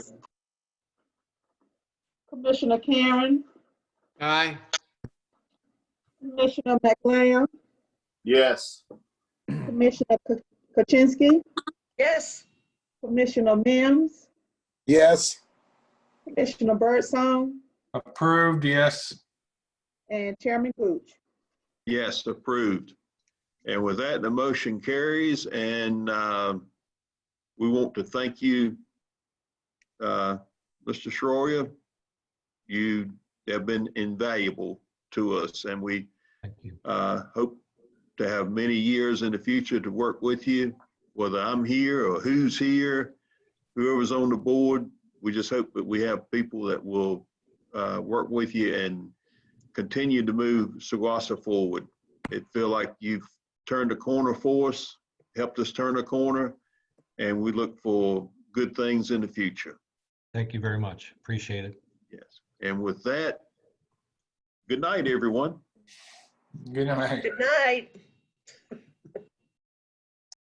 Speaker 5: Commissioner Karen,
Speaker 11: Aye.
Speaker 5: Commissioner McLeod,
Speaker 4: Yes.
Speaker 5: Commissioner Kaczynski,
Speaker 3: Yes.
Speaker 5: Commissioner Mims,
Speaker 6: Yes.
Speaker 5: Commissioner Birdsong,
Speaker 9: Approved, yes.
Speaker 5: and Chairman Gooch.
Speaker 2: Yes, approved. And with that, the motion carries, and we want to thank you, Mr. Schroyer. You have been invaluable to us, and we
Speaker 1: Thank you.
Speaker 2: hope to have many years in the future to work with you, whether I'm here or who's here, whoever's on the board. We just hope that we have people that will work with you and continue to move Saguasa forward. It feel like you've turned a corner for us, helped us turn a corner, and we look for good things in the future.
Speaker 1: Thank you very much. Appreciate it.
Speaker 2: Yes. And with that, good night, everyone.
Speaker 9: Good night.
Speaker 3: Good night.